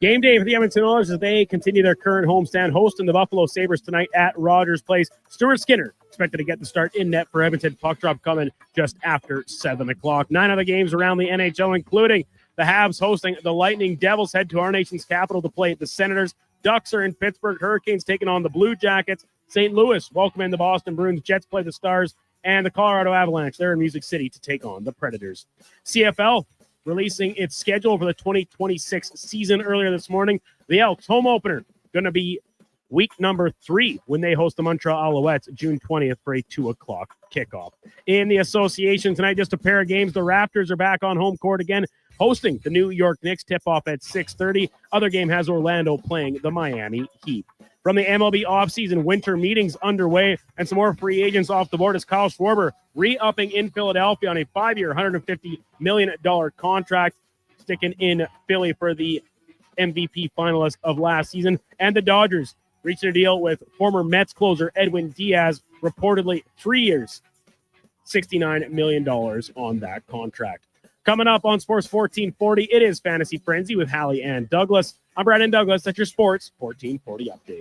Game day for the Edmonton Oilers as they continue their current homestand, hosting the Buffalo Sabres tonight at Rogers Place. Stuart Skinner expected to get the start in net for Edmonton. Puck drop coming just after 7 o'clock. 9 other games around the NHL, including the Habs hosting the Lightning. Devils head to our nation's capital to play the Senators. Ducks are in Pittsburgh. Hurricanes taking on the Blue Jackets. St. Louis welcoming the Boston Bruins. Jets play the Stars. And the Colorado Avalanche, they're in Music City to take on the Predators. CFL releasing its schedule for the 2026 season earlier this morning. The Elks home opener going to be week number 3 when they host the Montreal Alouettes June 20th for a 2 o'clock kickoff. In the association tonight, just a pair of games. The Raptors are back on home court again, hosting the New York Knicks. Tip-off at 6:30. Other game has Orlando playing the Miami Heat. From the MLB offseason, winter meetings underway, and some more free agents off the board as Kyle Schwarber re-upping in Philadelphia on a 5-year, $150 million contract, sticking in Philly for the MVP finalist of last season. And the Dodgers reaching a deal with former Mets closer Edwin Diaz, reportedly 3 years, $69 million on that contract. Coming up on Sports 1440, it is Fantasy Frenzy with Hallie and Douglas. I'm Brandon Douglas. That's your Sports 1440 update.